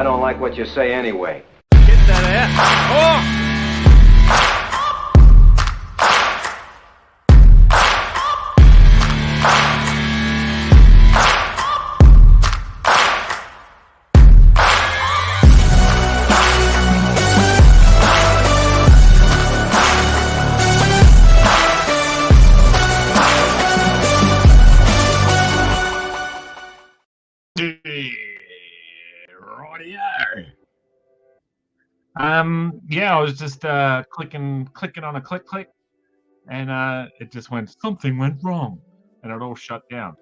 I don't like what you say anyway. Get that out. Oh! Yeah, I was just clicking on a click, and it just something went wrong, and it all shut down.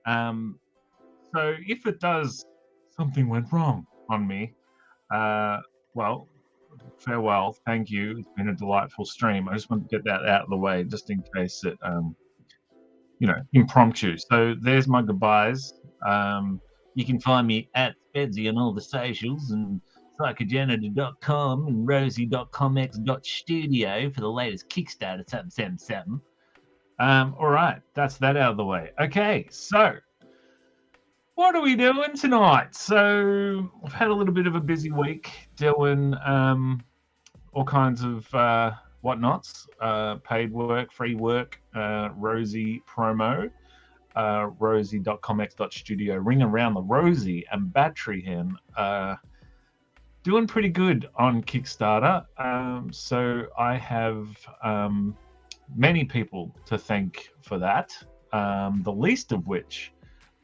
So if it does, something went wrong on me. Well, farewell, thank you. It's been a delightful stream. I just want to get that out of the way, just in case it, impromptu. So there's my goodbyes. You can find me at Spedsy on all the socials and psychogenitor.com and rosie.comx.studio for the latest Kickstarter 777. All right, that's that out of the way. Okay, so what are we doing tonight? So I've had a little bit of a busy week doing all kinds of whatnots, paid work, free work, Rosie promo, rosie.comx.studio, Ring Around the Rosie, and Battery Hen. Doing pretty good on Kickstarter. So I have many people to thank for that, the least of which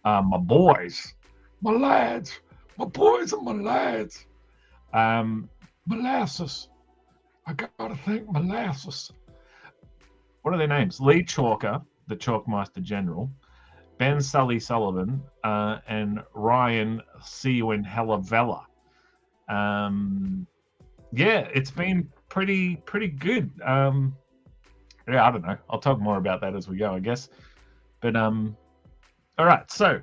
are my boys, my lads, my boys and my lads. Molasses. I gotta thank Molasses. What are their names? Lee Chalker, the Chalkmaster General, Ben Sully Sullivan, and Ryan See You in Hella Vella. Yeah, it's been pretty good. Yeah, I don't know. I'll talk more about that as we go, I guess. But all right. So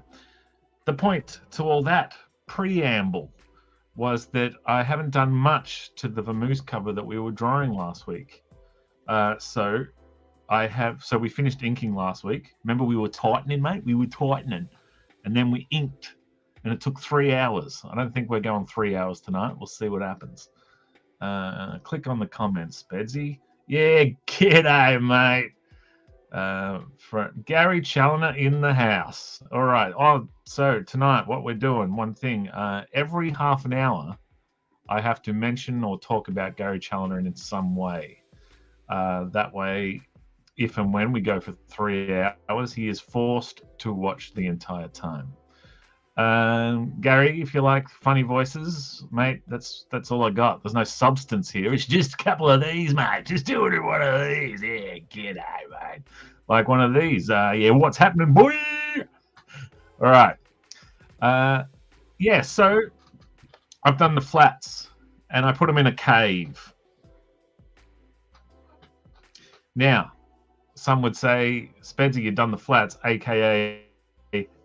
the point to all that preamble was that I haven't done much to the Vamoose cover that we were drawing last week. So we finished inking last week. Remember, we were tightening, mate. We were tightening, and then we inked. And it took 3 hours. I don't think we're going 3 hours tonight. We'll see what happens. Click on the comments, Spedsy. Yeah, g'day, mate. For Gary Challoner in the house. All right. Oh, so tonight, what we're doing, one thing. Every half an hour, I have to mention or talk about Gary Challoner in some way. That way, if and when we go for 3 hours, he is forced to watch the entire time. Gary, if you like funny voices, mate, that's all I got. There's no substance here. It's just a couple of these, mate. Just doing one of these. Yeah, g'day, mate. Like one of these. Yeah, what's happening, boy? All right. Yeah, so I've done the flats, and I put them in a cave. Now, some would say, Spedsy, you've done the flats, aka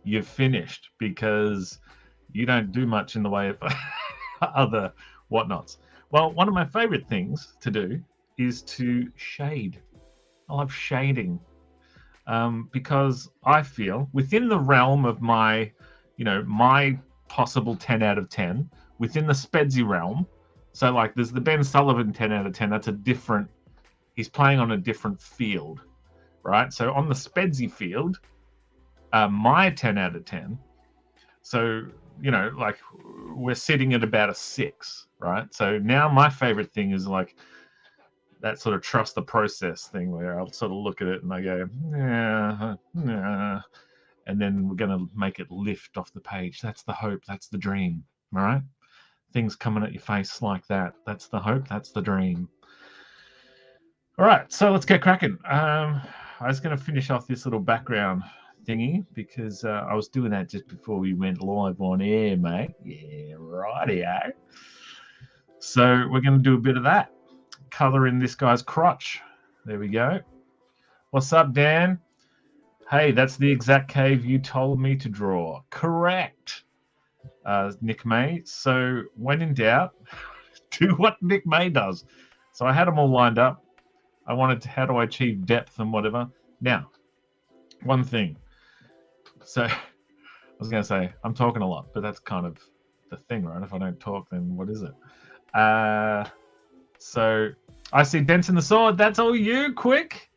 you've finished, because you don't do much in the way of other whatnots. Well, one of my favorite things to do is to shade. I love shading because I feel within the realm of my possible 10 out of 10, within the Spedsy realm. So like there's the Ben Sullivan 10 out of 10. That's a different, he's playing on a different field, right? So on the Spedsy field, my 10 out of 10, so like we're sitting at about a 6, right? So now my favorite thing is like that sort of trust the process thing, where I'll sort of look at it and I go, yeah, and then we're gonna make it lift off the page. That's the hope, that's the dream. All right, things coming at your face like that, that's the hope, that's the dream. All right, so let's get cracking. I was going to finish off this little background thingy because I was doing that just before we went live on air, mate. Yeah, rightio. So we're going to do a bit of that. Color in this guy's crotch. There we go. What's up, Dan? Hey, that's the exact cave you told me to draw. Correct, Nick May. So when in doubt, do what Nick May does. So I had them all lined up. I wanted to, how do I achieve depth and whatever. Now, one thing. So I was going to say, I'm talking a lot, but that's kind of the thing, right? If I don't talk, then what is it? So I see dents in the sword. That's all you. Quick.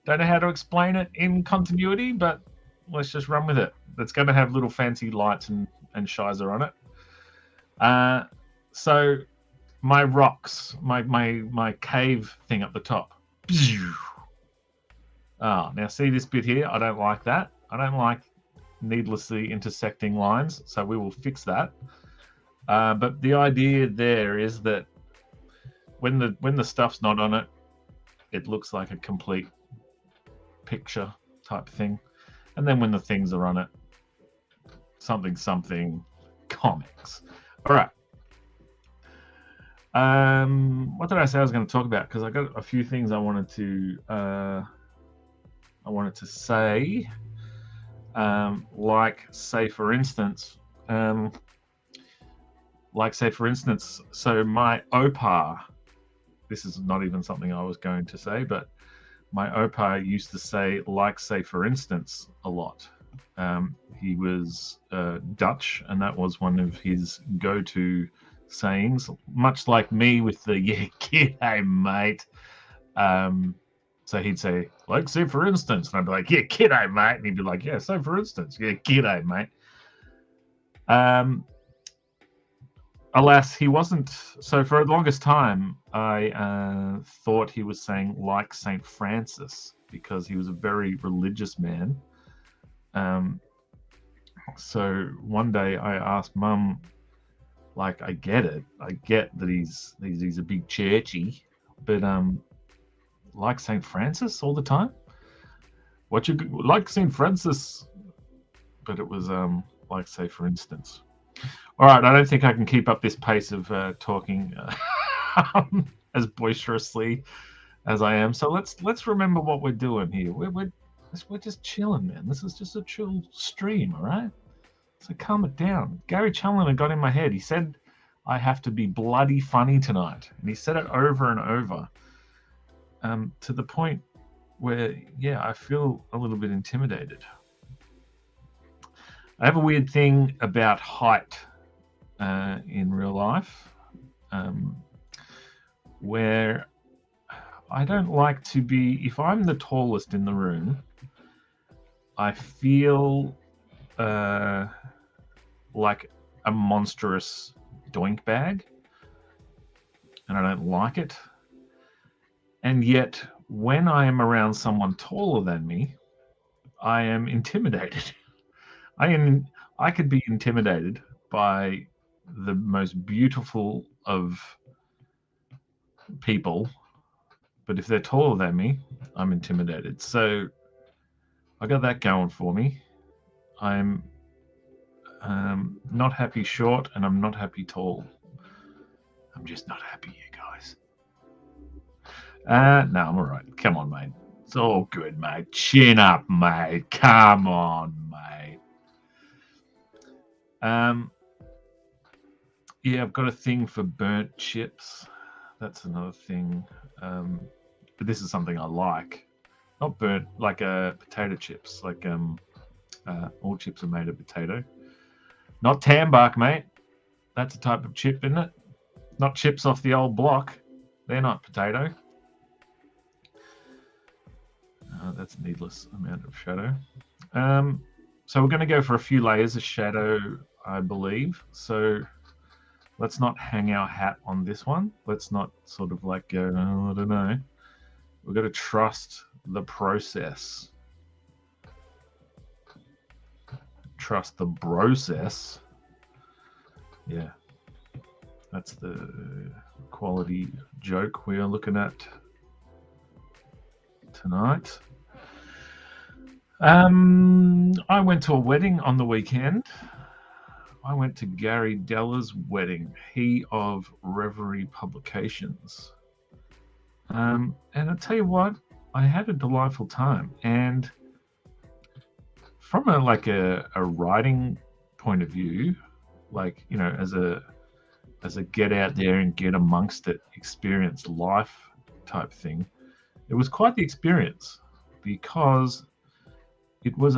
Don't know how to explain it in continuity, but let's just run with it. It's going to have little fancy lights and shizer on it. So my rocks, my cave thing up the top. Oh, now see this bit here? I don't like that. I don't like needlessly intersecting lines, so we will fix that. But the idea there is that when the stuff's not on it, it looks like a complete picture type thing, and then when the things are on it, something comics. All right. What did I say I was going to talk about? Because I got a few things I wanted to say. Like say for instance, so my opa, this is not even something I was going to say, but my opa used to say, like say for instance, a lot. He was Dutch, and that was one of his go-to sayings, much like me with the yeah, g'day mate. So he'd say, like say for instance, and I'd be like, yeah, g'day mate, and he'd be like, yeah, say for instance, yeah, g'day mate. Alas, he wasn't. So for the longest time, I thought he was saying like Saint Francis, because he was a very religious man. So one day I asked Mum, like, I get it. I get that he's a big churchy, but like Saint Francis all the time? What you like Saint Francis? But it was like say for instance. All right, I don't think I can keep up this pace of talking as boisterously as I am. So let's remember what we're doing here. We're just chilling, man. This is just a chill stream, all right? So calm it down. Gary Challoner got in my head. He said I have to be bloody funny tonight, and he said it over and over, to the point where, yeah, I feel a little bit intimidated. I have a weird thing about height in real life, where I don't like to be, if I'm the tallest in the room, I feel like a monstrous doink bag, and I don't like it. And yet, when I am around someone taller than me, I am intimidated. I could be intimidated by the most beautiful of people, but if they're taller than me, I'm intimidated. So I got that going for me. I'm not happy short, and I'm not happy tall. I'm just not happy, you guys. No, I'm all right. Come on, mate. It's all good, mate. Chin up, mate. Come on, mate. Yeah, I've got a thing for burnt chips. That's another thing. But this is something I like. Not burnt, like potato chips. Like all chips are made of potato. Not tambark, mate. That's a type of chip, isn't it? Not chips off the old block. They're not potato. That's a needless amount of shadow. So we're going to go for a few layers of shadow, I believe. So let's not hang our hat on this one. Let's not sort of like go, oh, I don't know. We've got to trust the process. Trust the process. Yeah. That's the quality joke we are looking at tonight. I went to a wedding on the weekend. I went to Gary Della's wedding, he of Reverie Publications. And I'll tell you what, I had a delightful time. And from a writing point of view, like, you know, as a get out there and get amongst it, experience life type thing, it was quite the experience, because it was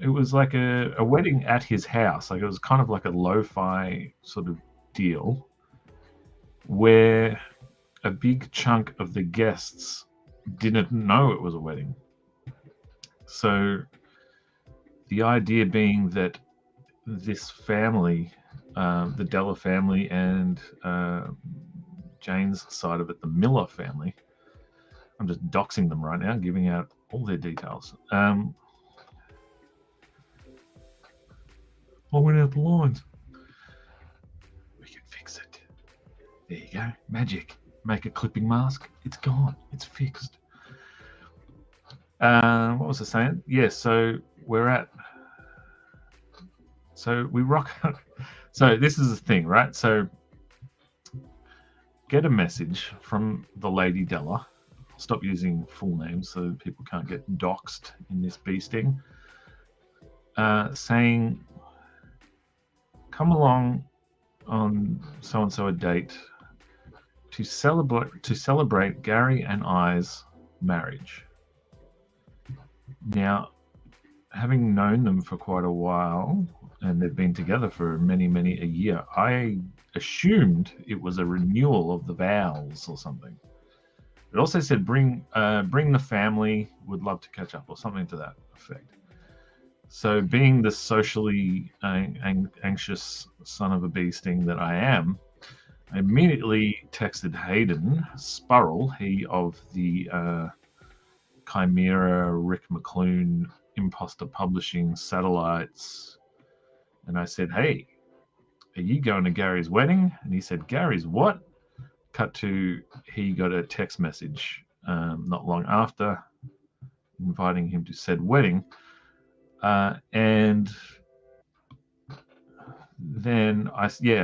it was like a wedding at his house. Like it was kind of like a lo-fi sort of deal where a big chunk of the guests didn't know it was a wedding. So the idea being that this family, the Della family and Jane's side of it, the Miller family, I'm just doxing them right now, giving out all their details. I went out the lines. We can fix it. There you go. Magic. Make a clipping mask. It's gone. It's fixed. What was I saying? Yeah, so we're at... So we rock... So this is the thing, right? So get a message from the Lady Della. Stop using full names so people can't get doxed in this bee sting. Saying, come along on so-and-so a date to celebrate Gary and I's marriage. Now, having known them for quite a while, and they've been together for many a year, I assumed it was a renewal of the vows or something. It also said bring the family, would love to catch up, or something to that effect. So being the socially anxious son of a bee sting that I am, I immediately texted Hayden Spurrell, he of the Chimera, Rick McClune, Imposter Publishing, Satellites, and I said, hey, are you going to Gary's wedding? And he said, Gary's what? Cut to, he got a text message not long after inviting him to said wedding. And then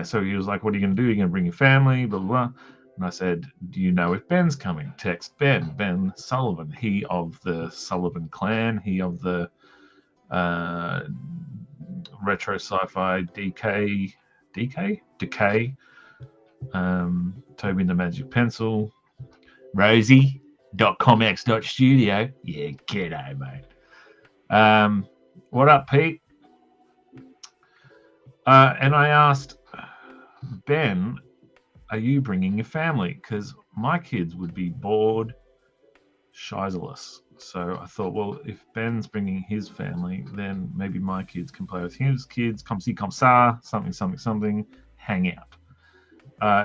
so he was like, what are you going to do? You're going to bring your family, blah, blah, blah. And I said, do you know if Ben's coming? Text Ben Sullivan, he of the Sullivan clan, he of the retro sci-fi Decay, Toby and the Magic Pencil, Rosie.comx.studio. Yeah, g'day, mate. What up, Pete? And I asked Ben, are you bringing your family? Because my kids would be bored shizeless. So I thought, well, if Ben's bringing his family, then maybe my kids can play with his kids, comme ci, comme ça, something, hang out.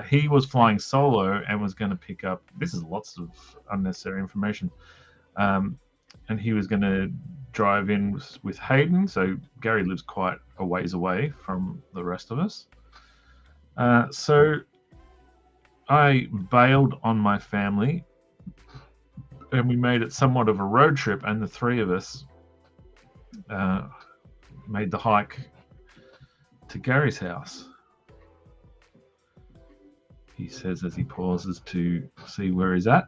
He was flying solo and was going to pick up, this is lots of unnecessary information, and he was going to drive in with Hayden. So Gary lives quite a ways away from the rest of us. So I bailed on my family and we made it somewhat of a road trip, and the three of us made the hike to Gary's house. He says as he pauses to see where he's at.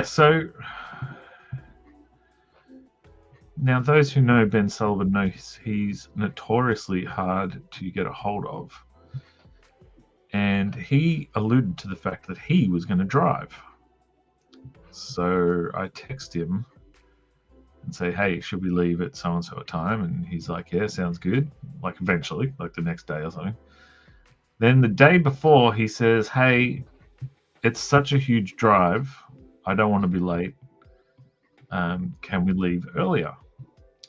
So now those who know Ben Sullivan know he's notoriously hard to get a hold of. And he alluded to the fact that he was going to drive. So I text him and say, hey, should we leave at so-and-so a time? And he's like, yeah, sounds good. Like eventually, like the next day or something. Then the day before, he says, hey, it's such a huge drive. I don't want to be late. Can we leave earlier?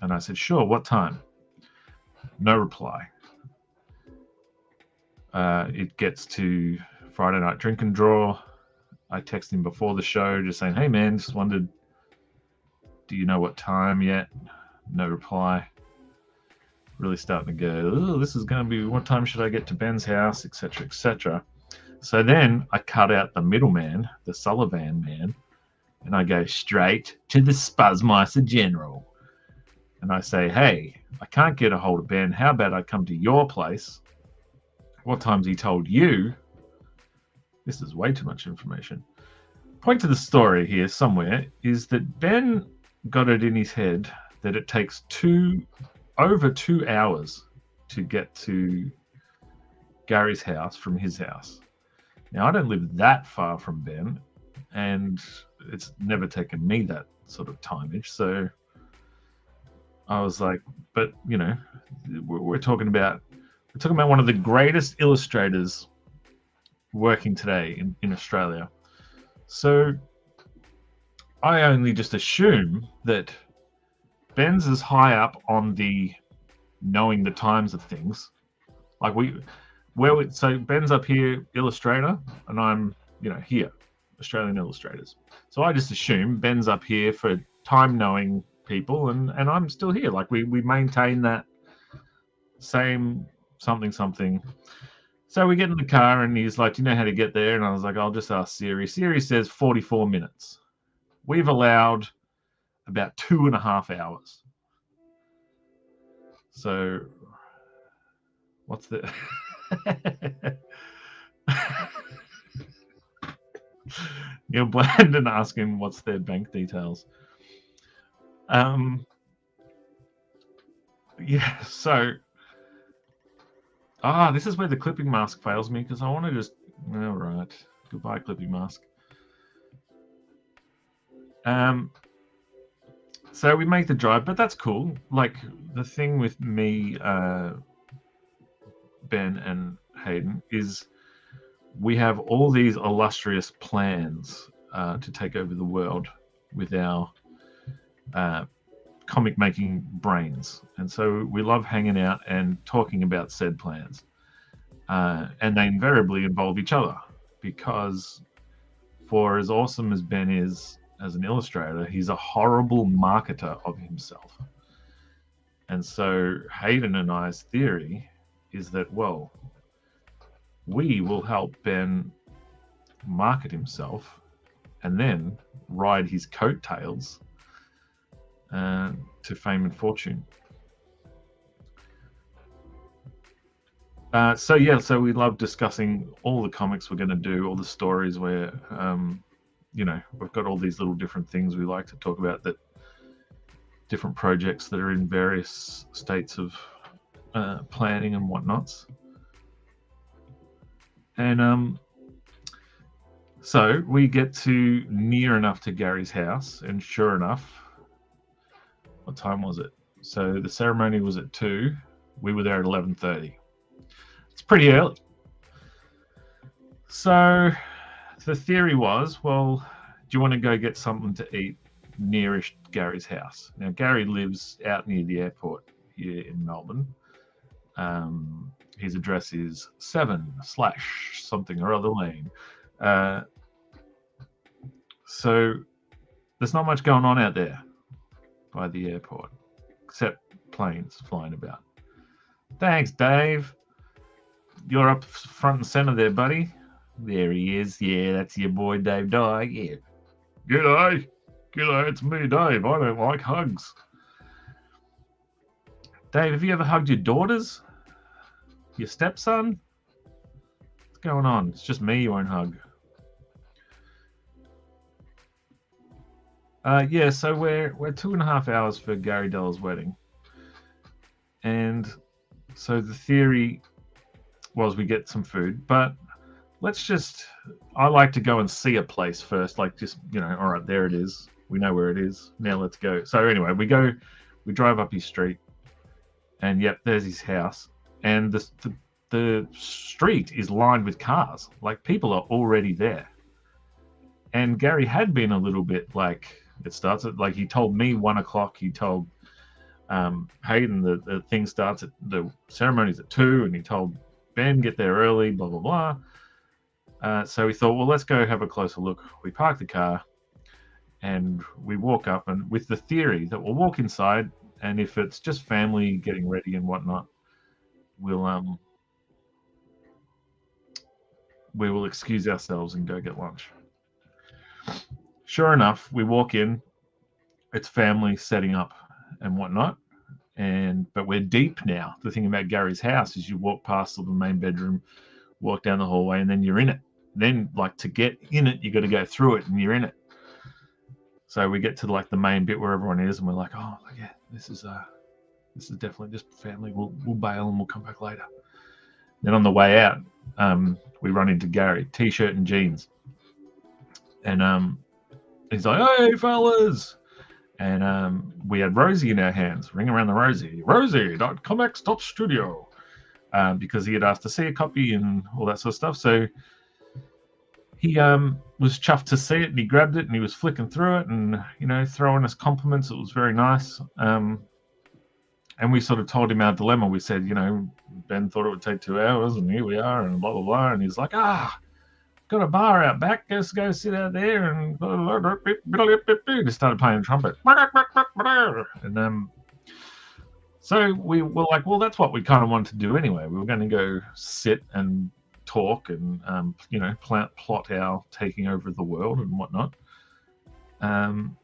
And I said, sure, what time? No reply. It gets to Friday night drink and draw. I text him before the show just saying, hey man, just wondered, do you know what time yet? No reply. Really starting to go, oh, this is going to be, what time should I get to Ben's house, etc., etc. So then I cut out the middleman, the Sullivan man, and I go straight to the Spuzzmeister General. And I say, hey, I can't get a hold of Ben. How about I come to your place? What time's he told you? This is way too much information. Point to the story here somewhere is that Ben got it in his head that it takes over 2 hours to get to Gary's house from his house. Now, I don't live that far from Ben, and it's never taken me that sort of timeage. So I was like, but you know, we're talking about one of the greatest illustrators working today in Australia. So I only just assume that Ben's as high up on the knowing the times of things. Like so Ben's up here, illustrator, and I'm, you know, here, Australian illustrators. So I just assume Ben's up here for time knowing people, and I'm still here. Like we maintain that same something. So we get in the car and he's like, do you know how to get there? And I was like, I'll just ask Siri. Siri says 44 minutes. We've allowed about 2.5 hours. So what's the Neil Blandon asking what's their bank details. Yeah, so this is where the clipping mask fails me, because I want to just, all right, goodbye clipping mask. So we make the drive, but that's cool. Like the thing with me, Ben and Hayden, is we have all these illustrious plans to take over the world with our comic making brains, and so we love hanging out and talking about said plans, and they invariably involve each other, because for as awesome as Ben is as an illustrator, he's a horrible marketer of himself. And so Hayden and I's theory is that, well, we will help Ben market himself and then ride his coattails to fame and fortune. So we love discussing all the comics we're going to do, all the stories where, you know, we've got all these little different things we like to talk about, that different projects that are in various states of planning and whatnots. And so we get to near enough to Gary's house, and sure enough, what time was it? So the ceremony was at 2. We were there at 11:30. It's pretty early. So the theory was, well, do you want to go get something to eat nearish Gary's house? Now, Gary lives out near the airport here in Melbourne. His address is 7/something or other lane. So there's not much going on out there by the airport, except planes flying about. Thanks, Dave. You're up front and center there, buddy. There he is. Yeah, that's your boy, Dave Dye. Yeah. G'day. G'day, it's me, Dave. I don't like hugs. Dave, have you ever hugged your daughters? Your stepson? What's going on? It's just me you won't hug. Yeah, so we're 2.5 hours for Gary Della's wedding. And so the theory was we get some food, but I like to go and see a place first, like just, you know, all right, there it is. We know where it is. Now let's go. So anyway, we drive up his street, and yep, there's his house. And the street is lined with cars. Like, people are already there. And Gary had been a little bit like, it starts at, like, he told me 1 o'clock. He told Hayden the thing starts at, the ceremony's at 2, and he told Ben, get there early, blah, blah, blah. So we thought, well, let's go have a closer look. We park the car and we walk up, and with the theory that we'll walk inside, and if it's just family getting ready and whatnot, we will excuse ourselves and go get lunch. Sure enough, we walk in, it's family setting up and whatnot, but we're deep now. The thing about Gary's house is you walk past the main bedroom, walk down the hallway, and then you're in it. Then, like, to get in it, you got to go through it, and you're in it. So we get to, like, the main bit where everyone is, and we're like, oh yeah, this is definitely just family. We'll bail and we'll come back later. Then on the way out, we run into Gary, t-shirt and jeans, and He's like, "Hey, fellas." And we had Rosie in our hands, ring around the Rosie.comex.studio, because he had asked to see a copy and all that sort of stuff. So he was chuffed to see it, and he grabbed it and he was flicking through it and, throwing us compliments. It was very nice. And we sort of told him our dilemma. We said, Ben thought it would take 2 hours, and here we are, and blah, blah, blah. And he's like, got a bar out back. Let's go sit out there. And he started playing the trumpet. And so we were like, well, that's what we kind of wanted to do anyway. We were going to go sit and talk and, plot our taking over the world and whatnot. I'm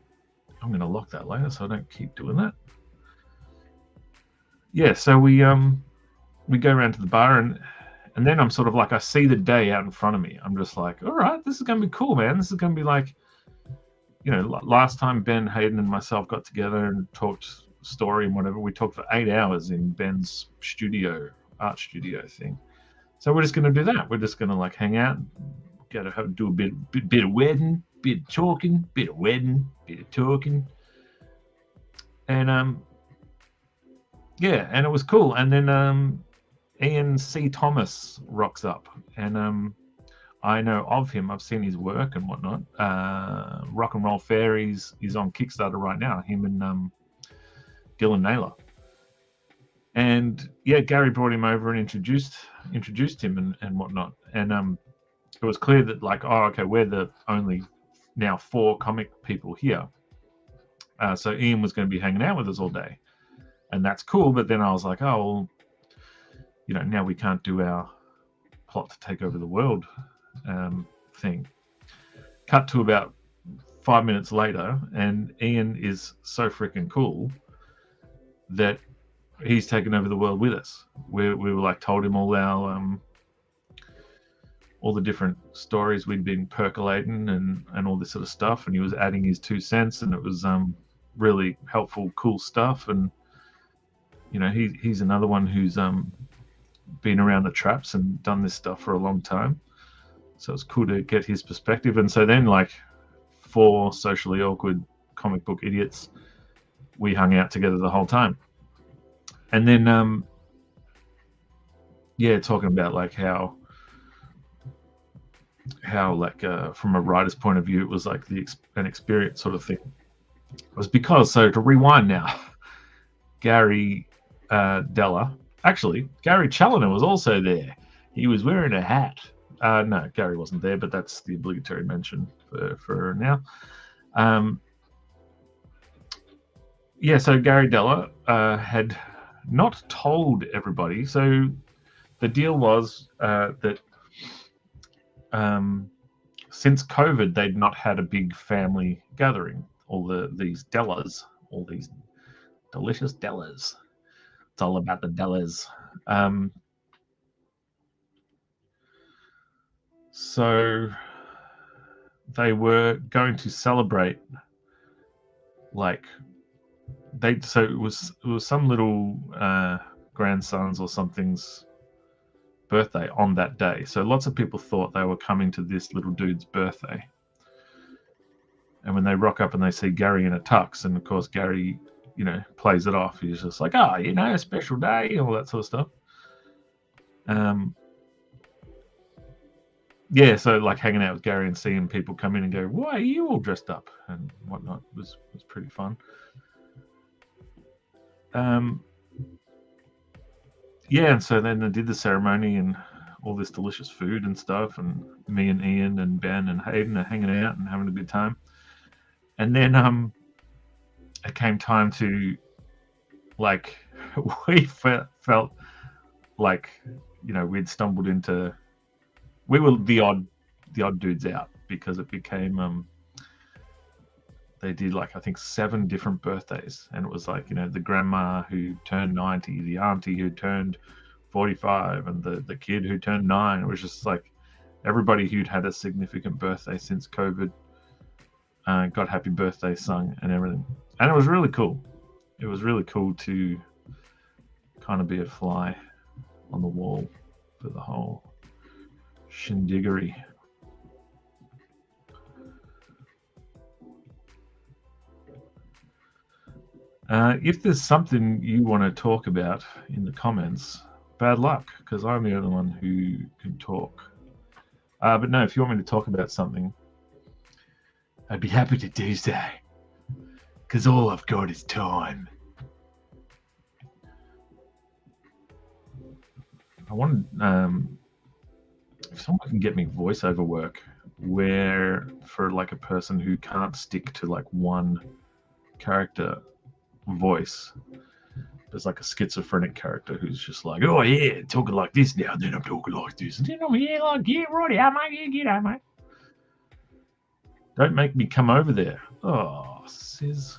going to lock that later so I don't keep doing that. Yeah, so we go around to the bar, and then I'm sort of like, I see the day out in front of me. I'm just like, all right, this is going to be cool, man. This is going to be like, last time Ben, Hayden, and myself got together and talked story and whatever, we talked for 8 hours in Ben's art studio thing. So we're just going to do that. We're just going to like hang out, do a bit of wedding, bit of talking, bit of wedding, bit of talking, and yeah, and it was cool. And then Ian C. Thomas rocks up, and I know of him. I've seen his work and whatnot. Rock and Roll Fairies is on Kickstarter right now. Him and Dylan Naylor. And yeah, Gary brought him over and introduced him and whatnot. And it was clear that like, oh, okay, we're the only now 4 comic people here. So Ian was going to be hanging out with us all day. And that's cool, but then I was like, oh, well, now we can't do our plot to take over the world thing. Cut to about 5 minutes later, and Ian is so freaking cool that he's taken over the world with us. We were like told him all our all the different stories we'd been percolating and all this sort of stuff, and he was adding his 2 cents, and it was really helpful, cool stuff. And he's another one who's been around the traps and done this stuff for a long time. So it's cool to get his perspective. And so then, like, 4 socially awkward comic book idiots, we hung out together the whole time. And then, talking about like how like from a writer's point of view, it was like an experience sort of thing. It was because, so to rewind now, Gary Della. Actually, Gary Challoner was also there. He was wearing a hat. No, Gary wasn't there, but that's the obligatory mention for now. So Gary Della had not told everybody. So the deal was that since COVID, they'd not had a big family gathering. These Dellas, all these delicious Dellas. It's all about the Dellas. So they were going to celebrate, like so it was some little grandson's or something's birthday on that day. So lots of people thought they were coming to this little dude's birthday. And when they rock up and they see Gary in a tux, and of course Gary, plays it off. He's just like, a special day, and all that sort of stuff. So like hanging out with Gary and seeing people come in and go, why are you all dressed up and whatnot was pretty fun. And so then they did the ceremony and all this delicious food and stuff, and me and Ian and Ben and Hayden are hanging out and having a good time. And then it came time to, like, we felt like, we'd stumbled into, we were the odd dudes out, because it became they did like, I think 7 different birthdays, and it was like, the grandma who turned 90, the auntie who turned 45, and the kid who turned 9. It was just like everybody who'd had a significant birthday since COVID got happy birthday sung and everything. And it was really cool. It was really cool to kind of be a fly on the wall for the whole shindiggery. If there's something you want to talk about in the comments, bad luck, because I'm the only one who can talk. But no, if you want me to talk about something, I'd be happy to do so, because all I've got is time. I want if someone can get me voiceover work where for like a person who can't stick to like one character voice, there's like a schizophrenic character who's just like, oh yeah, talking like this now, then I'm talking like this, and then I'm here like, yeah, right, yeah, mate, yeah, get out, mate. Don't make me come over there. Oh, says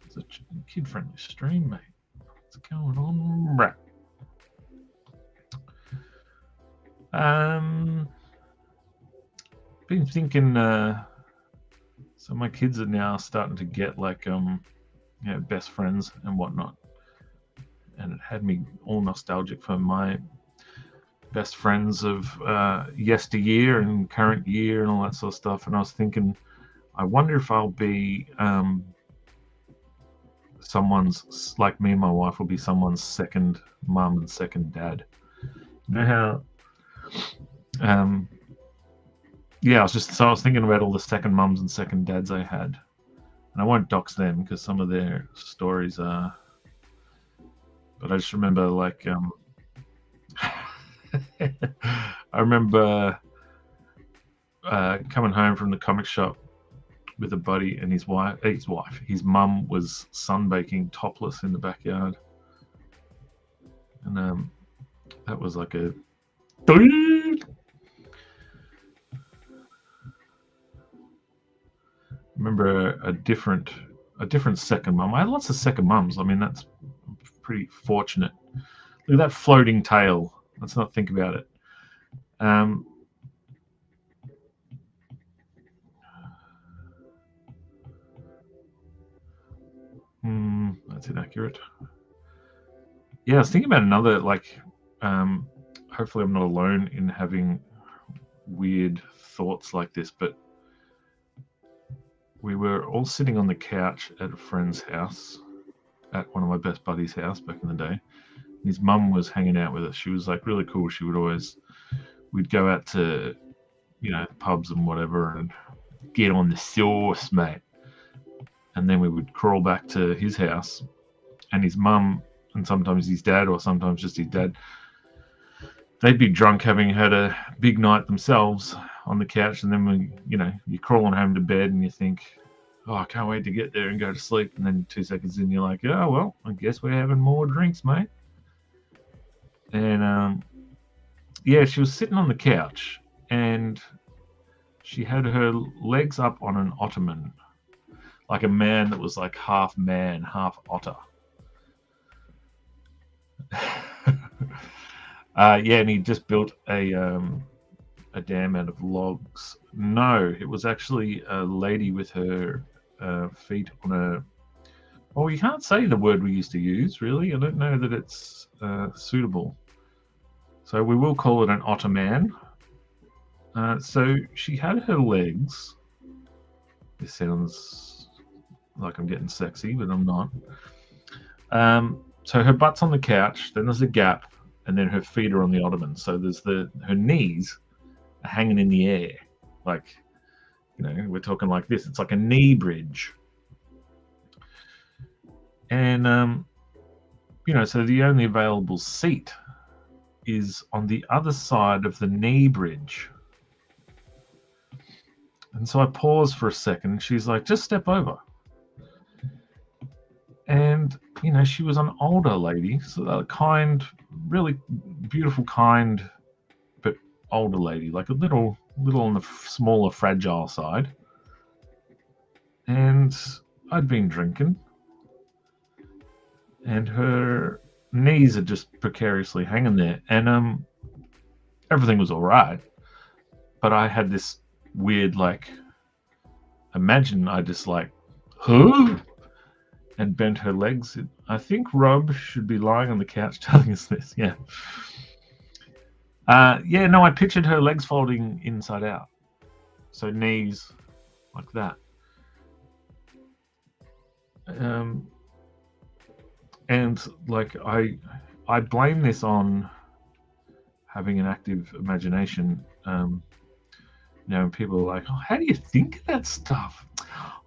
it's a kid-friendly stream, mate. What's going on? Right. Been thinking. So my kids are now starting to get like best friends and whatnot, and it had me all nostalgic for my best friends of yesteryear and current year and all that sort of stuff. And I was thinking, I wonder if I'll be someone's, like me and my wife will be someone's second mum and second dad. You know how I was thinking about all the second mums and second dads I had, and I won't dox them because some of their stories are. But I just remember like I remember coming home from the comic shop with a buddy and his mum was sunbaking topless in the backyard, and that was like a. Remember a different second mum. I had lots of second mums. I mean, that's pretty fortunate. Look at that floating tail. Let's not think about it. That's inaccurate. Yeah, I was thinking about another, like, hopefully I'm not alone in having weird thoughts like this, but we were all sitting on the couch at a friend's house, at one of my best buddies' house back in the day. His mum was hanging out with us. She was like really cool. We'd go out to, pubs and whatever and get on the sauce, mate. And then we would crawl back to his house, and his mum and sometimes his dad, or sometimes just his dad, they'd be drunk, having had a big night themselves on the couch, and then you're crawling home to bed and you think, oh, I can't wait to get there and go to sleep. And then 2 seconds in, you're like, oh, well, I guess we're having more drinks, mate. And she was sitting on the couch and she had her legs up on an ottoman, like a man that was like half man, half otter. And he just built a dam out of logs. No, it was actually a lady with her feet on a. Well, you can't say the word we used to use, really. I don't know that it's suitable. So we will call it an ottoman. So she had her legs. This sounds like I'm getting sexy, but I'm not. So her butt's on the couch, then there's a gap, and then her feet are on the ottoman. So there's her knees are hanging in the air. Like, we're talking like this. It's like a knee bridge. And, so the only available seat is on the other side of the knee bridge. And so I pause for a second, and she's like, just step over. And, she was an older lady, so a kind, really beautiful, kind, but older lady, like a little on the smaller, fragile side. And I'd been drinking, and her knees are just precariously hanging there, and everything was all right, but I had this weird, like, imagine I just like, huh? And bent her legs. I think Rob should be lying on the couch telling us this. Yeah. I pictured her legs folding inside out. So knees like that. And like I blame this on having an active imagination. You know, people are like, "Oh, how do you think of that stuff?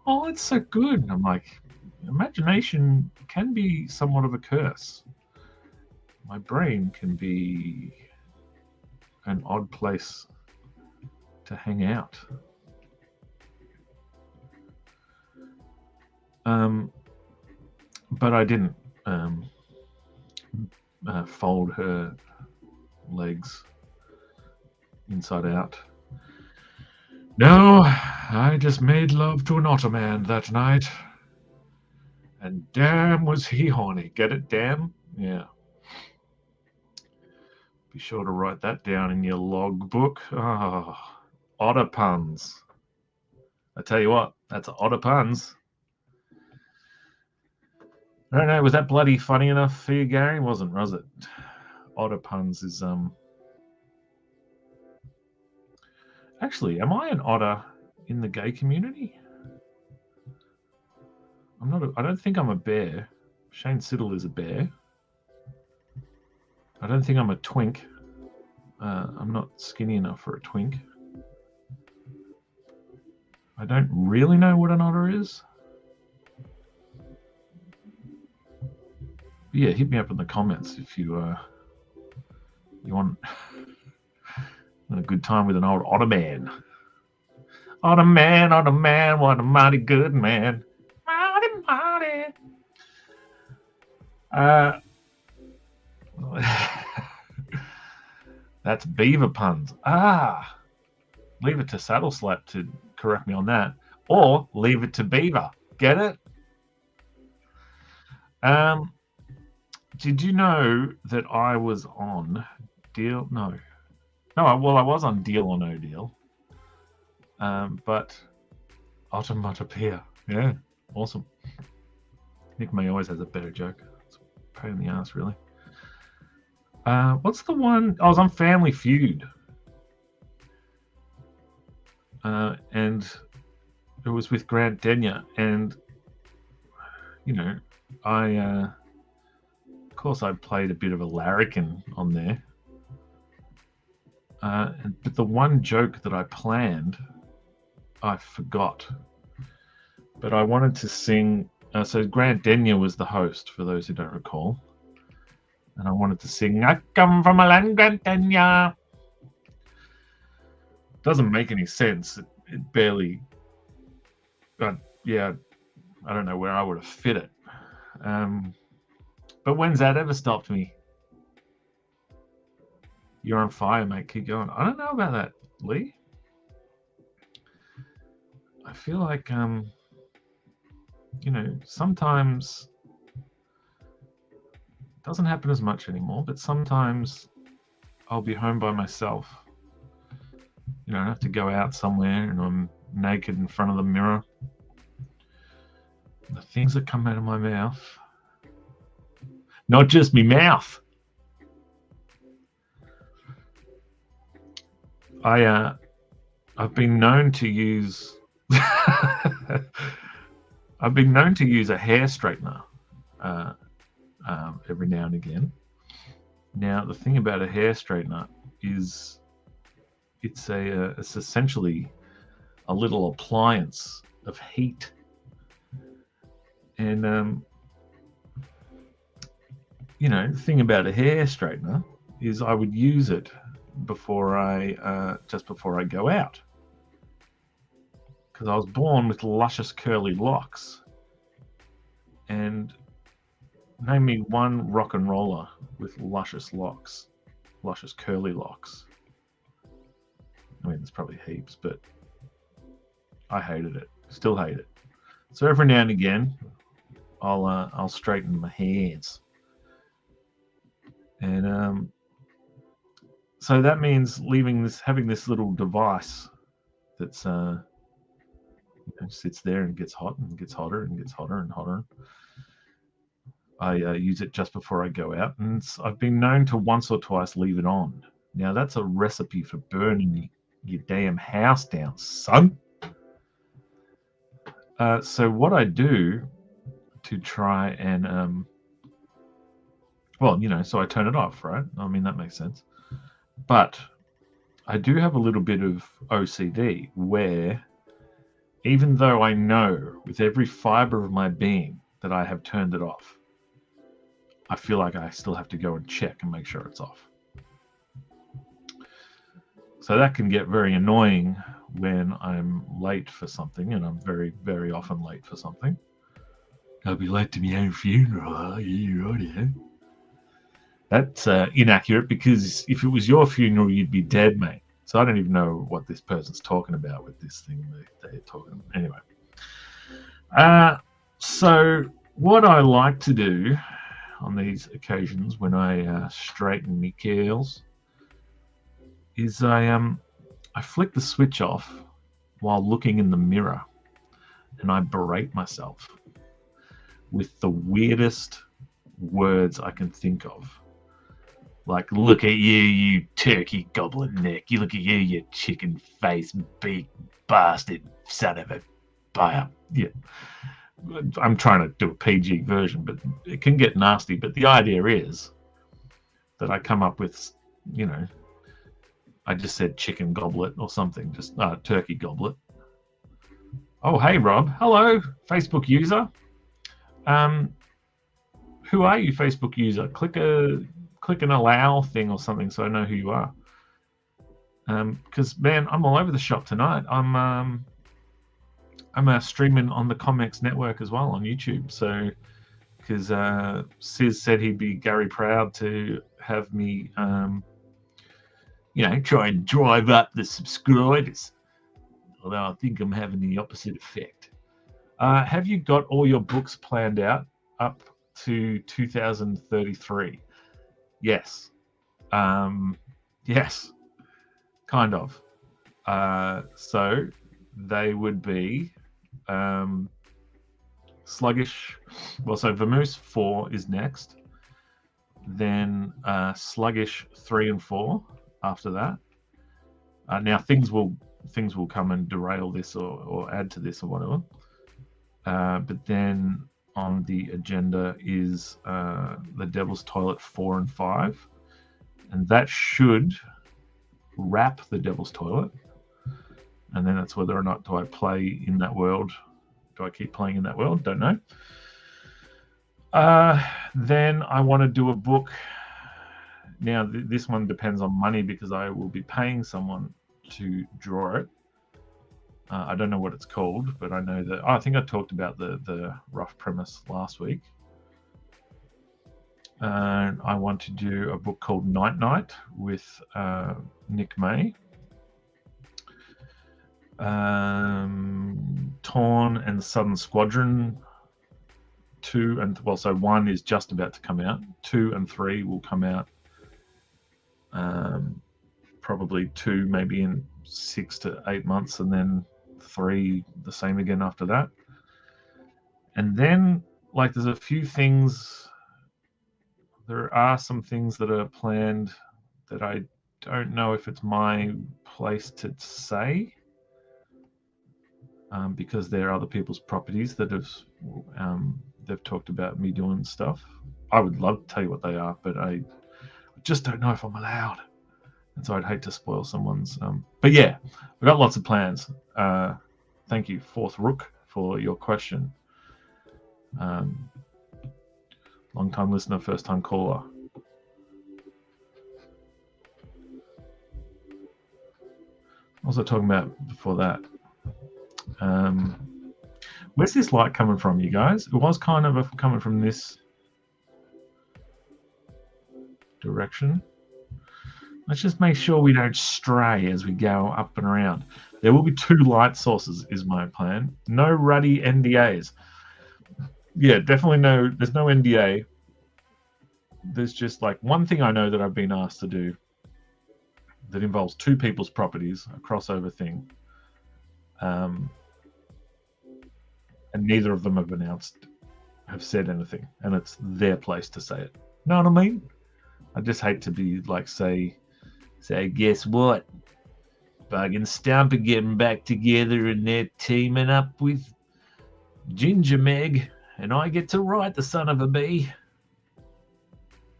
Oh, it's so good." And I'm like, imagination can be somewhat of a curse. My brain can be an odd place to hang out. But I didn't fold her legs inside out. No, I just made love to an Ottoman that night. And damn was he horny. Get it, damn? Yeah. Be sure to write that down in your logbook. Oh, otter puns. I tell you what, that's otter puns. I don't know, was that bloody funny enough for you, Gary? Wasn't, was it? Otter puns is Actually, am I an otter in the gay community? I'm not. I don't think I'm a bear. Shane Siddle is a bear. I don't think I'm a twink. I'm not skinny enough for a twink. I don't really know what an otter is. But yeah, hit me up in the comments if you want a good time with an old otter man. Otter man, what a mighty good man. Mighty. That's beaver puns. Leave it to Saddle Slap to correct me on that, or leave it to Beaver. Get it? Did you know that I was on Deal? No. Well, I was on Deal or No Deal. But Automatopoeia. Yeah, awesome. Nick May always has a better joke. It's a pain in the ass, really. What's the one? I was on Family Feud. And it was with Grant Denyer. And, you know, of course, I played a bit of a larrikin on there. But the one joke that I planned, I forgot. But I wanted to sing. So Grant Denyer was the host, for those who don't recall. And I wanted to sing, I come from a land, Grant Denyer. Doesn't make any sense. It barely. But yeah, I don't know where I would have fit it. But when's that ever stopped me? You're on fire, mate. Keep going. I don't know about that, Lee. I feel like, you know, sometimes it doesn't happen as much anymore, but sometimes I'll be home by myself. You know, I have to go out somewhere and I'm naked in front of the mirror. The things that come out of my mouth, not just me mouth. I've been known to use I've been known to use a hair straightener every now and again. Now, the thing about a hair straightener is it's essentially a little appliance of heat. And you know, the thing about a hair straightener is I would use it before just before I go out, because I was born with luscious curly locks. And name me one rock and roller with luscious locks, luscious curly locks. I mean, there's probably heaps, but I hated it. Still hate it. So every now and again, I'll straighten my hairs. And so that means having this little device that's you know, sits there and gets hot and gets hotter and gets hotter and hotter. I use it just before I go out, and I've been known to once or twice leave it on. Now that's a recipe for burning your damn house down, son. So what I do to try and Well, so I turn it off, right? I mean, that makes sense. But I do have a little bit of OCD where even though I know with every fiber of my being that I have turned it off, I feel like I still have to go and check and make sure it's off. So that can get very annoying when I'm late for something, and I'm very, very often late for something. I'll be late to my own funeral. Yeah, right. That's inaccurate, because if it was your funeral, you'd be dead, mate. So I don't even know what this person's talking about with this thing they're talking about. Anyway. So what I like to do on these occasions when I straighten my curls is I flick the switch off while looking in the mirror, and I berate myself with the weirdest words I can think of. Like, look at you, you turkey goblin neck. You look at you, you chicken face beak bastard son of a buyer. Yeah. I'm trying to do a PG version, but it can get nasty. But the idea is that I come up with, I just said chicken goblet or something, just turkey goblet. Oh, hey, Rob. Hello, Facebook user. Who are you, Facebook user? Click an allow thing or something so I know who you are. Because man, I'm all over the shop tonight. I'm streaming on the Comex network as well on YouTube. So because Sis said he'd be Gary proud to have me, try and drive up the subscribers. Although I think I'm having the opposite effect. Have you got all your books planned out up to 2033? Yes. Yes. Kind of. So they would be Sluggish. Well, so Vamoose 4 is next. Then Sluggish 3 and 4 after that. Now things will come and derail this or add to this or whatever. But then on the agenda is The Devil's Toilet 4 and 5. And that should wrap The Devil's Toilet. And then that's whether or not do I play in that world. Do I keep playing in that world? Don't know. Then I want to do a book. Now, this one depends on money because I will be paying someone to draw it. I don't know what it's called, but I know that I think I talked about the rough premise last week. And I want to do a book called Night Night with Nick May. Torn and the Southern Squadron 2 and so 1 is just about to come out. 2 and 3 will come out. Probably 2 maybe in 6 to 8 months, and then 3 the same again after that. And then there's a few things. There are some things that are planned that I don't know if it's my place to say, because they're other people's properties that have they've talked about me doing stuff. I would love to tell you what they are, but I just don't know if I'm allowed, and so I'd hate to spoil someone's. But yeah, we've got lots of plans. Thank you, Fourth Rook, for your question. Long-time listener, first-time caller. What was I talking about before that? Where's this light coming from, you guys? It was kind of coming from this direction. Let's just make sure we don't stray as we go up and around. There will be 2 light sources, is my plan. No ruddy NDAs. Yeah, definitely no. There's no NDA. There's just one thing I know that I've been asked to do that involves 2 people's properties, a crossover thing. And neither of them have said anything, and it's their place to say it. Know what I mean? I just hate to be say, guess what? Bug and Stump are getting back together and they're teaming up with Ginger Meg, and I get to write the son of a bee.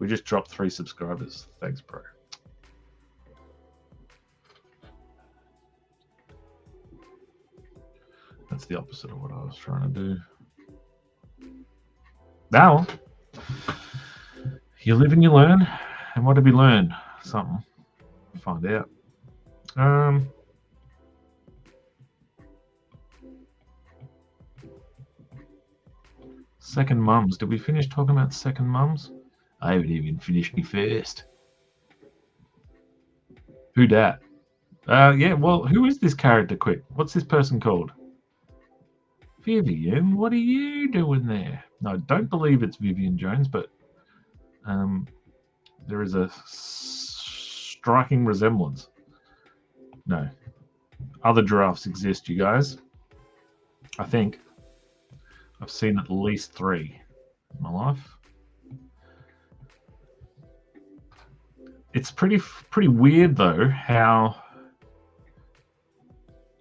We just dropped 3 subscribers. Thanks, bro. That's the opposite of what I was trying to do. Now, you live and you learn. And what did we learn? Something. Find out. Second mums. Did we finish talking about second mums? I haven't even finished me first. Who dat? Yeah, well, who is this character, quick? What's this person called? Vivian, what are you doing there? No, I don't believe it's Vivian Jones, but there is a striking resemblance. No. Other giraffes exist, you guys. I think. I've seen at least 3 in my life. It's pretty weird, though, how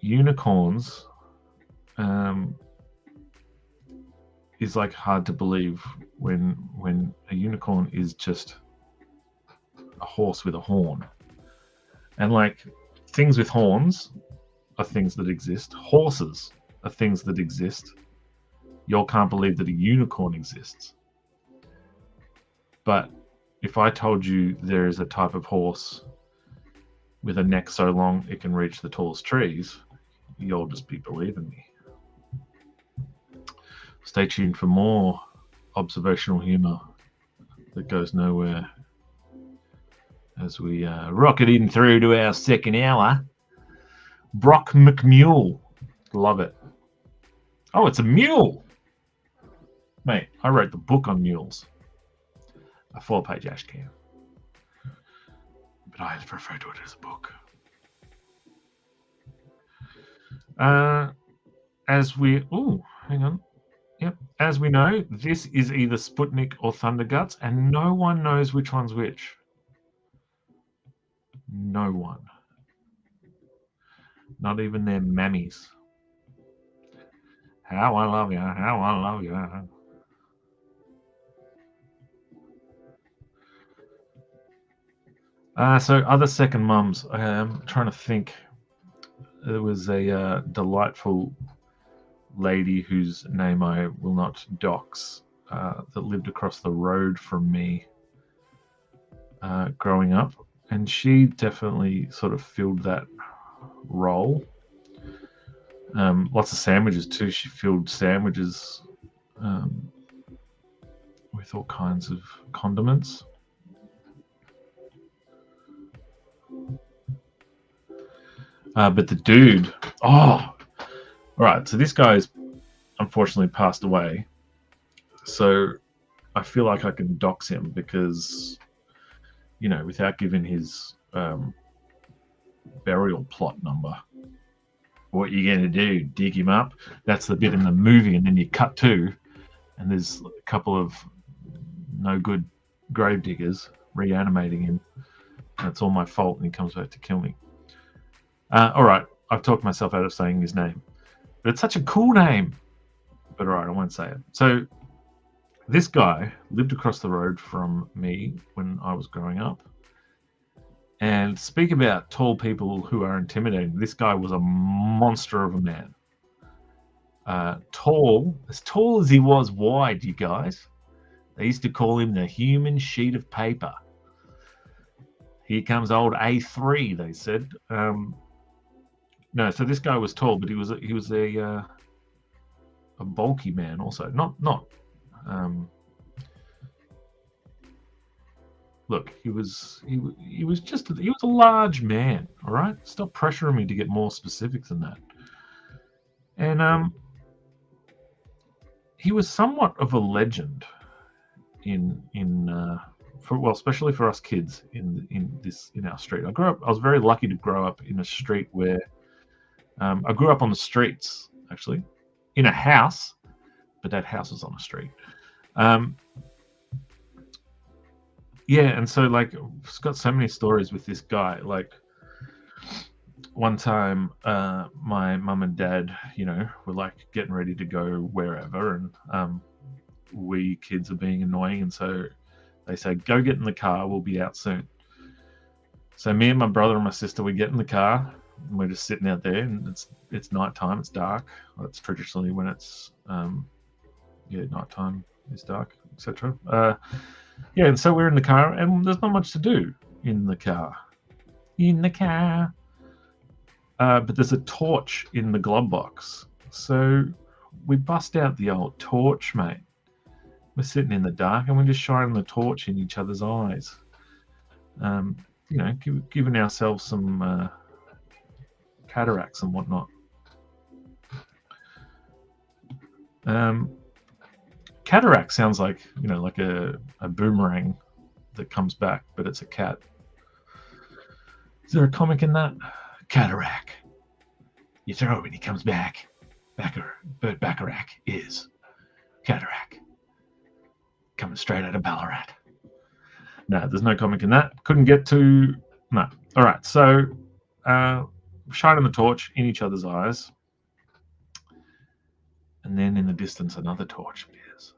unicorns is like hard to believe when a unicorn is just a horse with a horn. And like things with horns are things that exist. Horses are things that exist. Y'all can't believe that a unicorn exists. But if I told you there is a type of horse with a neck so long it can reach the tallest trees, you'll just be believing me. Stay tuned for more observational humor that goes nowhere as we rocket in through to our second hour. Brock McMule. Love it. Oh, it's a mule. Mate, I wrote the book on mules. A 4-page ashcan. But I refer to it as a book. Hang on. Yep. As we know, this is either Sputnik or Thunderguts, and no one knows which one's which. No one. Not even their mammies. How I love you. How I love you. So other second mums. I'm trying to think. There was a delightful lady whose name I will not dox that lived across the road from me growing up, and she definitely sort of filled that role. Lots of sandwiches too. She filled sandwiches with all kinds of condiments. But the dude, all right, so this guy's unfortunately passed away. So I feel like I can dox him because, you know, without giving his burial plot number. What you going to do? Dig him up? That's the bit in the movie, and then you cut to, and there's a couple of no good grave diggers reanimating him. And it's all my fault, and he comes back to kill me. All right, I've talked myself out of saying his name, but it's such a cool name. But all right, I won't say it. So this guy lived across the road from me when I was growing up. And speak about tall people who are intimidating. This guy was a monster of a man. Tall as he was wide, you guys. They used to call him the human sheet of paper. Here comes old A3, they said. No, so this guy was tall, but he was a bulky man also. Look, he was a large man. All right, stop pressuring me to get more specific than that. And he was somewhat of a legend especially for us kids in our street. I was very lucky to grow up in a street where I grew up on the streets, actually, in a house, but that house was on a street. Yeah, and so like I've got so many stories with this guy. Like one time, my mum and dad, were like getting ready to go wherever, and we kids are being annoying, and so They say, go get in the car, we'll be out soon. So me and my brother and my sister, we get in the car, and we're just sitting out there, and it's nighttime, it's dark. That's traditionally when it's nighttime is dark, etc. And so we're in the car, and there's not much to do in the car. But there's a torch in the glove box, so we bust out the old torch, mate. We're sitting in the dark, and we're just shining the torch in each other's eyes. Giving ourselves some cataracts and whatnot. Cataract sounds like a boomerang that comes back, but it's a cat. Is there a comic in that? Cataract. You throw it and he comes back. Bert Bacharach is cataract. Coming straight out of Ballarat. No, there's no comic in that. Couldn't get to... No. All right, so shining the torch in each other's eyes. And then in the distance, another torch appears.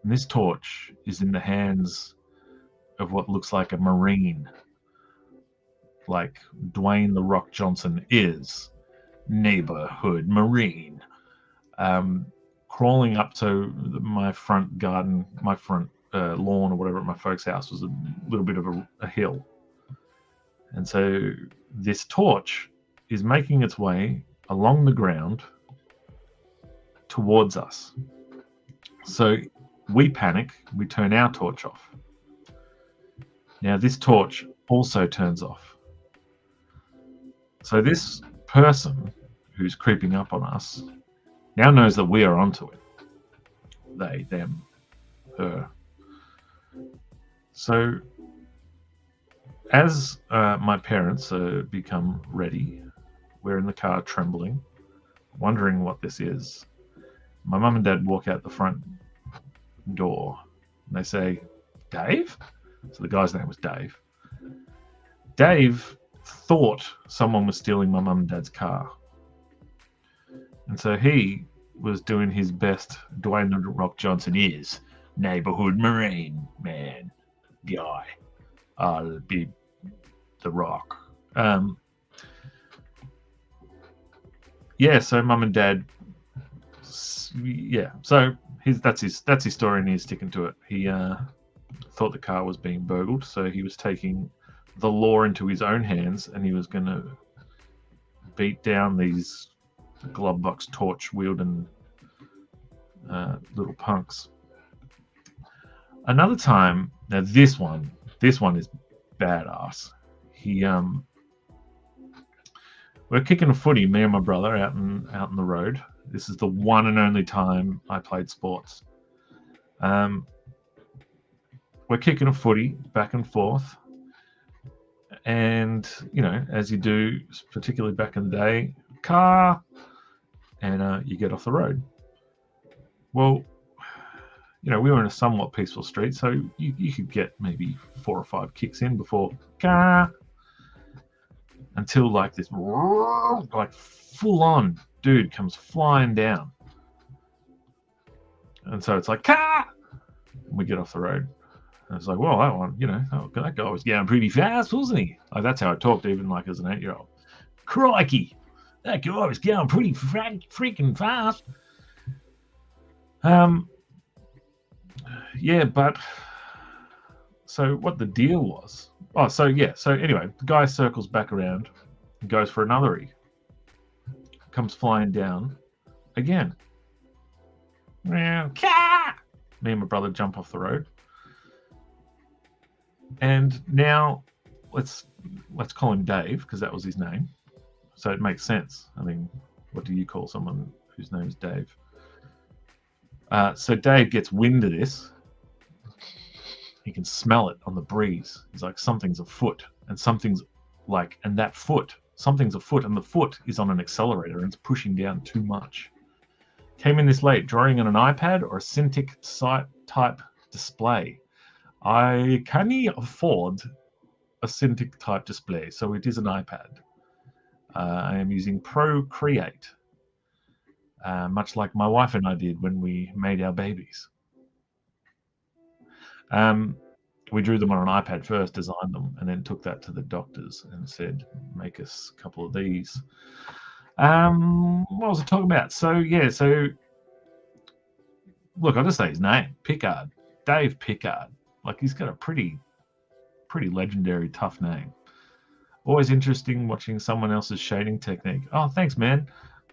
And this torch is in the hands of what looks like a Marine. Like Dwayne "The Rock" Johnson is. Neighborhood Marine. Crawling up to my front garden, my front lawn or whatever at my folks' house was a little bit of a hill. And so this torch is making its way along the ground towards us. So we panic, we turn our torch off. Now this torch also turns off. So this person who's creeping up on us now knows that we are onto it. They, them, her. So as my parents become ready, we're in the car trembling, wondering what this is. My mum and dad walk out the front door and they say, Dave? So the guy's name was Dave. Dave thought someone was stealing my mum and dad's car. And so he was doing his best Dwayne "The Rock" Johnson is. Neighborhood Marine man guy. I'll be The Rock. So mum and dad, so that's his story, and he's sticking to it. He thought the car was being burgled, so he was taking the law into his own hands, and he was going to beat down these glove box torch wielding little punks. Another time, now this one is badass. We're kicking a footy, me and my brother, out in the road. This is the one and only time I played sports. We're kicking a footy back and forth. And, as you do, particularly back in the day, car, and you get off the road. Well, we were in a somewhat peaceful street, so you could get maybe 4 or 5 kicks in before car, until like this, like full-on dude comes flying down. And so it's like, car! And we get off the road. And it's like, well, that one, that guy was going pretty fast, wasn't he? Like, that's how I talked, even like as an 8-year-old. Crikey, that guy was going pretty freaking fast. But so what the deal was? So anyway, the guy circles back around and goes for another E. Comes flying down again. Me and my brother jump off the road. And now let's call him Dave, because that was his name. So it makes sense. I mean, what do you call someone whose name is Dave? So Dave gets wind of this. He can smell it on the breeze. He's like, something's afoot. And something's afoot. And the foot is on an accelerator and it's pushing down too much. Came in this late, drawing on an iPad or a Cintiq type display. I can't afford a Cintiq type display, so it is an iPad. I am using Procreate, much like my wife and I did when we made our babies. We drew them on an iPad first, designed them, and then took that to the doctors and said, make us a couple of these. What was I talking about? So look, I'll just say his name, Pickard, Dave Pickard. Like, he's got a pretty legendary, tough name. Always interesting watching someone else's shading technique. Oh, thanks, man.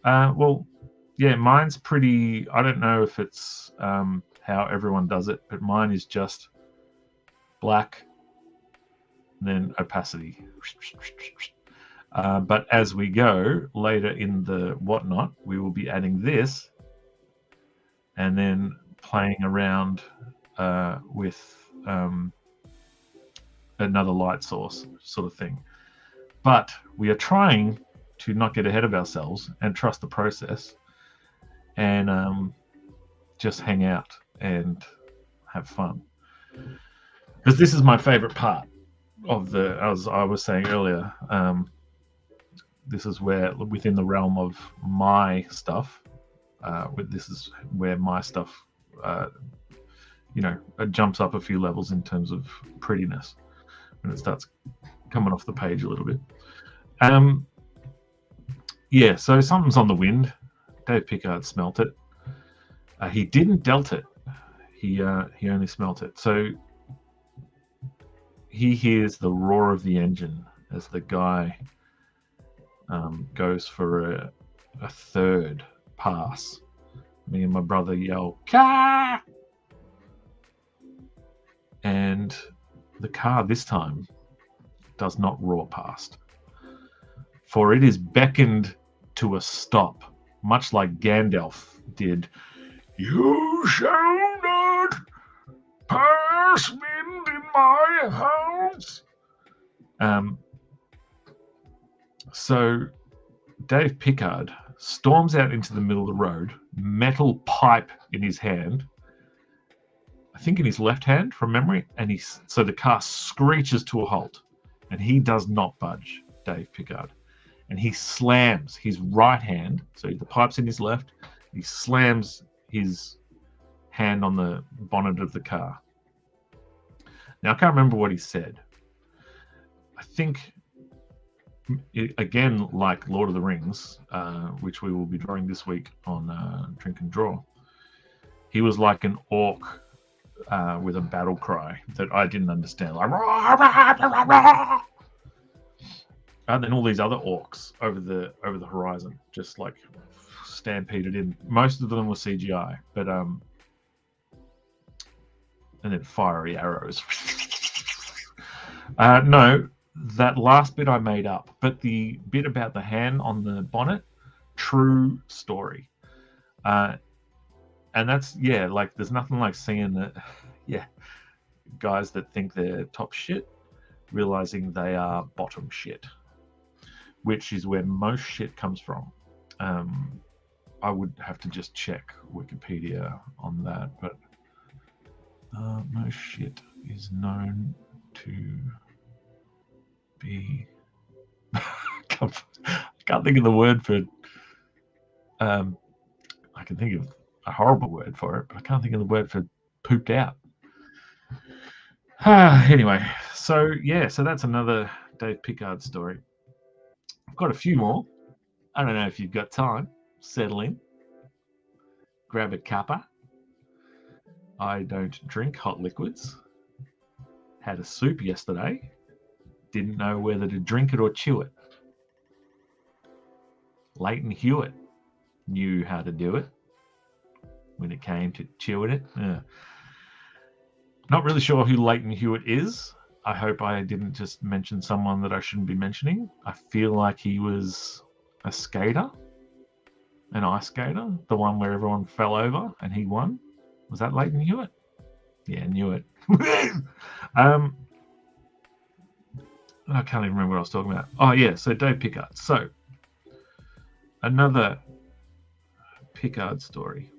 Well, yeah, mine's pretty. I don't know if it's how everyone does it, but mine is just black, then opacity. But as we go later in the whatnot, we will be adding this and then playing around with another light source sort of thing. But we are trying to not get ahead of ourselves and trust the process and just hang out and have fun. Because this is my favorite part of the, as I was saying earlier, this is where, within the realm of my stuff, this is where my stuff, it jumps up a few levels in terms of prettiness when it starts coming off the page a little bit. Yeah, so something's on the wind. Dave Pickard smelt it. He didn't delt it. He only smelt it. So he hears the roar of the engine as the guy goes for a third pass. Me and my brother yell, "Car!" And the car this time does not roar past, for it is beckoned to a stop, much like Gandalf did. "You shall not pass wind in my house." So Dave Pickard storms out into the middle of the road, metal pipe in his hand, I think in his left hand from memory, and so the car screeches to a halt, and he does not budge, Dave Pickard. And he slams his right hand, so the pipe's in his left, he slams his hand on the bonnet of the car. Now, I can't remember what he said. I think, again, like Lord of the Rings, which we will be drawing this week on Drink and Draw, he was like an orc with a battle cry that I didn't understand. Like, rah, rah, rah, rah. And then all these other orcs over the horizon, just like stampeded in. Most of them were CGI, but and then fiery arrows. No, that last bit I made up, but the bit about the hand on the bonnet, true story. And that's, yeah, like there's nothing like seeing the, guys that think they're top shit realizing they are bottom shit, which is where most shit comes from. I would have to just check Wikipedia on that, but most shit is known to be I can't think of the word for I can think of a horrible word for it, but I can't think of the word for pooped out. Anyway, so that's another Dave Pickard story. I've got a few more. I don't know if you've got time. Settle in. Grab a cuppa. I don't drink hot liquids. Had a soup yesterday. Didn't know whether to drink it or chew it. Leighton Hewitt knew how to do it when it came to chewing it. Not really sure who Leighton Hewitt is. I hope I didn't just mention someone that I shouldn't be mentioning. I feel like he was a skater, an ice skater, the one where everyone fell over and he won. Was that Leighton Hewitt? Yeah, knew it. I can't even remember what I was talking about. Oh, yeah, so Dave Pickard. So, another Pickard story.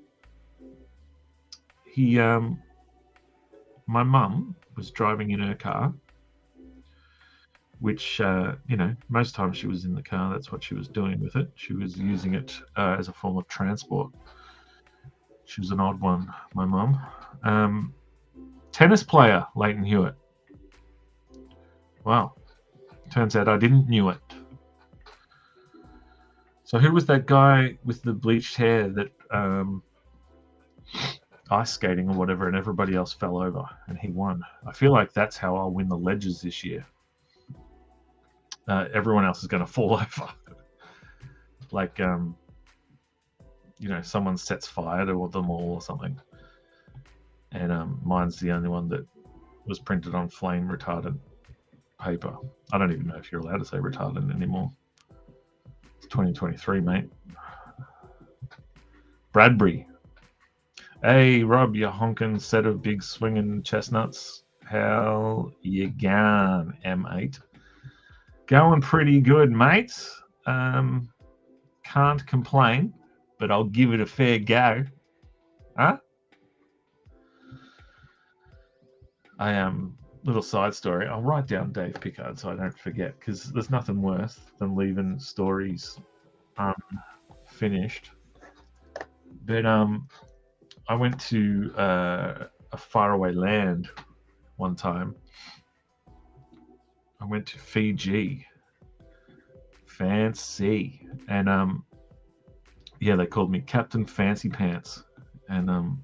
He, my mum was driving in her car, which, most times she was in the car, that's what she was doing with it. She was using it as a form of transport. She was an odd one, my mum. Tennis player, Leighton Hewitt. Wow. Turns out I didn't knew it. So who was that guy with the bleached hair that ice skating or whatever, and everybody else fell over and he won? I feel like that's how I'll win the Ledgers this year. Everyone else is going to fall over. Like, someone sets fire to them all or something. And mine's the only one that was printed on flame retardant paper. I don't even know if you're allowed to say retardant anymore. It's 2023, mate. Bradbury. Hey, Rob, you honking set of big swinging chestnuts. How you going, M8? Going pretty good, mates. Can't complain, but I'll give it a fair go. Huh? Little side story. I'll write down Dave Pickard so I don't forget, because there's nothing worse than leaving stories unfinished. But I went to a faraway land one time. I went to Fiji. Fancy. And they called me Captain Fancy Pants. And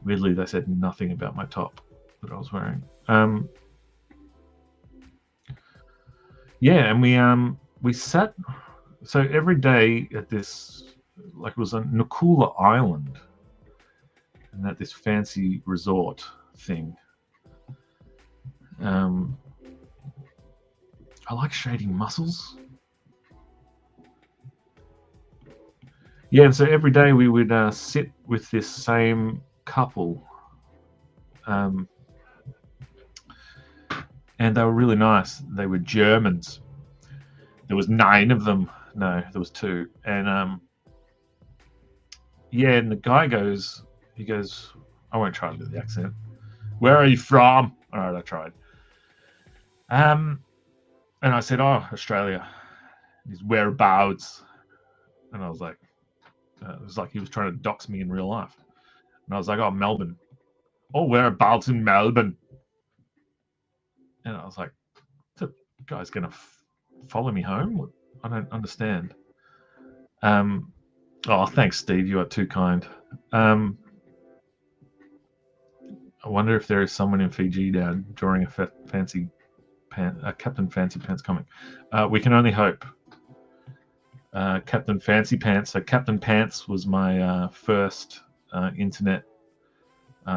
weirdly, they said nothing about my top that I was wearing. And we sat. So every day at this, like, it was on Nakula Island, and at this fancy resort thing. I like shading muscles. Yeah, and so every day we would sit with this same couple, and they were really nice. They were Germans. There was 9 of them. No, there was 2. And and the guy goes, I won't try to do the accent. Where are you from? All right, I tried. And I said, oh, Australia. He's whereabouts? And I was like, it was like he was trying to dox me in real life. And I was like, oh, Melbourne. Oh, whereabouts in Melbourne? And I was like, the guy's going to follow me home? I don't understand. Oh, thanks, Steve. You are too kind. I wonder if there is someone in Fiji now drawing a Captain Fancy Pants comic. We can only hope. Captain Fancy Pants. So Captain Pants was my first internet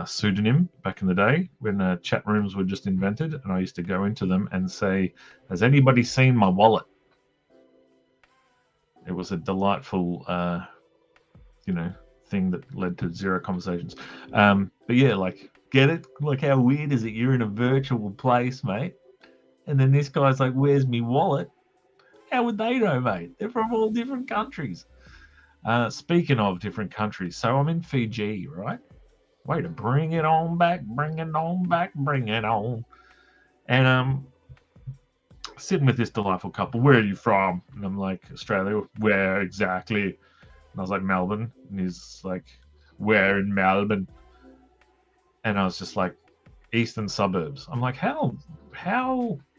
pseudonym back in the day when chat rooms were just invented, and I used to go into them and say, "Has anybody seen my wallet?" It was a delightful, thing that led to 0 conversations. But yeah, like, get it? Like, how weird is it? You're in a virtual place, mate, and then this guy's like, "Where's me wallet?" How would they know, mate? They're from all different countries. Speaking of different countries, so I'm in Fiji, right? Way to bring it on back, bring it on back, bring it on. And sitting with this delightful couple. Where are you from? And I'm like, Australia. Where exactly? And I was like, Melbourne. And he's like, where in Melbourne? And I was just like, eastern suburbs. I'm like, how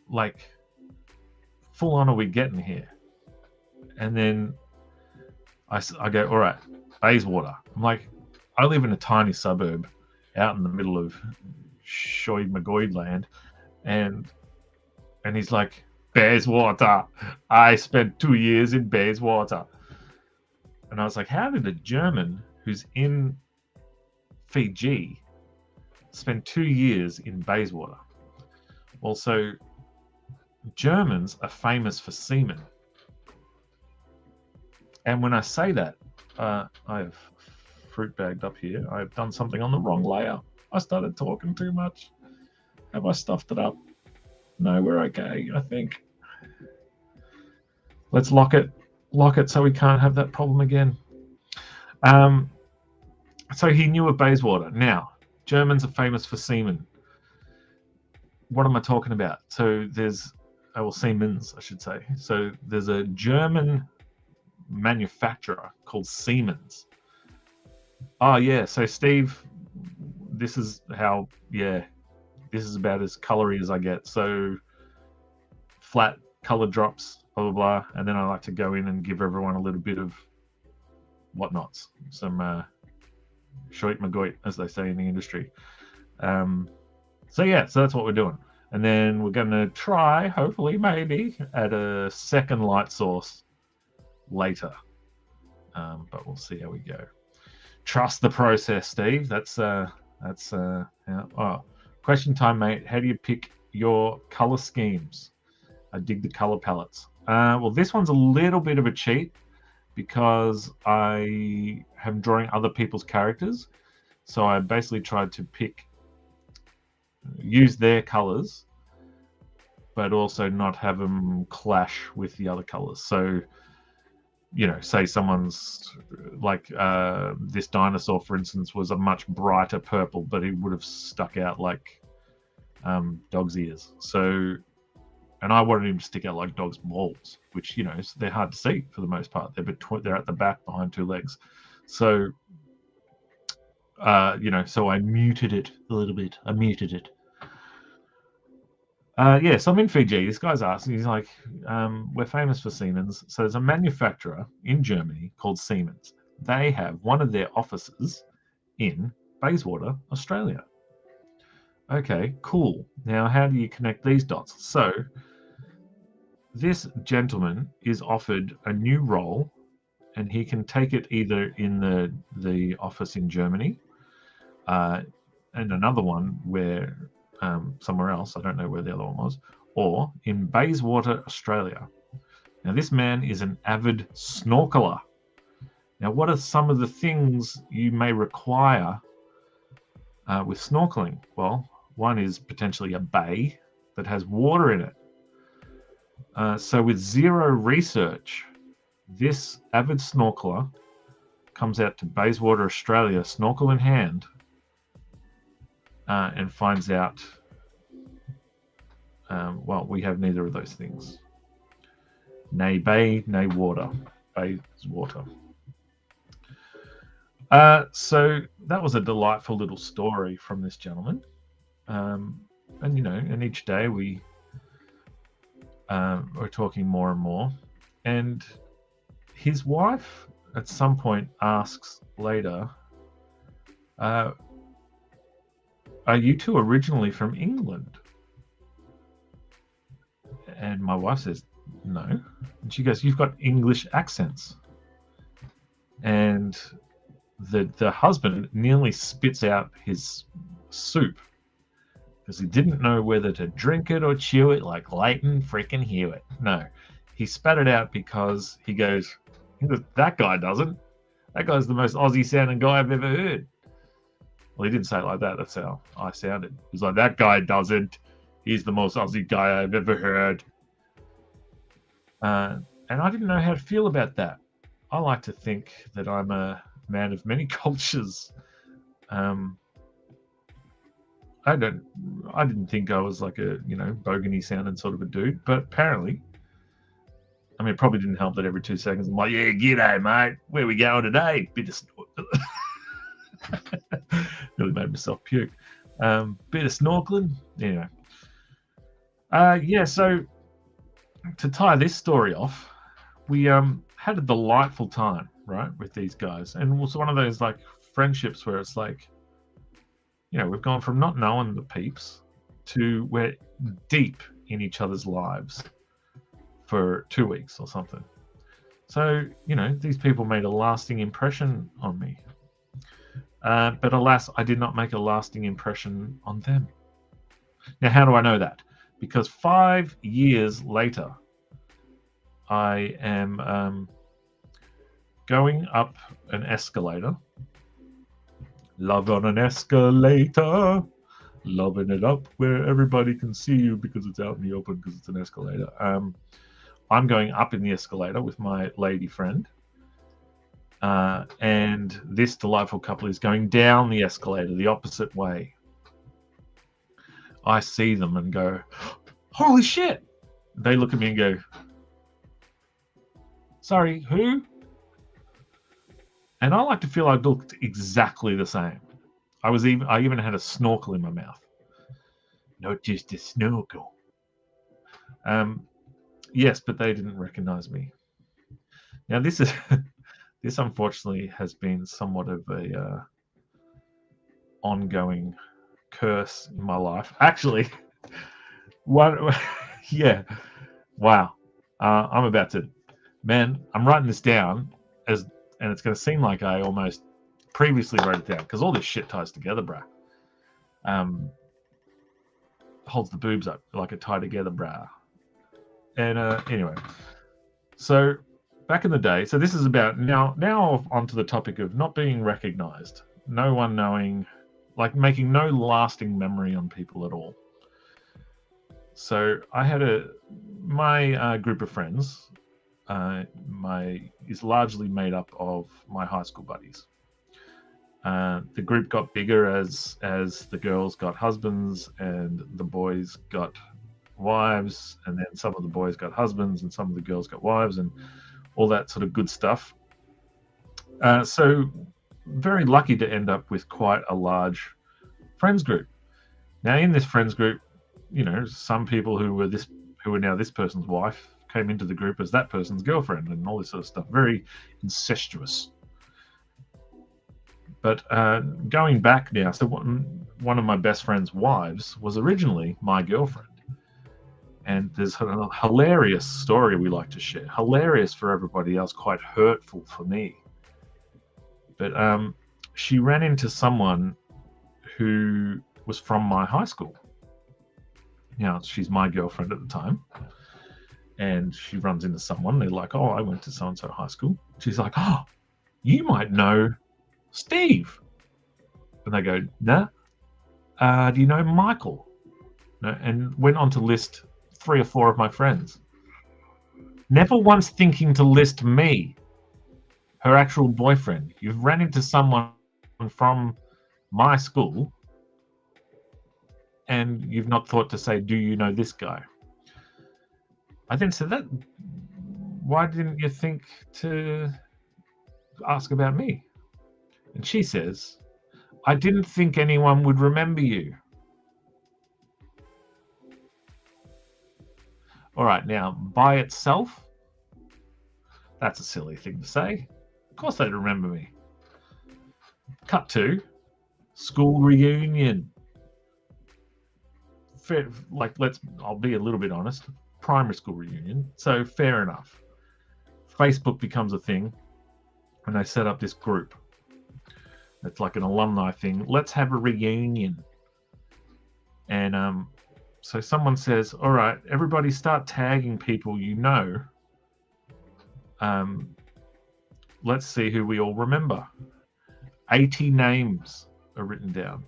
like full on are we getting here? And then I go, all right, Bayswater. I'm like, I live in a tiny suburb out in the middle of Shoy Magoid land, and he's like, Bayswater. I spent 2 years in Bayswater. And I was like, how did a German who's in Fiji spend 2 years in Bayswater? Well, so Germans are famous for semen. And when I say that, I have fruit bagged up here. I've done something on the wrong layer. I started talking too much. Have I stuffed it up? No, we're okay, I think. Let's lock it so we can't have that problem again. So he knew of Bayswater. Now, Germans are famous for semen. What am I talking about? So there's, Siemens, I should say. So there's a German manufacturer called Siemens. Oh yeah, so Steve, this is how, yeah, this is about as colory as I get. So flat color drops, blah, blah, blah. And then I like to go in and give everyone a little bit of whatnots, some shoit magoit, as they say in the industry. So yeah, so that's what we're doing. And then we're going to try, hopefully, maybe, add a second light source later. But we'll see how we go. Trust the process, Steve. That's yeah. Oh, question time, mate. How do you pick your color schemes? I dig the color palettes. Well, this one's a little bit of a cheat because I am drawing other people's characters. So I basically tried to use their colors, but also not have them clash with the other colors. So, you know, say someone's like this dinosaur, for instance, was a much brighter purple, but it would have stuck out like dog's ears. So, and I wanted him to stick out like dog's balls, which, you know, they're hard to see for the most part. They're at the back behind two legs. So, you know, so I muted it a little bit. I muted it. Yeah, so I'm in Fiji. This guy's asking, he's like, we're famous for Siemens. So there's a manufacturer in Germany called Siemens. They have one of their offices in Bayswater, Australia. Okay, cool. Now, how do you connect these dots? So this gentleman is offered a new role, and he can take it either in the office in Germany, and another one where somewhere else, I don't know where the other one was, or in Bayswater, Australia. Now, this man is an avid snorkeler. Now, what are some of the things you may require with snorkeling? Well, one is potentially a bay that has water in it. So with zero research, this avid snorkeler comes out to Bayswater, Australia, snorkel in hand, and finds out, well, we have neither of those things. Nay bay, nay water. Bay is water. So that was a delightful little story from this gentleman. And, you know, and each day we're talking more and more. And his wife at some point asks later, are you two originally from England? And my wife says, no. And she goes, you've got English accents. And the husband nearly spits out his soup because he didn't know whether to drink it or chew it like Leighton freaking Hewitt. No, he spat it out because he goes, that guy doesn't. That guy's the most Aussie sounding guy I've ever heard. Well, he didn't say it like that. That's how I sounded. He's like, that guy doesn't. He's the most Aussie guy I've ever heard. And I didn't know how to feel about that. I like to think that I'm a man of many cultures. I didn't think I was like a, you know, bogany sounding sort of a dude, but apparently, I mean, it probably didn't help that every 2 seconds I'm like, yeah, g'day, mate. Where we going today? Bit of really made myself puke. Bit of snorkeling. Anyway. Yeah, so to tie this story off, we had a delightful time, right, with these guys. And it was one of those like friendships where it's like, you know, we've gone from not knowing the peeps to we're deep in each other's lives for 2 weeks or something. So, you know, these people made a lasting impression on me. But alas, I did not make a lasting impression on them. Now, how do I know that? Because 5 years later, I am going up an escalator. Love on an escalator. Loving it up where everybody can see you because it's out in the open because it's an escalator. I'm going up in the escalator with my lady friend. And this delightful couple is going down the escalator the opposite way. I see them and go, holy shit. They look at me and go, sorry, who? And I like to feel I looked exactly the same. I even had a snorkel in my mouth. Not just a snorkel. Yes, but they didn't recognize me. Now this unfortunately has been somewhat of a ongoing curse in my life. Actually, what? Yeah. Wow. I'm about to, man. I'm writing this down and it's going to seem like I almost previously wrote it down because all this shit ties together, bruh. Holds the boobs up like a tie together, bruh. And anyway, so back in the day, so this is about now onto the topic of not being recognized, no one knowing, like making no lasting memory on people at all. So I had my group of friends is largely made up of my high school buddies. The group got bigger as the girls got husbands and the boys got wives, and then some of the boys got husbands and some of the girls got wives and all that sort of good stuff. So very lucky to end up with quite a large friends group. Now in this friends group, you know, some people who were now this person's wife came into the group as that person's girlfriend and all this sort of stuff. Very incestuous. But going back now, so one of my best friend's wives was originally my girlfriend. And there's a hilarious story we like to share. Hilarious for everybody else, quite hurtful for me. But she ran into someone who was from my high school. Now, she's my girlfriend at the time. And she runs into someone. They're like, oh, I went to so-and-so high school. She's like, oh, you might know Steve. And they go, nah. Do you know Michael? No, and went on to list 3 or 4 of my friends. Never once thinking to list me, her actual boyfriend. You've ran into someone from my school and you've not thought to say, do you know this guy? I then said, that. Why didn't you think to ask about me? And she says, I didn't think anyone would remember you. All right, now, by itself, that's a silly thing to say. Of course they'd remember me. Cut to school reunion. Fair, like, I'll be a little bit honest. Primary school reunion. So fair enough. Facebook becomes a thing, and they set up this group. It's like an alumni thing. Let's have a reunion. And so someone says, all right, everybody start tagging people you know. Let's see who we all remember. 80 names are written down.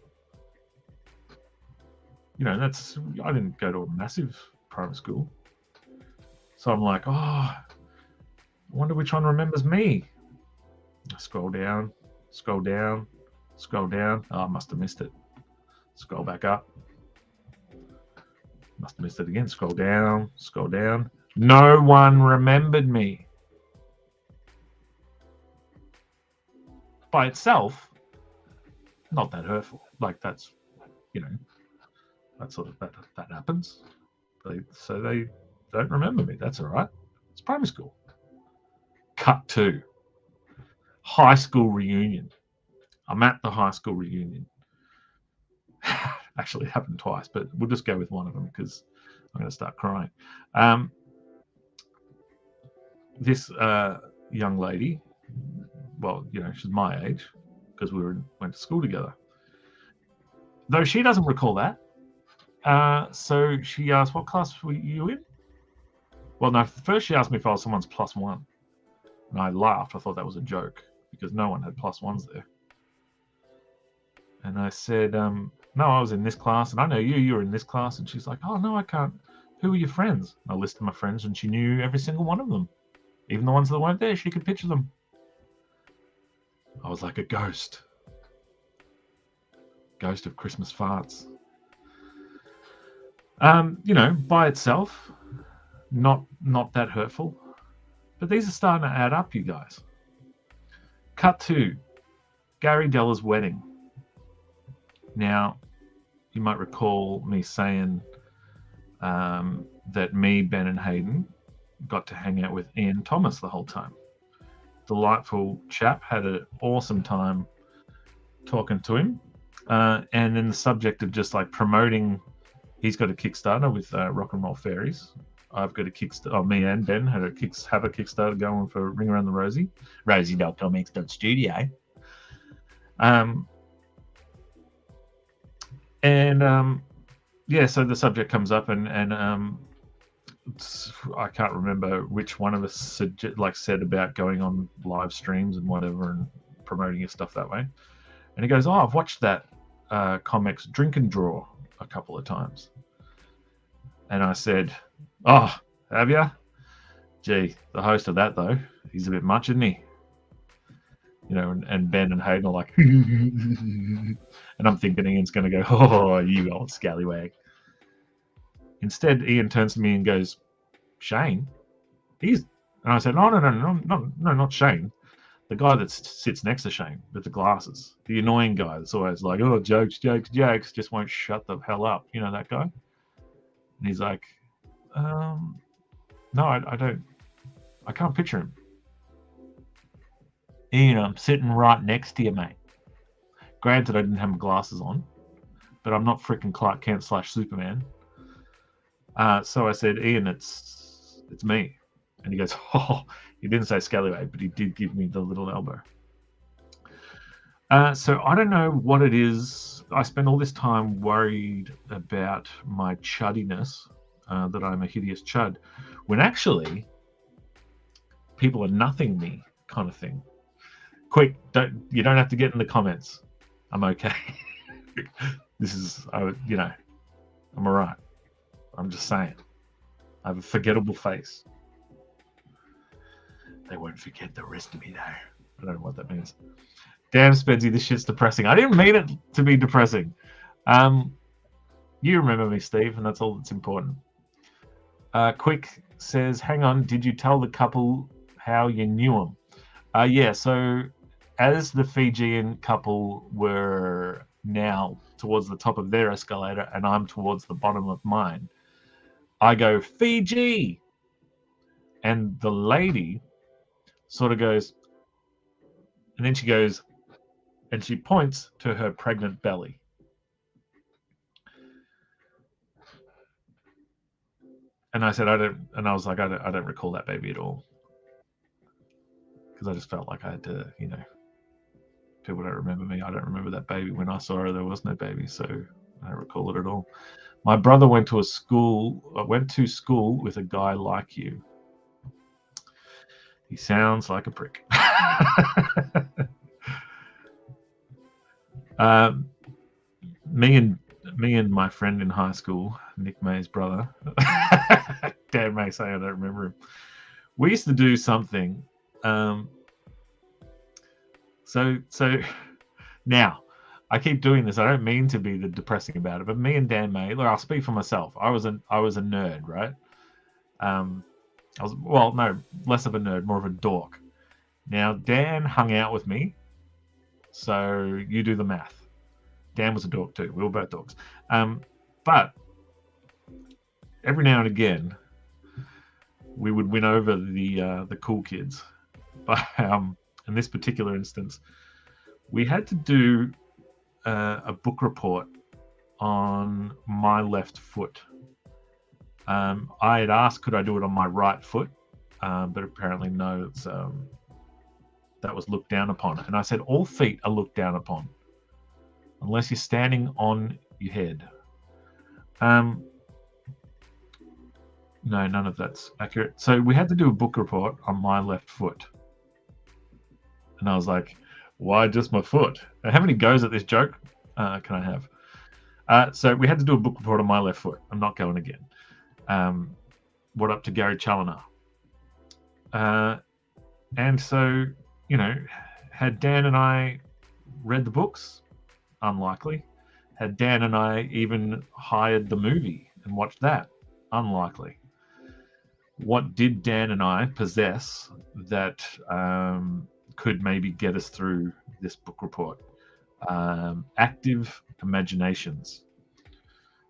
You know, I didn't go to a massive primary school. So I'm like, oh, I wonder which one remembers me. I scroll down. Oh, I must have missed it. Scroll back up. Must have missed it again. Scroll down. No one remembered me. By itself, not that hurtful. Like that's, you know, that happens. So they don't remember me. That's all right. It's primary school. Cut to high school reunion. I'm at the high school reunion. Actually, it happened twice, but we'll just go with one of them because I'm going to start crying. This young lady, well, you know, she's my age because we went to school together. Though she doesn't recall that. So she asked, what class were you in? Well, no, first she asked me if I was someone's +1. And I laughed. I thought that was a joke because no one had +1s there. And I said, no, I was in this class. And I know you were in this class. And she's like, oh, no, I can't. Who are your friends? I listed my friends and she knew every single one of them. Even the ones that weren't there, she could picture them. I was like a ghost. Ghost of Christmas farts. You know, by itself, not that hurtful. But these are starting to add up, you guys. Cut to Gary Della's wedding. Now, you might recall me saying that me, Ben, and Hayden got to hang out with Ian Thomas the whole time. Delightful chap, had an awesome time talking to him. And then the subject of just like promoting, he's got a Kickstarter with Rock and Roll Fairies. I've got a Kickstarter. Me and Ben have a Kickstarter going for Ring Around the Rosie. Rosie.comics.studio. Yeah, so the subject comes up, and I can't remember which one of us said about going on live streams and whatever and promoting your stuff that way. And he goes, "Oh, I've watched that comics Drink and Draw a couple of times." And I said, "Oh, have you? Gee, the host of that though, he's a bit much, isn't he?" You know, and Ben and Hayden are like, and I'm thinking Ian's going to go, "Oh, you old scallywag." Instead, Ian turns to me and goes, "Shane? And I said, no, not Shane. The guy that sits next to Shane with the glasses. The annoying guy that's always like, oh, jokes, just won't shut the hell up. You know that guy?" And he's like, no, I don't. I can't picture him. Ian, I'm sitting right next to you, mate. Granted, I didn't have my glasses on, but I'm not freaking Clark Kent / Superman. So I said, "Ian, it's me." And he goes, "Oh," he didn't say scallywag, but he did give me the little elbow. So I don't know what it is. I spend all this time worried about my chuddiness, that I'm a hideous chud, when actually people are nothing me kind of thing. Quick, you don't have to get in the comments. I'm okay. This is, I'm all right. I'm just saying. I have a forgettable face. They won't forget the rest of me, though. I don't know what that means. Damn, Spedsy, this shit's depressing. I didn't mean it to be depressing. You remember me, Steve, and that's all that's important. Quick says, "Hang on, did you tell the couple how you knew them?" Yeah, so as the Fijian couple were now towards the top of their escalator and I'm towards the bottom of mine, I go, "Fiji!" And the lady sort of goes, and then she goes, and she points to her pregnant belly. And I said, I don't recall that baby at all. Because I just felt like I had to, people don't remember me. I don't remember that baby. When I saw her, there was no baby, so I don't recall it at all. My brother went to school with a guy like you. He sounds like a prick. Me and my friend in high school, Nick May's brother, Dan May say I don't remember him. We used to do something. So now I keep doing this. I don't mean to be the depressing about it, but me and Dan May, look, I'll speak for myself. I was a nerd, right? Less of a nerd, more of a dork. Now Dan hung out with me, so you do the math. Dan was a dork too. We were both dorks. But every now and again, we would win over the cool kids. But in this particular instance, we had to do a book report on my left foot. I had asked, could I do it on my right foot? But apparently no, that was looked down upon. And I said, all feet are looked down upon, unless you're standing on your head. No, none of that's accurate. So we had to do a book report on my left foot. And I was like, why just my foot? How many goes at this joke can I have? So we had to do a book report on my left foot. I'm not going again. What up to Gary Challoner? And so, had Dan and I read the books? Unlikely. Had Dan and I even hired the movie and watched that? Unlikely. What did Dan and I possess that could maybe get us through this book report? active imaginations.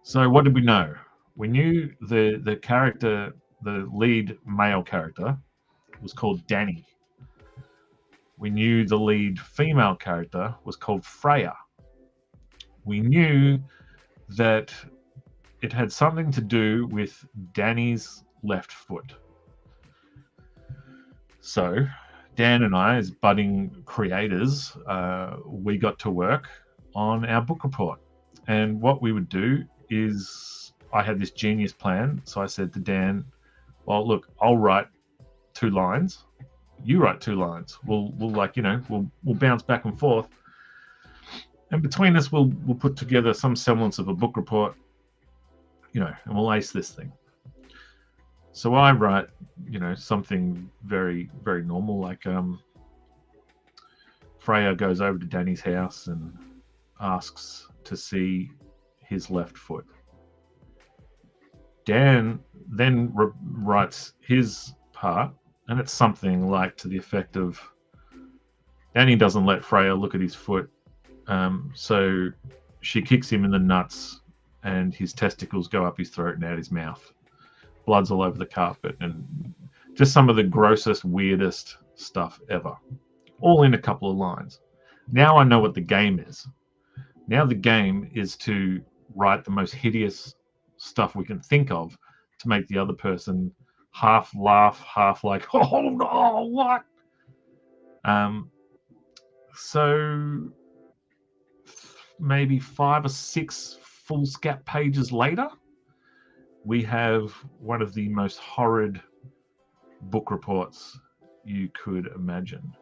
So what did we know? We knew the character, the lead male character, was called Danny. We knew the lead female character was called Freya. We knew that it had something to do with Danny's left foot. So Dan and I, as budding creators, we got to work on our book report. And what we would do is, I had this genius plan. So I said to Dan, well, look, I'll write 2 lines. You write 2 lines. We'll bounce back and forth. And between us, we'll put together some semblance of a book report, and we'll ace this thing. So I write, something very, very normal, like Freya goes over to Danny's house and asks to see his left foot. Dan then writes his part, and it's something like to the effect of, Danny doesn't let Freya look at his foot, so she kicks him in the nuts, and his testicles go up his throat and out his mouth. Blood's all over the carpet, and just some of the grossest, weirdest stuff ever. All in a couple of lines. Now I know what the game is. Now the game is to write the most hideous stuff we can think of to make the other person half laugh, half like, oh no, what? So maybe 5 or 6 foolscap pages later, we have one of the most horrid book reports you could imagine,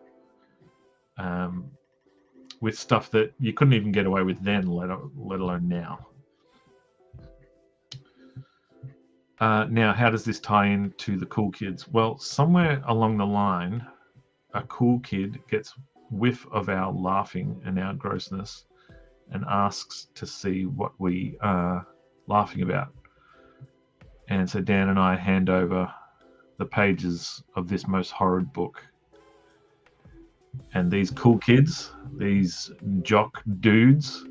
with stuff that you couldn't even get away with then, let alone now. Now, how does this tie into the cool kids? Well, somewhere along the line, a cool kid gets whiff of our laughing and our grossness and asks to see what we are laughing about. And so Dan and I hand over the pages of this most horrid book. And these cool kids, these jock dudes,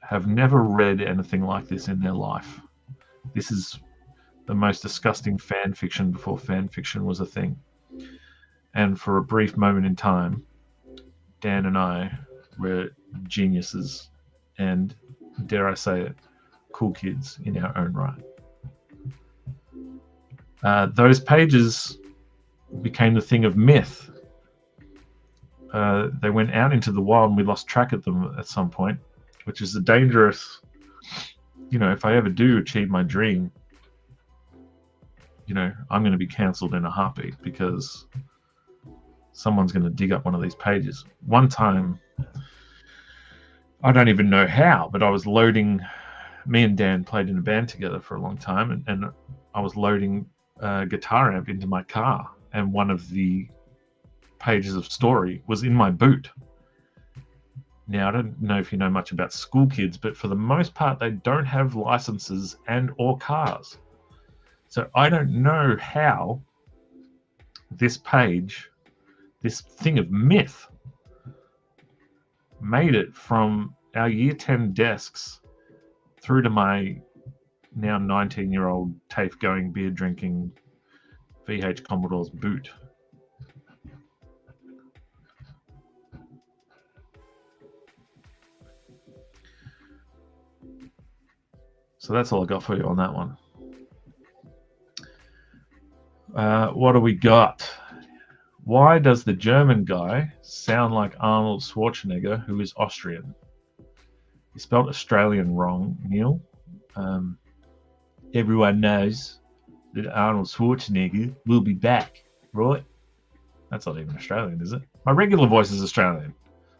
have never read anything like this in their life. This is the most disgusting fan fiction before fan fiction was a thing. And for a brief moment in time, Dan and I were geniuses and, dare I say it, cool kids in our own right. Those pages became the thing of myth. They went out into the wild and we lost track of them at some point, which is a dangerous, if I ever do achieve my dream, I'm going to be cancelled in a heartbeat because someone's going to dig up one of these pages. One time, I don't even know how, but I was loading, me and Dan played in a band together for a long time, and I was loading a guitar amp into my car, and one of the pages of story was in my boot. Now, I don't know if you know much about school kids, but for the most part, they don't have licenses and or cars. So I don't know how this page, this thing of myth, made it from our year 10 desks through to my now 19-year-old TAFE-going, beer-drinking VH Commodore's boot. So that's all I got for you on that one. What do we got? Why does the German guy sound like Arnold Schwarzenegger, who is Austrian? He spelled Australian wrong, Neil. Everyone knows that Arnold Schwarzenegger will be back, right? That's not even Australian, is it? My regular voice is Australian.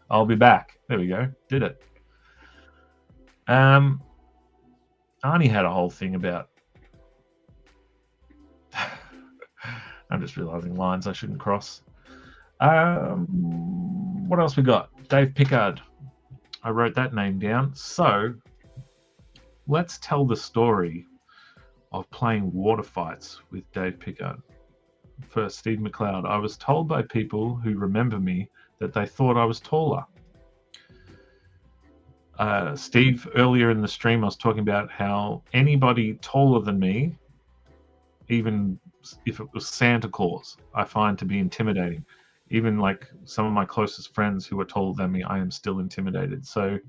I'll be back. There we go. Did it. Arnie had a whole thing about... I'm just realizing lines I shouldn't cross. What else we got? Dave Pickard. I wrote that name down. So let's tell the story of playing water fights with Dave Pickard. First, Steve McLeod. I was told by people who remember me that they thought I was taller. Steve, earlier in the stream, I was talking about how anybody taller than me, even if it was Santa Claus, I find to be intimidating. Even like some of my closest friends who are taller than me, I am still intimidated. So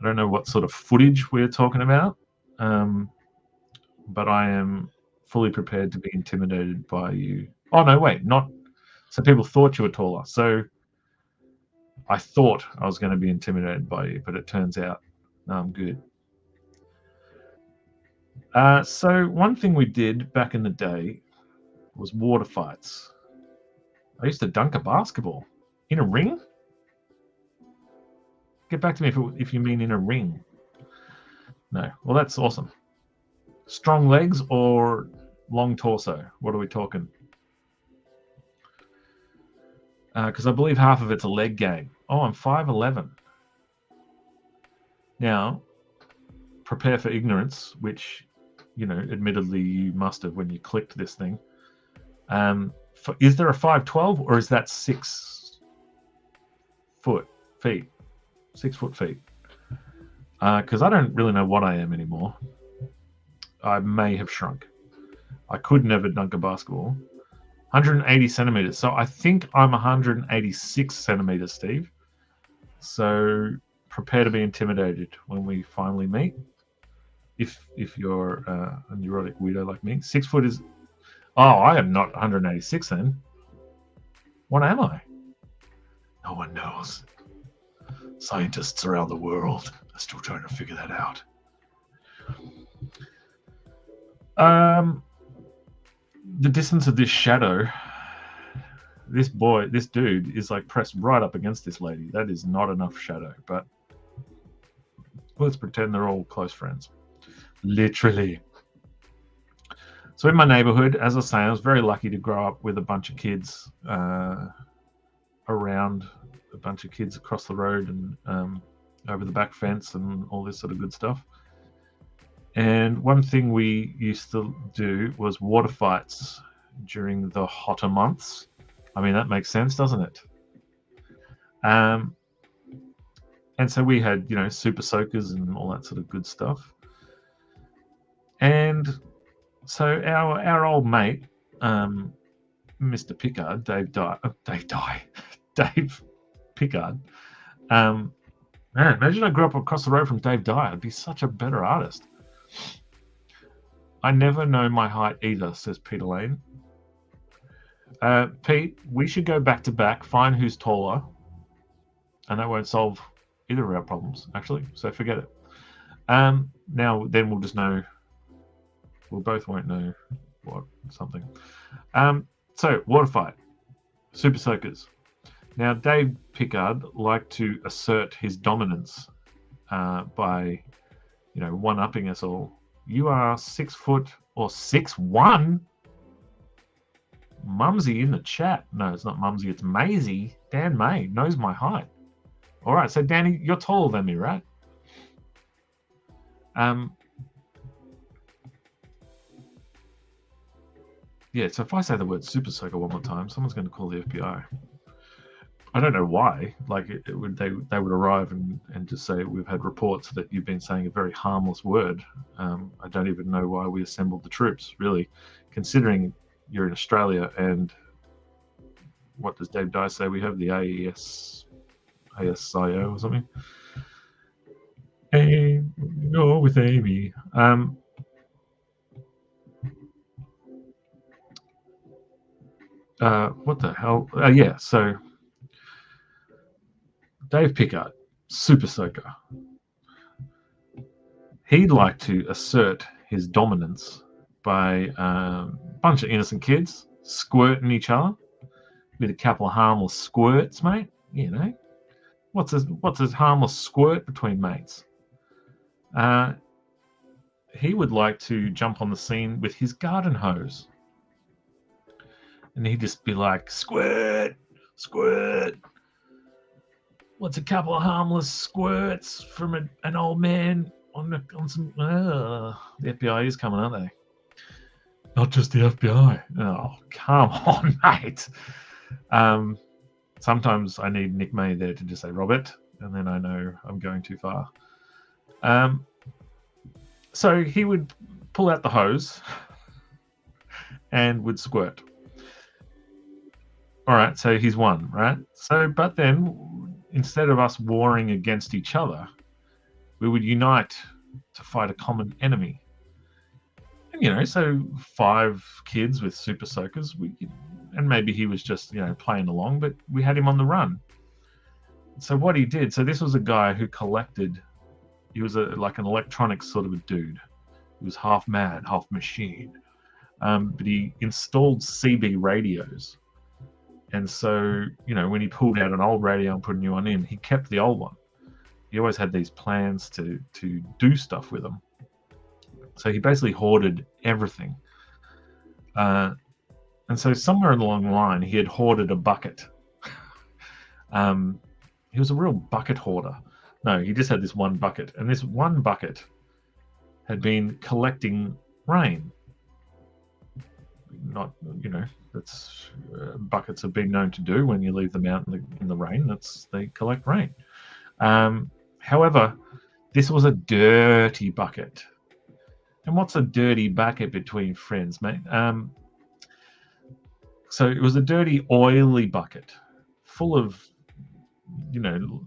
I don't know what sort of footage we're talking about, but I am fully prepared to be intimidated by you. Oh, no, wait, not. So people thought you were taller. So I thought I was going to be intimidated by you, but it turns out no, I'm good. So one thing we did back in the day was water fights. I used to dunk a basketball in a ring. Get back to me if you mean in a ring. No. Well, that's awesome. Strong legs or long torso? What are we talking? Because I believe half of it's a leg game. Oh, I'm 5'11". Now, prepare for ignorance, which, you know, admittedly you must have when you clicked this thing. Is there a 5'12" or is that 6 feet? 6 foot feet? Because I don't really know what I am anymore. I may have shrunk. I could never dunk a basketball. 180 centimeters. So I think I'm 186 centimeters, Steve. So prepare to be intimidated when we finally meet. If you're a neurotic weirdo like me. 6 foot is... Oh, I am not 186 then. What am I? No one knows. Scientists around the world are still trying to figure that out. The distance of this shadow, this dude is like pressed right up against this lady. That is not enough shadow, but let's pretend they're all close friends. Literally. So in my neighborhood, as I say, I was very lucky to grow up with a bunch of kids around, a bunch of kids across the road and over the back fence and all this sort of good stuff. And one thing we used to do was water fights during the hotter months. I mean, that makes sense, doesn't it? And so we had, you know, super soakers and all that sort of good stuff. And so our old mate, Mr. Pickard, Dave Pickard. Man, imagine I grew up across the road from Dave Dye. I'd be such a better artist. I never know my height either, says Peter Lane. Pete, we should go back to back, find who's taller, and that won't solve either of our problems, actually, so forget it. Now, then we'll just know, we both won't know what, something. So, water fight, super soakers. Now, Dave Pickard liked to assert his dominance by, you know, one-upping us all. You are 6 foot or 6'1". Mumsy in the chat. No, it's not Mumsy, it's Maisie. Dan May knows my height. All right, so Danny, you're taller than me, right? Yeah, so if I say the word super soaker one more time, someone's going to call the FBI. I don't know why. Like they would arrive and just say, we've had reports that you've been saying a very harmless word. I don't even know why we assembled the troops, really, considering you're in Australia. And what does Dave Dye say? We have the ASIO or something. Hey, go with Amy. What the hell? Yeah, so Dave Pickard, super soaker. He'd like to assert his dominance by a bunch of innocent kids squirting each other with a couple of harmless squirts, mate. You know, what's a harmless squirt between mates? He would like to jump on the scene with his garden hose. And he'd just be like, squirt, squirt. What's a couple of harmless squirts from an old man on some... the FBI is coming, aren't they? Not just the FBI. Oh, come on, mate. Sometimes I need Nick May there to just say, Robert, and then I know I'm going too far. So he would pull out the hose and would squirt. All right, so he's won, right? So, but then instead of us warring against each other, we would unite to fight a common enemy. And, so 5 kids with super soakers, and maybe he was just, playing along, but we had him on the run. So what he did, so this was a guy who collected, he was like an electronics sort of a dude. He was half man, half machine. But he installed CB radios. And so, when he pulled out an old radio and put a new one in, he kept the old one. He always had these plans to do stuff with them. So he basically hoarded everything. And so somewhere along the line, he had hoarded a bucket. He was a real bucket hoarder. No, he just had this one bucket. And this one bucket had been collecting rain. Not, that's buckets have been known to do when you leave them out in the rain. They collect rain. However, this was a dirty bucket. And what's a dirty bucket between friends, mate? So it was a dirty, oily bucket, full of,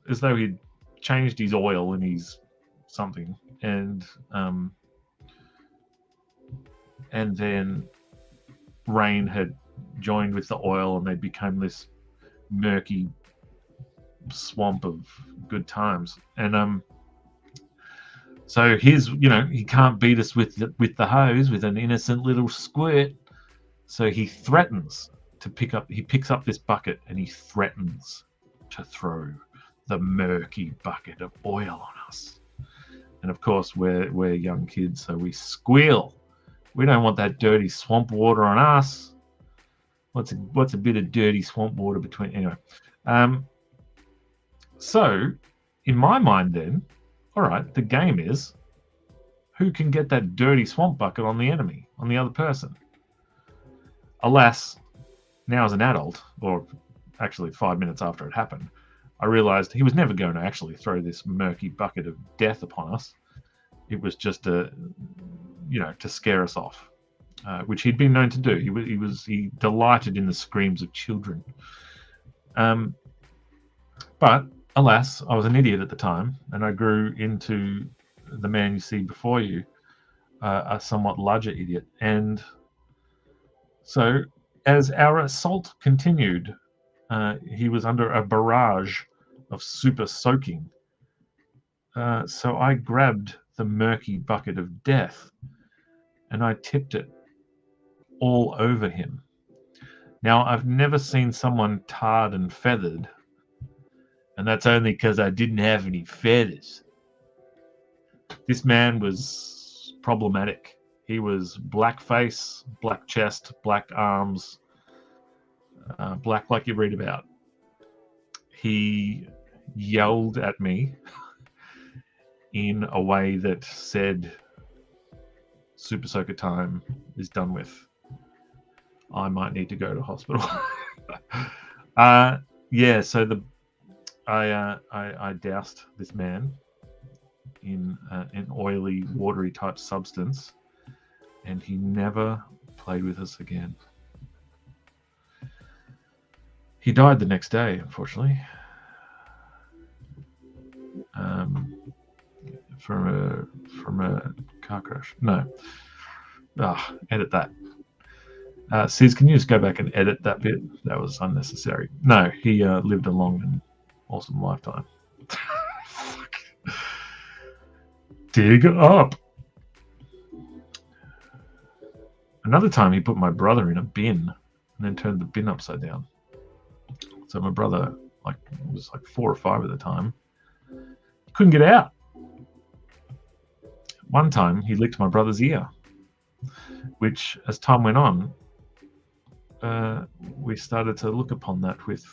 as though he'd changed his oil in his something, and then rain had joined with the oil, and they became this murky swamp of good times. And so he can't beat us with the hose, with an innocent little squirt. So he threatens to he picks up this bucket and he threatens to throw the murky bucket of oil on us. And of course, we're young kids, so we squeal. We don't want that dirty swamp water on us. What's a bit of dirty swamp water between? Anyway, so in my mind, then, all right, the game is who can get that dirty swamp bucket on the enemy, on the other person. Alas, now as an adult, or actually 5 minutes after it happened, I realized he was never going to actually throw this murky bucket of death upon us. It was just to scare us off, which he'd been known to do. He delighted in the screams of children. But alas, I was an idiot at the time, and I grew into the man you see before you, a somewhat larger idiot. And so as our assault continued, he was under a barrage of super soaking. So I grabbed the murky bucket of death and I tipped it all over him. Now, I've never seen someone tarred and feathered, and that's only because I didn't have any feathers. This man was problematic. He was black face, black chest, black arms, black like you read about. He yelled at me in a way that said, Super Soaker time is done with. I might need to go to hospital. So I doused this man in an oily, watery type substance, and he never played with us again. He died the next day, unfortunately, from a car crash. No. Edit that. Sis, can you just go back and edit that bit? That was unnecessary. No, he lived a long and awesome lifetime. Fuck. Dig up. Another time he put my brother in a bin and then turned the bin upside down. So my brother was 4 or 5 at the time. Couldn't get out. One time he licked my brother's ear, which as time went on, we started to look upon that with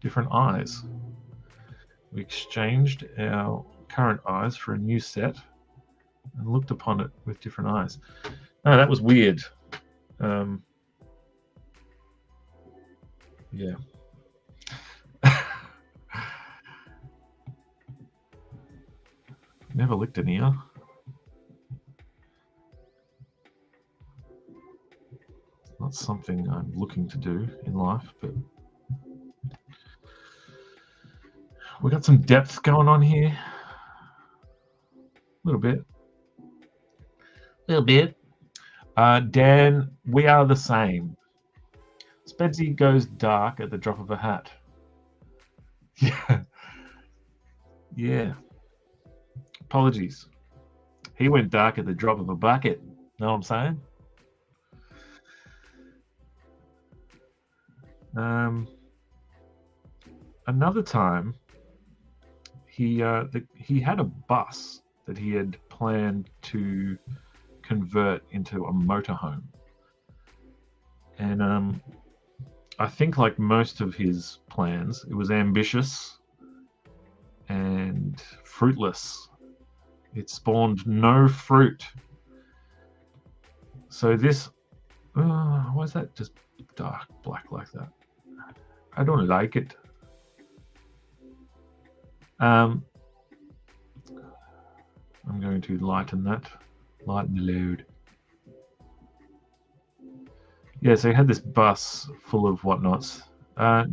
different eyes. We exchanged our current eyes for a new set and looked upon it with different eyes. No, that was weird. Yeah. Never licked an ear. Not something I'm looking to do in life, but we got some depth going on here. A little bit. Dan, we are the same. Spedsy goes dark at the drop of a hat. Yeah. Yeah. Apologies. He went dark at the drop of a bucket. Know what I'm saying? Another time, he had a bus that he had planned to convert into a motorhome, and I think, like most of his plans, it was ambitious and fruitless. It spawned no fruit. So this, why is that just dark black like that? I don't like it. I'm going to lighten the load. Yeah, so you had this bus full of whatnots.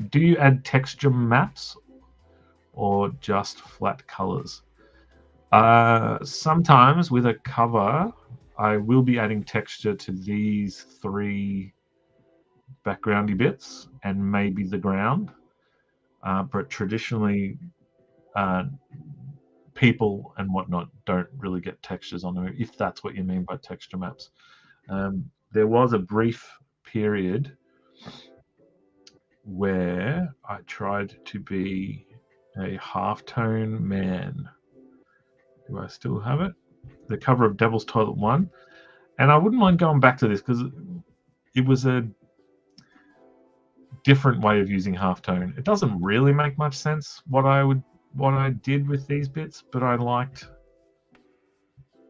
Do you add texture maps or just flat colors? Sometimes with a cover, I will be adding texture to these 3 backgroundy bits and maybe the ground. But traditionally, people and whatnot don't really get textures on them, if that's what you mean by texture maps. There was a brief period where I tried to be a halftone man. Do I still have it? The cover of Devil's Toilet 1. And I wouldn't mind going back to this because it was a different way of using halftone. It doesn't really make much sense what I did with these bits, but I liked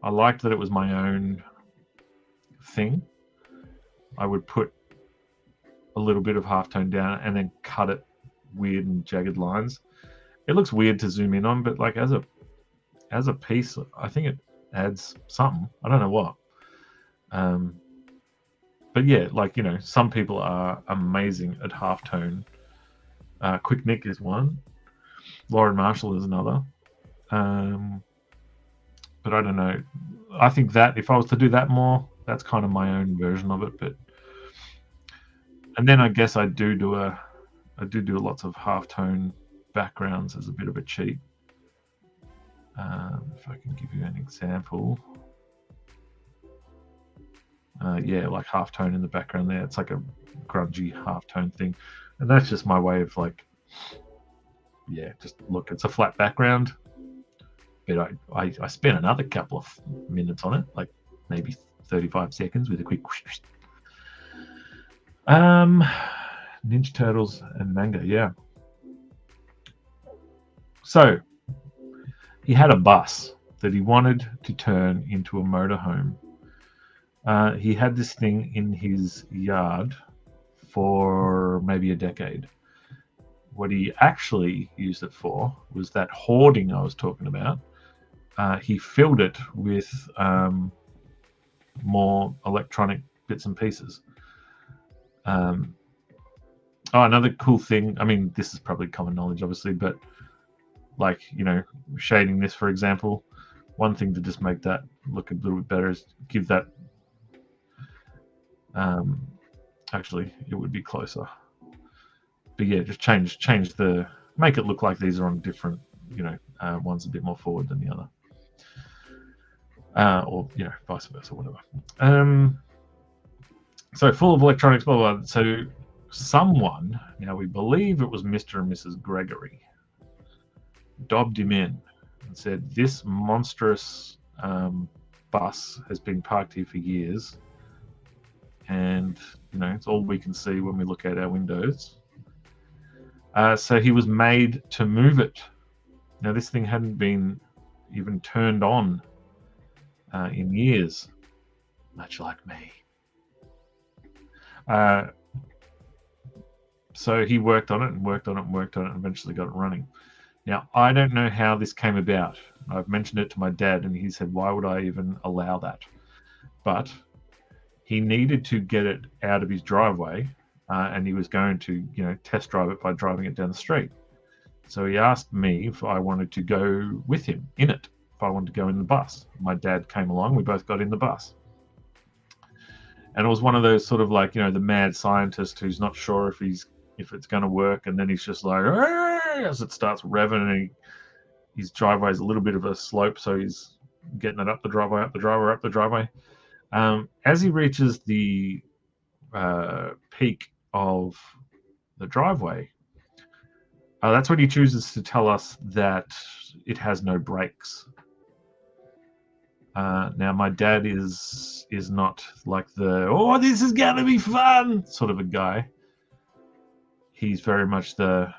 that it was my own thing. I would put a little bit of halftone down and then cut it weird and jagged lines. It looks weird to zoom in on, but like as a piece, I think it adds something. I don't know what. But yeah, like, you know, some people are amazing at halftone. Quick Nick is one. Lauren Marshall is another. But I don't know. I think that if I was to do that more, that's kind of my own version of it. And then I guess I do lots of halftone backgrounds as a bit of a cheat. If I can give you an example. Yeah, like halftone in the background there. It's like a grungy halftone thing. And that's just my way of like, yeah, just look, it's a flat background. But I spent another couple of minutes on it, like maybe 35 seconds with a quick whoosh. Ninja Turtles and manga, yeah. So he had a bus that he wanted to turn into a motorhome. He had this thing in his yard for maybe a decade. What he actually used it for was that hoarding I was talking about. He filled it with more electronic bits and pieces. Another cool thing, I mean, this is probably common knowledge, obviously, but like, you know, shading this, for example, one thing to just make that look a little bit better is give that, actually, it would be closer. But yeah, just make it look like these are on different, you know, one's a bit more forward than the other. Or, you know, vice versa, whatever. So full of electronics, blah, blah, blah. So someone, now we believe it was Mr. and Mrs. Gregory, dobbed him in and said, this monstrous bus has been parked here for years. And, you know, it's all we can see when we look out our windows. So he was made to move it. Now, this thing hadn't been even turned on in years, much like me. So he worked on it and eventually got it running. Now, I don't know how this came about. I've mentioned it to my dad, and he said, why would I even allow that? But he needed to get it out of his driveway, and he was going to, test drive it by driving it down the street. So he asked me if I wanted to go with him in it, if I wanted to go in the bus. My dad came along. We both got in the bus. And it was one of those sort of like, the mad scientist who's not sure if it's going to work, and then he's just like, as it starts revving, and his driveway is a little bit of a slope, so he's getting it up the driveway. As he reaches the peak of the driveway, that's when he chooses to tell us that it has no brakes. Now, my dad is not like the this is gonna be fun sort of a guy. He's very much the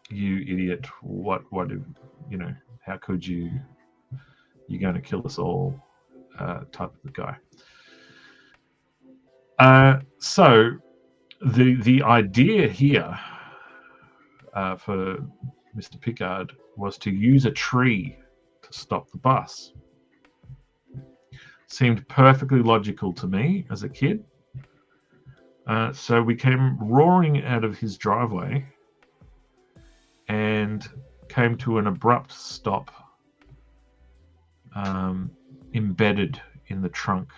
you idiot, what how could you? You're going to kill us all type of the guy. So the idea here for Mr. Pickard was to use a tree to stop the bus. Seemed perfectly logical to me as a kid. So we came roaring out of his driveway and came to an abrupt stop, embedded in the trunk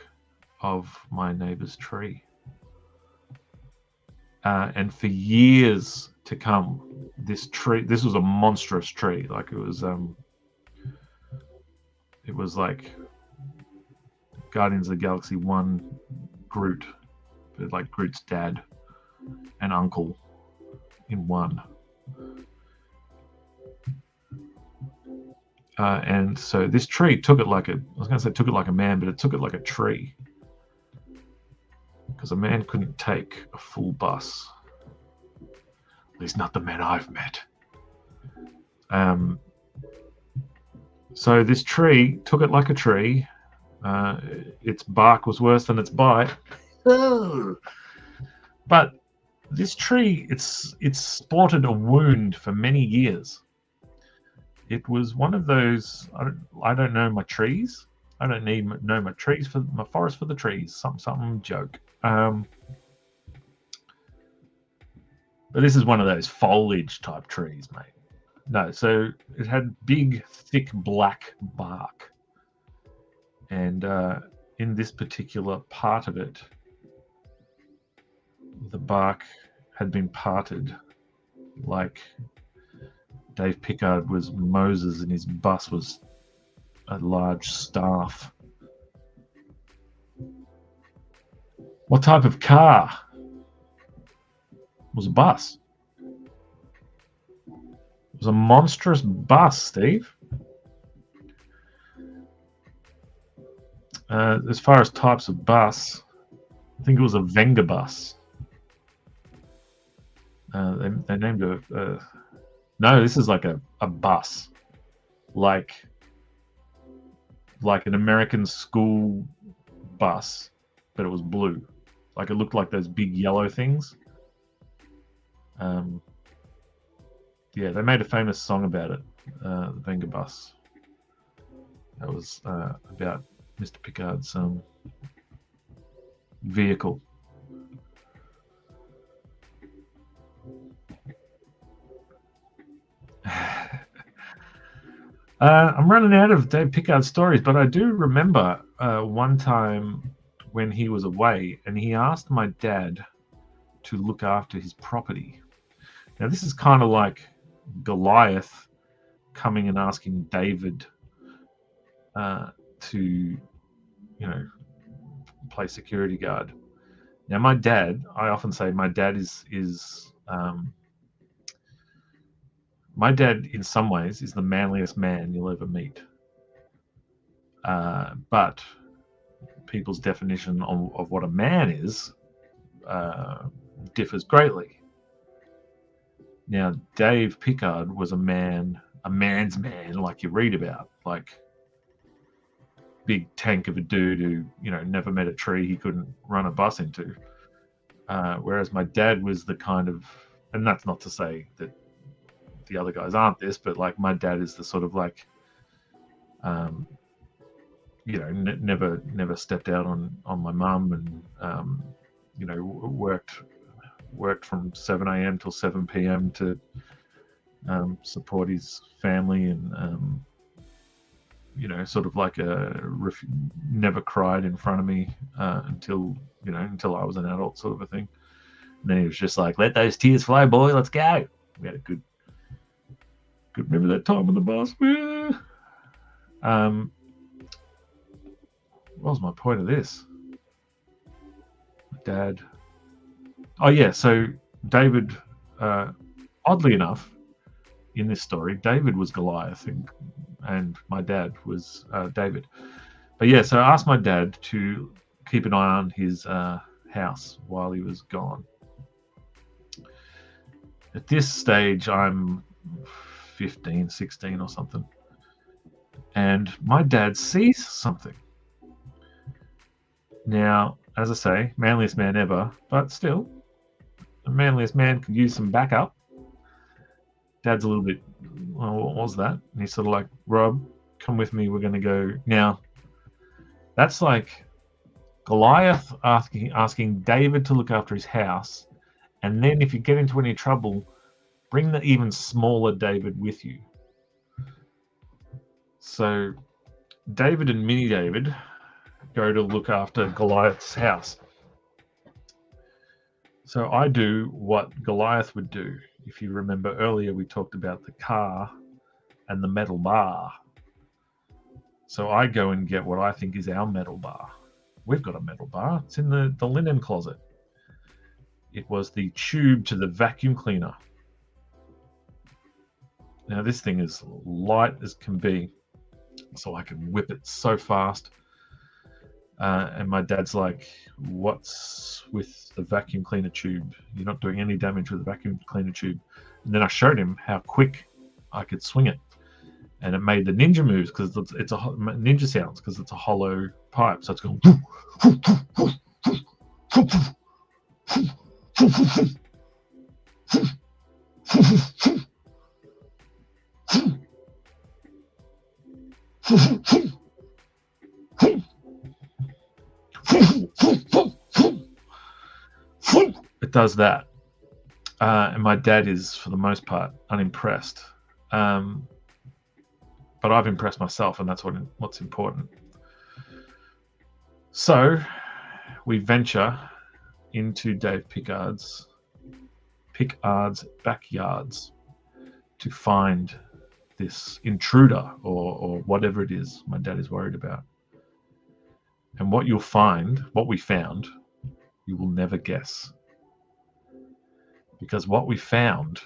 of my neighbor's tree. And for years to come, this was a monstrous tree. Like it was like Guardians of the Galaxy 1 Groot, like Groot's dad and uncle in one. And so this tree took it like I was going to say took it like a man, but it took it like a tree. Because a man couldn't take a full bus. At least not the men I've met. So this tree took it like a tree. Its bark was worse than its bite. But this tree, it's sported a wound for many years. It was one of those, I don't know my trees. I don't know my trees for my forest for the trees. Something joke. But this is one of those foliage type trees, mate. No, so it had big, thick, black bark. And in this particular part of it, the bark had been parted like Dave Pickard was Moses and his bus was a large staff. What type of car was a bus? It was a monstrous bus, Steve. As far as types of bus, I think it was a Venga bus. They named it no, this is like a bus, like an American school bus, but it was blue. Like it looked like those big yellow things. Yeah, they made a famous song about it, the Venga bus. That was about Mr. Pickard's vehicle. I'm running out of Dave Pickard stories, but I do remember one time when he was away and he asked my dad to look after his property. Now, this is kind of like Goliath coming and asking David to, play security guard. Now, my dad, I often say my dad is my dad, in some ways, is the manliest man you'll ever meet. But people's definition of what a man is differs greatly. Now, Dave Pickard was a man's man, like you read about, like big tank of a dude who, never met a tree he couldn't run a bus into. Whereas my dad was the kind of, and that's not to say that the other guys aren't this, but like my dad is the sort of like, you know, never stepped out on my mum, and you know, worked from 7 a.m. till 7 p.m. to support his family, and you know, sort of like never cried in front of me until I was an adult, sort of a thing. And then he was just like, "Let those tears flow, boy. Let's go." We had a good remember that time on the bus. What was my point of this? Dad. Oh yeah, so David. Oddly enough, in this story, David was Goliath, and my dad was David. But yeah, so I asked my dad to keep an eye on his house while he was gone. At this stage, I'm 15, 16 or something. And my dad sees something. Now, as I say, manliest man ever, but still, the manliest man could use some backup. Dad's a little bit, well, what was that? And he's sort of like, "Rob, come with me, we're going to go." Now, that's like Goliath asking David to look after his house, and then if you get into any trouble, bring the even smaller David with you. So David and Mini David go to look after Goliath's house. So I do what Goliath would do. If you remember earlier, we talked about the car and the metal bar. So I go and get what I think is our metal bar. We've got a metal bar. It's in the linen closet. It was the tube to the vacuum cleaner. Now this thing is light as can be, so I can whip it so fast. And my dad's like, "What's with the vacuum cleaner tube? You're not doing any damage with the vacuum cleaner tube." And then I showed him how quick I could swing it. And it made the ninja moves because it's a ninja sounds because it's a hollow pipe. So it's going. It does that. And my dad is, for the most part, unimpressed. But I've impressed myself, and that's what's important. So we venture into Dave Pickard's backyards to find this intruder or whatever it is my dad is worried about. And what we found, you will never guess. Because what we found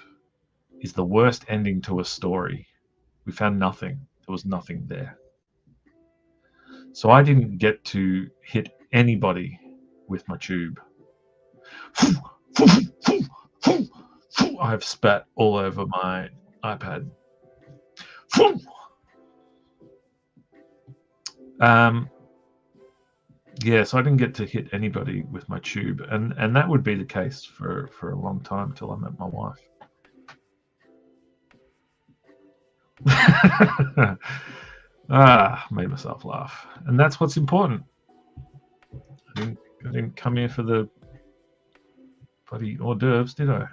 is the worst ending to a story. We found nothing. There was nothing there. So I didn't get to hit anybody with my tube. I've spat all over my iPad. Yeah, so I didn't get to hit anybody with my tube, and that would be the case for a long time till I met my wife. Made myself laugh, and that's what's important. I didn't come here for the bloody hors d'oeuvres, did I?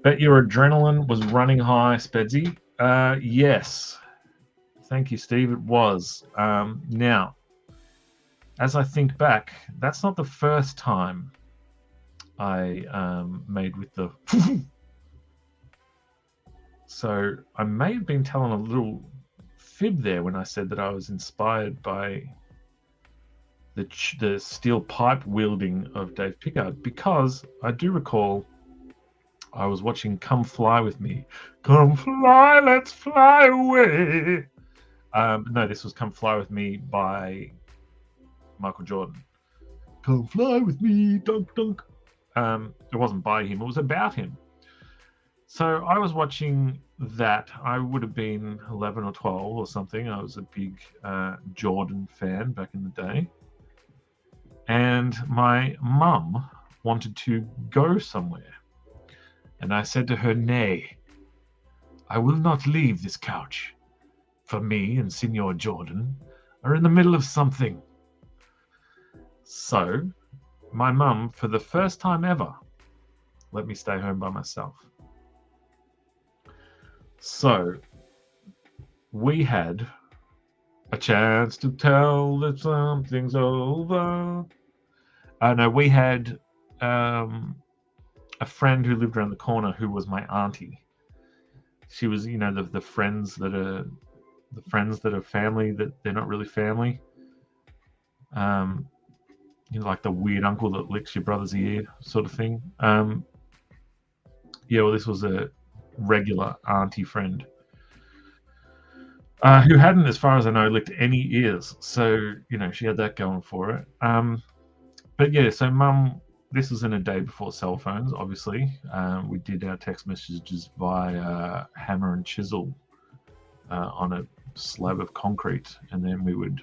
Bet your adrenaline was running high, Spedsy. Yes, thank you, Steve. It was. Now, as I think back, that's not the first time I made with the. So I may have been telling a little fib there when I said that I was inspired by the steel pipe wielding of Dave Pickard, because I do recall I was watching Come Fly With Me. Come fly, let's fly away. No, this was Come Fly With Me by Michael Jordan. Come fly with me, dunk, dunk. It wasn't by him, it was about him. So I was watching that. I would have been 11 or 12 or something. I was a big Jordan fan back in the day. And my mum wanted to go somewhere. And I said to her, nay, I will not leave this couch. For me and Signor Jordan are in the middle of something. So, my mum, for the first time ever, let me stay home by myself. So, we had a chance to tell that something's over. No, we had a friend who lived around the corner who was my auntie. She was, you know, the friends that are family that they're not really family. You know, like the weird uncle that licks your brother's ear, sort of thing. Yeah, well, this was a regular auntie friend who hadn't, as far as I know, licked any ears. So, you know, she had that going for it. But yeah, so Mum, this was in a day before cell phones, obviously. We did our text messages via hammer and chisel on a slab of concrete, and then we would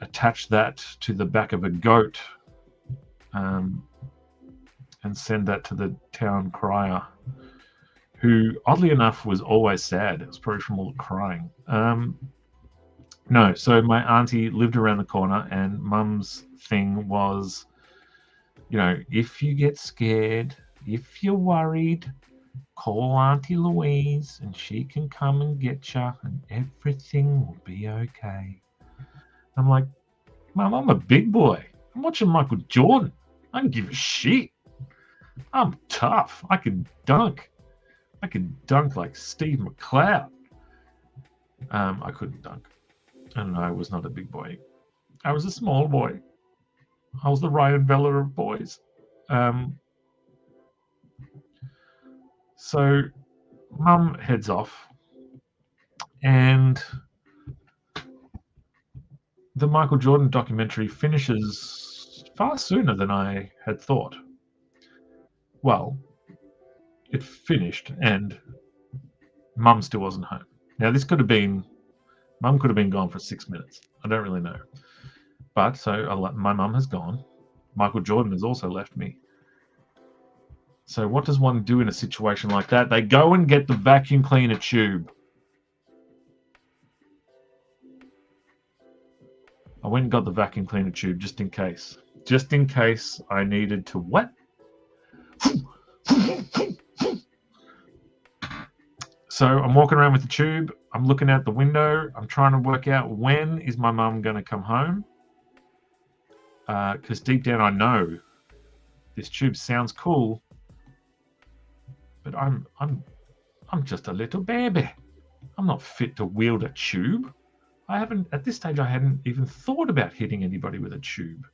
attach that to the back of a goat and send that to the town crier, who, oddly enough, was always sad. It was probably from all the crying. No, so my auntie lived around the corner, and Mum's thing was, you know, if you get scared, if you're worried, call Auntie Louise and she can come and get you and everything will be okay. I'm like, Mum, I'm a big boy. I'm watching Michael Jordan. I don't give a shit. I'm tough. I can dunk. I could dunk like Steve McLeod. I couldn't dunk. I don't know, I was not a big boy. I was a small boy. I was the Ryan Vella of boys. So Mum heads off, and the Michael Jordan documentary finishes far sooner than I had thought. Well, it finished, and Mum still wasn't home. Now, this could have been, Mum could have been gone for 6 minutes. I don't really know. But, so my mum has gone. Michael Jordan has also left me. So what does one do in a situation like that? They go and get the vacuum cleaner tube. I went and got the vacuum cleaner tube just in case. Just in case I needed to what? So I'm walking around with the tube. I'm looking out the window. I'm trying to work out when is my mum going to come home. Because deep down I know this tube sounds cool, but I'm just a little baby. I'm not fit to wield a tube. At this stage, I hadn't even thought about hitting anybody with a tube,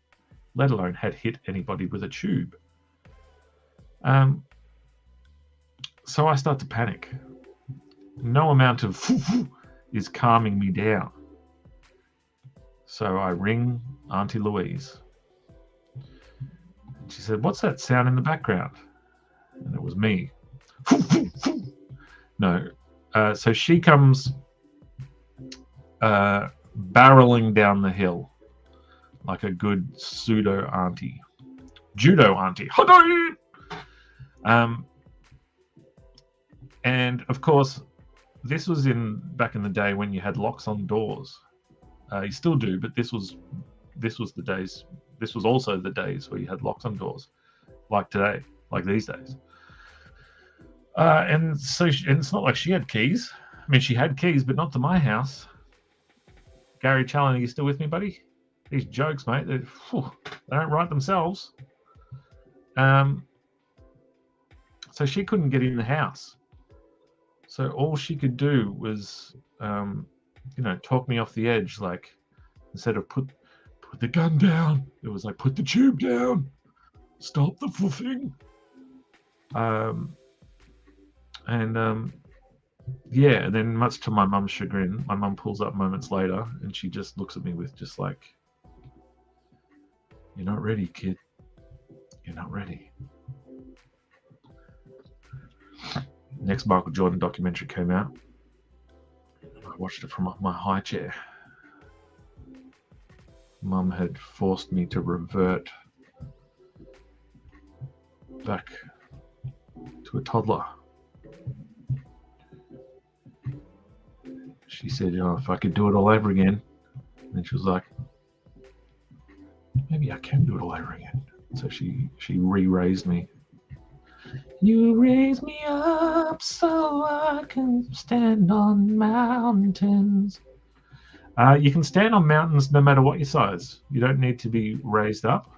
let alone had hit anybody with a tube. So I start to panic. No amount of is calming me down. So I ring Auntie Louise. She said, "What's that sound in the background?" And it was me. No. So she comes barreling down the hill like a good judo auntie. And of course, this was back in the day when you had locks on doors. You still do, but this was the days. This was also the days where you had locks on doors, like today, like these days. And so it's not like she had keys. I mean, she had keys, but not to my house. Gary Challen, are you still with me, buddy? These jokes, mate, they don't write themselves. So she couldn't get in the house. So all she could do was, talk me off the edge. Like, instead of put the gun down, it was like, put the tube down, stop the foofing. And then much to my mum's chagrin, my mum pulls up moments later and she just looks at me with just like, "You're not ready, kid. You're not ready." Next Michael Jordan documentary came out. I watched it from my high chair. Mum had forced me to revert back to a toddler she said, "Oh, if I could do it all over again," and she was like, "Maybe I can do it all over again." So she re-raised me. You raise me up so I can stand on mountains. You can stand on mountains no matter what your size. You don't need to be raised up.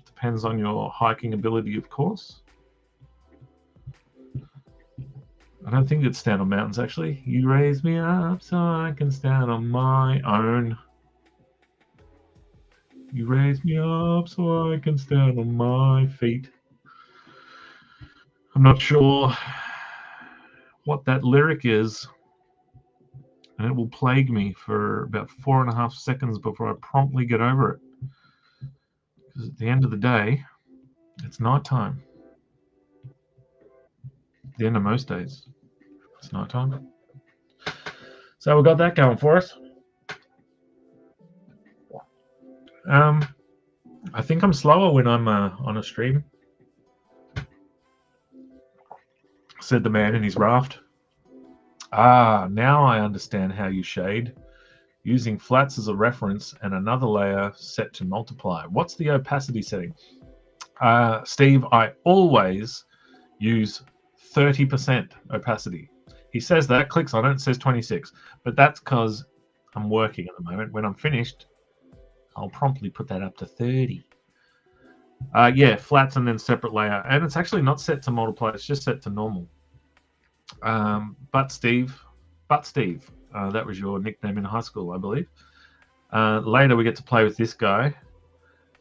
Depends on your hiking ability, of course. I don't think it's stand on mountains, actually. You raise me up so I can stand on my own. You raise me up so I can stand on my feet. I'm not sure what that lyric is, and it will plague me for about 4.5 seconds before I promptly get over it. Because at the end of the day, it's night time. At the end of most days, it's night time. So we got that going for us. I think I'm slower when I'm on a stream, said the man in his raft. Now I understand how you shade. Using flats as a reference and another layer set to multiply. What's the opacity setting? Steve, I always use 30% opacity. He says that, clicks on it, it says 26. But that's because I'm working at the moment. When I'm finished, I'll promptly put that up to 30. Yeah, flats and then separate layer. And it's actually not set to multiply, it's just set to normal. But Steve, that was your nickname in high school, I believe. Later we get to play with this guy. And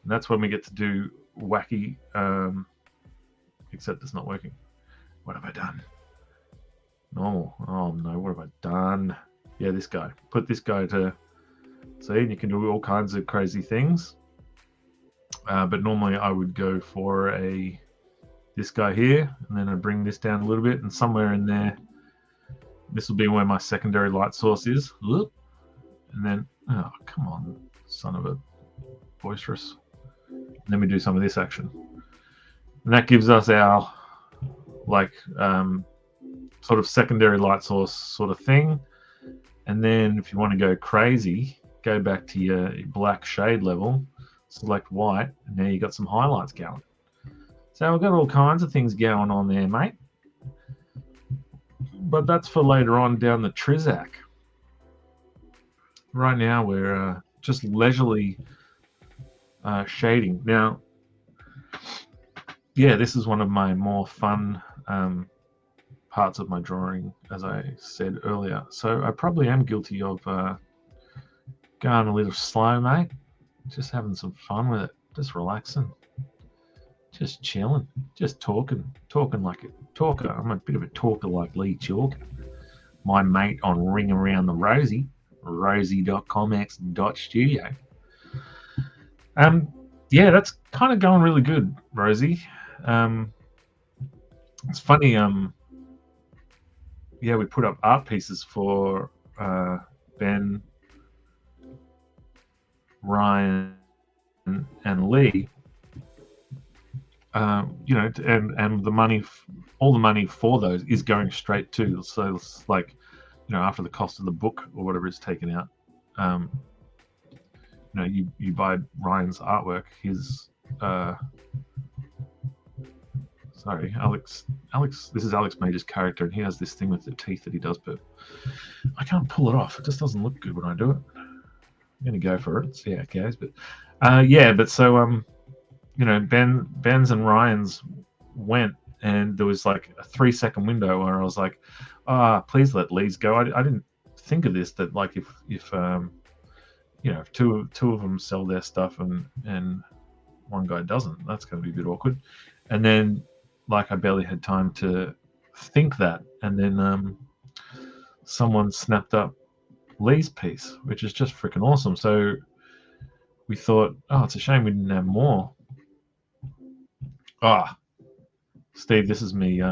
that's when we get to do wacky, except it's not working. What have I done? Normal. Oh no, what have I done? Yeah, this guy. Put this guy to see, and you can do all kinds of crazy things. But normally I would go for this guy here, and then I bring this down a little bit, and somewhere in there, this will be where my secondary light source is. And then, oh, come on, son of a boisterous. And then we do some of this action. And that gives us our, like, sort of secondary light source sort of thing. And then if you want to go crazy, go back to your black shade level, select white, and now you got some highlights going. So we've got all kinds of things going on there, mate. But that's for later on down the Trizac. Right now we're just leisurely shading. Now, yeah, this is one of my more fun parts of my drawing, as I said earlier. So I probably am guilty of going a little slow, mate. Just having some fun with it. Just relaxing. Just chilling. Just talking like a talker. I'm a bit of a talker like Lee Chalk. My mate on Ring Around the Rosie, rosie.comx.studio. Yeah, that's kind of going really good, Rosie. It's funny, yeah, we put up art pieces for Ben, Ryan, and Lee. You know, and the money, all the money for those is going straight to, so it's like, you know, after the cost of the book or whatever is taken out, you know, you buy Ryan's artwork, his sorry, Alex, this is Alex Major's character, and he has this thing with the teeth that he does, but I can't pull it off. It just doesn't look good when I do it. I'm gonna go for it, see how it goes. But yeah, but so you know, Ben's and Ryan's went, and there was like a 3-second window where I was like, please let Lee's go. I didn't think of this, that like if you know, if two of them sell their stuff and one guy doesn't, that's going to be a bit awkward. And then like I barely had time to think that, and then someone snapped up Lee's piece, which is just freaking awesome. So we thought, oh, it's a shame we didn't have more. Steve, this is me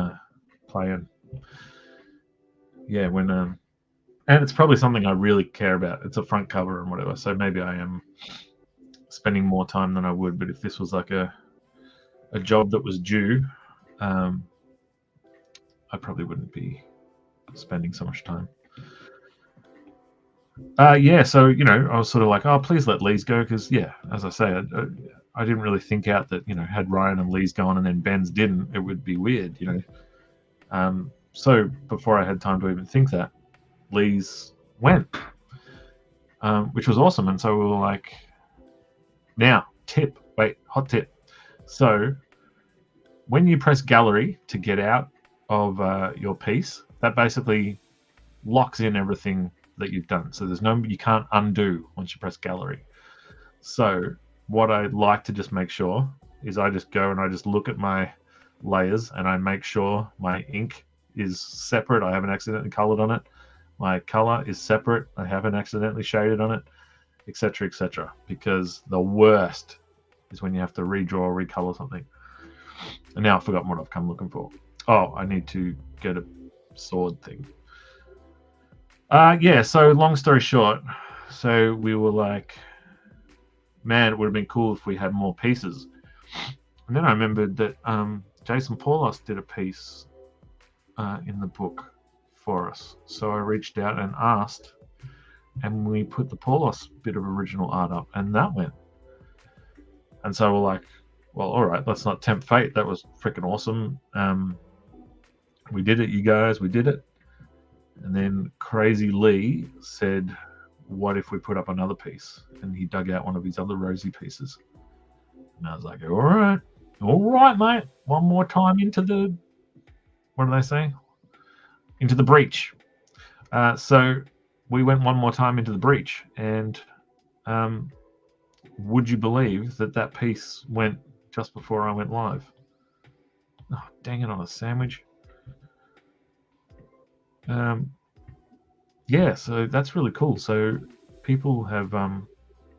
playing. Yeah, when and it's probably something I really care about. It's a front cover and whatever, so maybe I am spending more time than I would. But if this was like a job that was due, I probably wouldn't be spending so much time. Yeah, so I was sort of like, oh, please let Lee's go, because as I say, I didn't really think out that had Ryan and Lee's gone and then Ben's didn't, it would be weird, So before I had time to even think that, Lee's went, which was awesome, and so we were like, now hot tip. So when you press gallery to get out of your piece, that basically locks in everything that you've done. So you can't undo once you press gallery. So what I like to just make sure is I just go and I just look at my layers and I make sure my ink is separate. I haven't accidentally colored on it. My color is separate. I haven't accidentally shaded on it, etc., etc. Because the worst is when you have to redraw or recolor something. And now I've forgotten what I've come looking for. Oh, I need to get a sword thing. So long story short, so we were like, man, it would have been cool if we had more pieces. And then I remembered that Jason Paulos did a piece in the book for us. So I reached out and asked, and we put the Paulos bit of original art up, and that went. And so we're like, well, all right, let's not tempt fate. That was freaking awesome. We did it, you guys, we did it. And then Crazy Lee said, what if we put up another piece? And he dug out one of his other rosy pieces. And I was like, all right, mate. One more time into the, what do they say? Into the breach. So we went one more time into the breach. And would you believe that piece went just before I went live? Oh, dang it on a sandwich. So that's really cool. So people have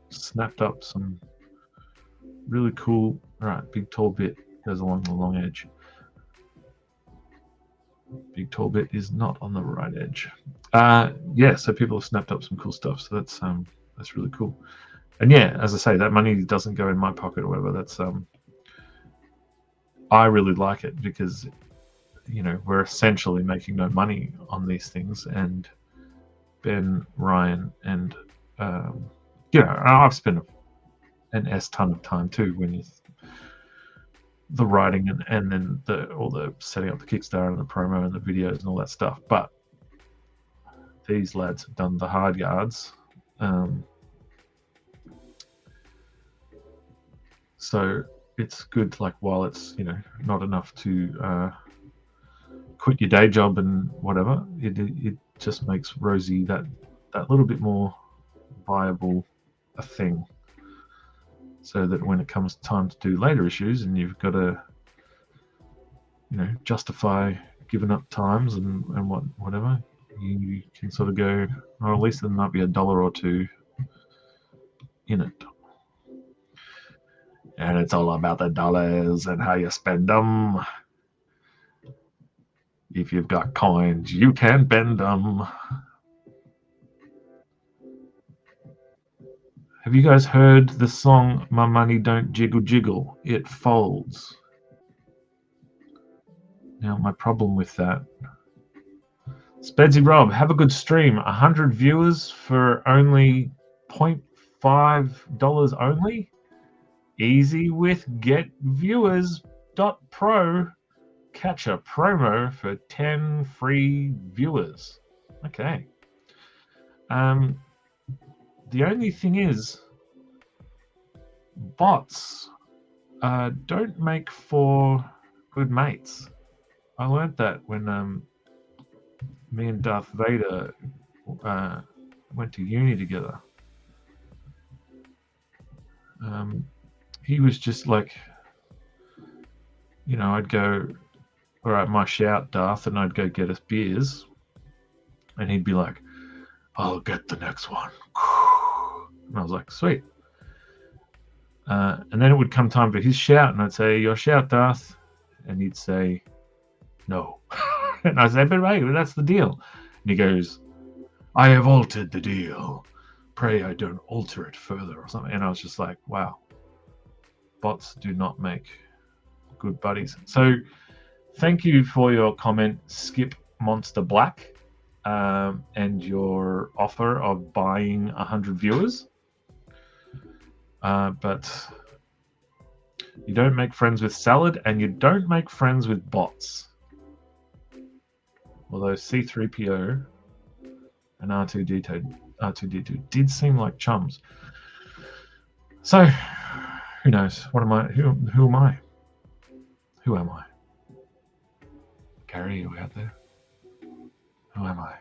snapped up some really cool. All right, big tall bit goes along the long edge. Big tall bit is not on the right edge. So people have snapped up some cool stuff. So that's really cool. And as I say, that money doesn't go in my pocket or whatever. That's I really like it because we're essentially making no money on these things, and Ben, Ryan, and I've spent an ton of time too when the writing and then all the setting up the Kickstarter and the promo and the videos and all that stuff. But these lads have done the hard yards. So it's good, like, while it's not enough to quit your day job and whatever, it just makes Rosie that little bit more viable a thing, so that when it comes time to do later issues and you've got to justify giving up times and whatever, you can sort of go, or at least there might be $1 or $2 in it. And it's all about the dollars and how you spend them. If you've got coins, you can bend them. Have you guys heard the song My Money Don't Jiggle Jiggle, It Folds? Now, my problem with that. Spedsy Rob, have a good stream. 100 viewers for only $0.5 only? Easy with getviewers.pro. Catch a promo for 10 free viewers. Okay. The only thing is, bots don't make for good mates. I learned that when me and Darth Vader went to uni together. He was just like, I'd go, all right, my shout, Darth, and I'd go get us beers. And he'd be like, I'll get the next one. And I was like, sweet. And then it would come time for his shout, and I'd say, your shout, Darth. And he'd say, no. And I'd say, but wait, that's the deal. And he goes, I have altered the deal. Pray I don't alter it further, or something. And I was just like, wow. Bots do not make good buddies. So thank you for your comment, Skip Monster Black. and your offer of buying 100 viewers. But you don't make friends with salad, and you don't make friends with bots. Although C-3PO and R2-D2 did seem like chums. So, who knows? What am I? Who am I? Who am I? Gary, are you out there? Who am I?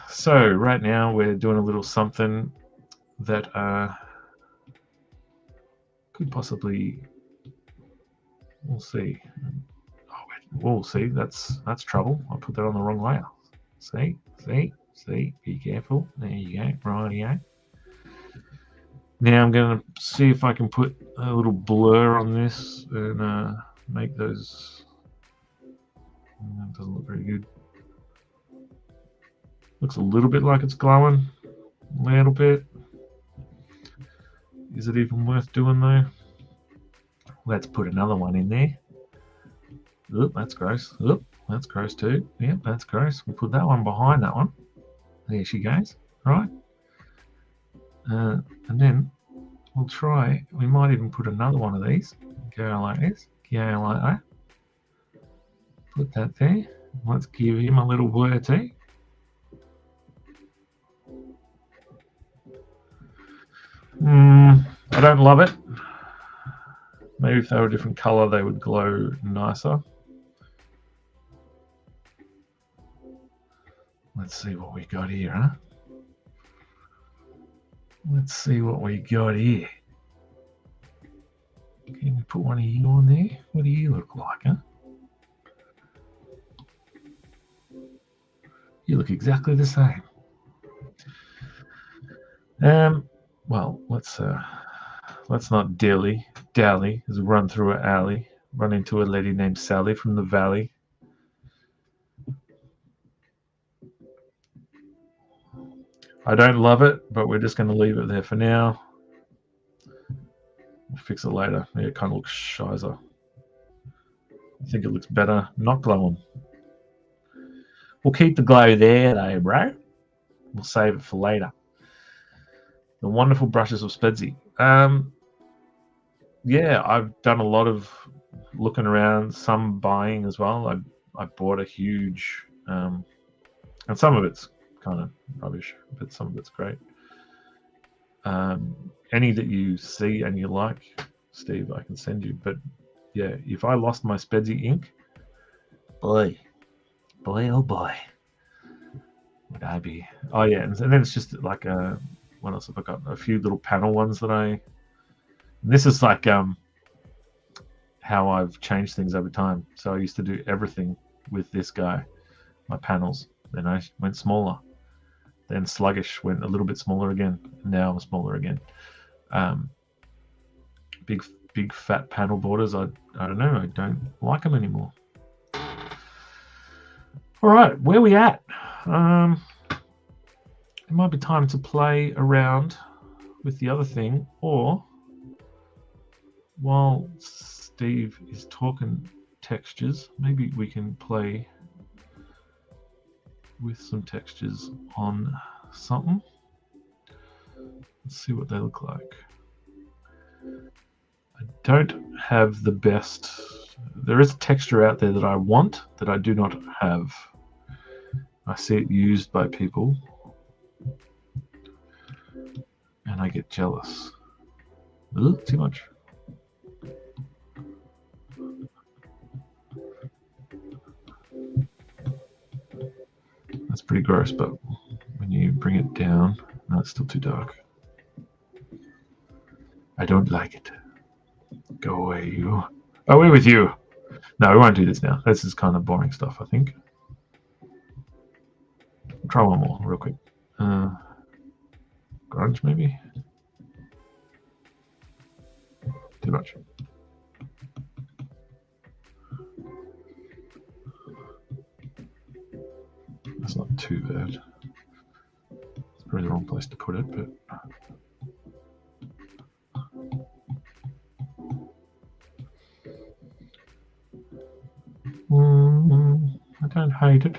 So right now we're doing a little something that could possibly, we'll see. Oh, we'll see. That's trouble. I put that on the wrong layer. See, be careful. There you go. Rightio. Now I'm going to see if I can put a little blur on this and make those. That doesn't look very good. Looks a little bit like it's glowing. A little bit. Is it even worth doing though? Let's put another one in there. Oop, that's gross. Oop, that's gross too. Yep, that's gross. We'll put that one behind that one. There she goes. Right. And then we'll try. We might even put another one of these. Go like this. Go like that. Put that there. Let's give him a little wordty. I don't love it. Maybe if they were a different color, they would glow nicer. Let's see what we got here, huh? Let's see what we got here. Can we put one of you on there? What do you look like, huh? You look exactly the same. Well, let's not dally as we run through an alley, run into a lady named Sally from the valley. I don't love it, but we're just going to leave it there for now. We'll fix it later. Yeah, it kind of looks shizer. I think it looks better not glowing. We'll keep the glow there though, bro. We'll save it for later. The wonderful brushes of Spedsy. Yeah, I've done a lot of looking around, some buying as well. I bought a huge, and some of it's kind of rubbish, but some of it's great. Any that you see and you like, Steve, I can send you. But yeah, if I lost my Spedsy ink, boy, oh boy, would I be? Oh yeah, and then it's just like what else have I got? A few little panel ones that I. This is like how I've changed things over time. So I used to do everything with this guy, my panels. Then I went smaller. Then Sluggish went a little bit smaller again. Now I'm smaller again. Big fat panel borders. I don't know. I don't like them anymore. All right, where are we at? It might be time to play around with the other thing, or while Steve is talking textures, maybe we can play with some textures on something. Let's see what they look like. I don't have the best. There is a texture out there that I want that I do not have. I see it used by people and I get jealous. Ugh, too much. That's pretty gross, but when you bring it down, no, it's still too dark. I don't like it. Go away, you. Away with you. No, we won't do this now. This is kind of boring stuff, I think. Try one more real quick. Grunge, maybe? Too much. That's not too bad. It's probably the wrong place to put it, but... don't hate it.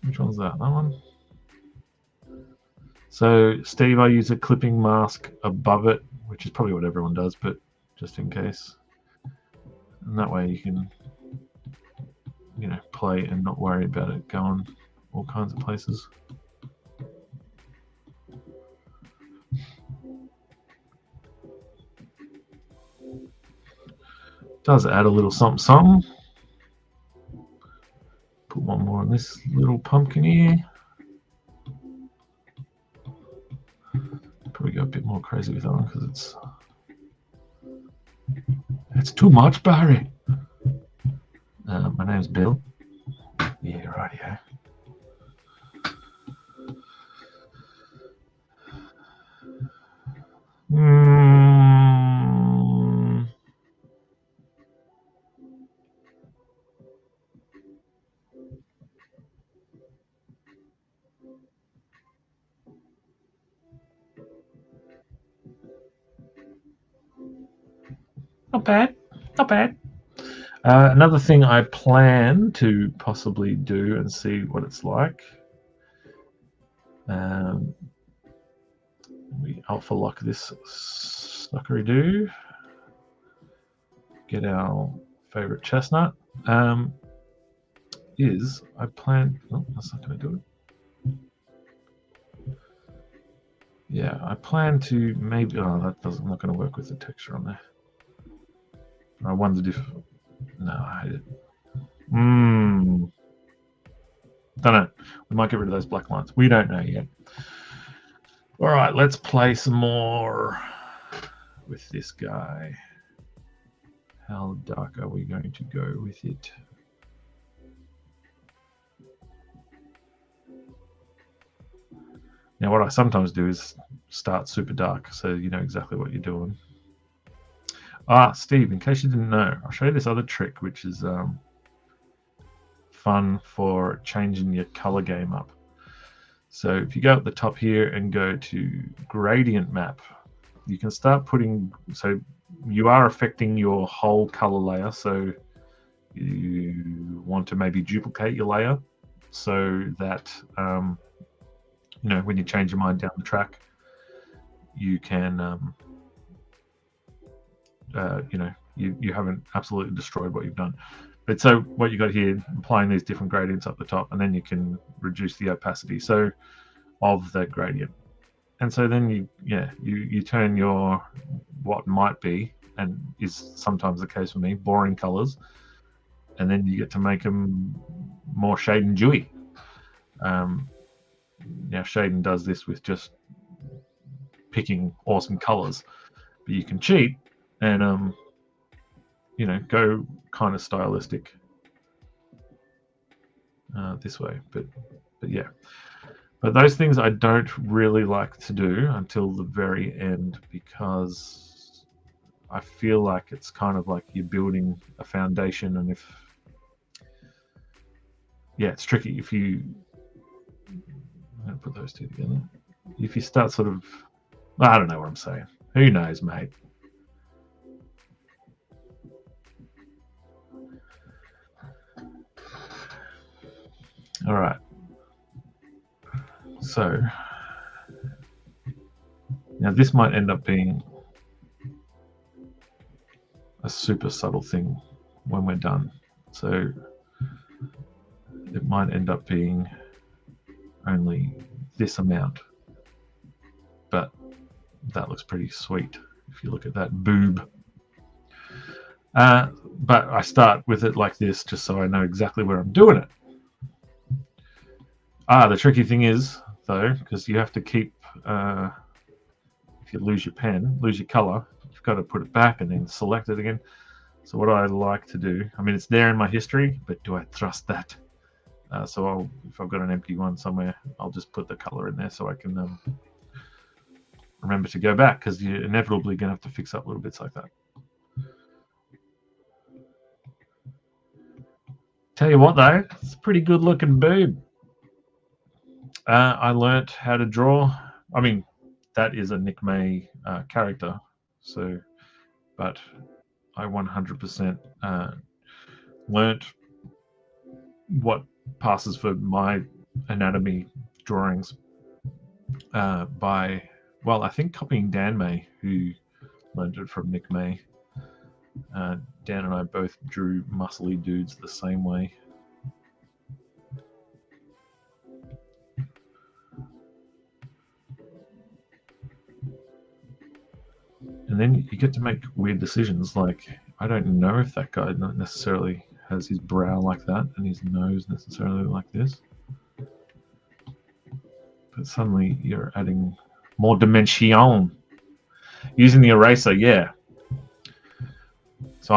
Which one's that? That one? So, Steve, I use a clipping mask above it, which is probably what everyone does, but just in case. And that way you can, you know, play and not worry about it going all kinds of places. Does add a little something something. Put one more on this little pumpkin here. Probably go a bit more crazy with that one because it's too much, Barry. My name's Bill. Yeah, right here. Not bad, not bad. Another thing I plan to possibly do and see what it's like. We alpha lock this suckery do. Get our favorite chestnut. Is I plan. Oh, that's not going to do it. Yeah, I plan to maybe. Oh, that doesn't. Not going to work with the texture on there. I wondered if. No, I hate it. Don't know. We might get rid of those black lines. We don't know yet. All right, let's play some more with this guy. How dark are we going to go with it? Now, what I sometimes do is start super dark, so you know exactly what you're doing. Steve, in case you didn't know, I'll show you this other trick, which is fun for changing your color game up. So if you go at the top here and go to gradient map, you can start putting, so you are affecting your whole color layer. So you want to maybe duplicate your layer so that, you know, when you change your mind down the track, you can, you know, you haven't absolutely destroyed what you've done. But so what you got here, applying these different gradients up the top, and then you can reduce the opacity of that gradient. And so then you turn your what might be, and is sometimes the case for me, boring colors, and then you get to make them more shade and dewy. Now Shaden does this with just picking awesome colors, but you can cheat and you know, go kind of stylistic this way. But yeah, but those things I don't really like to do until the very end, because I feel like it's kind of like you're building a foundation, and if it's tricky if you put those two together. If you start sort of, I don't know what I'm saying. Who knows, mate? All right. So now this might end up being a super subtle thing when we're done. So it might end up being only this amount, but that looks pretty sweet if you look at that boob. But I start with it like this just so I know exactly where I'm doing it. The tricky thing is, though, because you have to keep, if you lose your pen, lose your color, you've got to put it back and then select it again. So what I like to do, I mean, it's there in my history, but do I trust that? So if I've got an empty one somewhere, I'll just put the color in there so I can remember to go back, because you're inevitably going to have to fix up little bits like that. Tell you what, though, it's a pretty good looking boob. I learnt how to draw. I mean, that is a Nick May character. So, but I 100% learnt what passes for my anatomy drawings by, well, I think copying Dan May, who learned it from Nick May. Dan and I both drew muscly dudes the same way. And then you get to make weird decisions, like, I don't know if that guy not necessarily has his brow like that and his nose necessarily like this. But suddenly you're adding more dimension. Using the eraser, yeah. So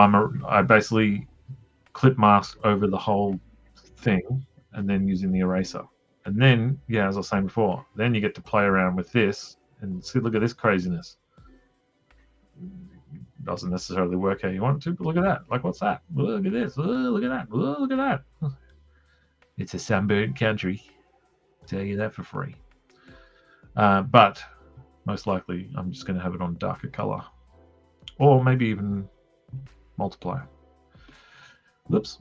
I basically clip mask over the whole thing and then using the eraser. And then, yeah, as I was saying before, then you get to play around with this and see, look at this craziness. Doesn't necessarily work how you want it to, but look at that. Like, what's that? Look at this. Look at that. Look at that. It's a sunburned country. Tell you that for free. But most likely I'm just going to have it on darker color, or maybe even multiply. Whoops.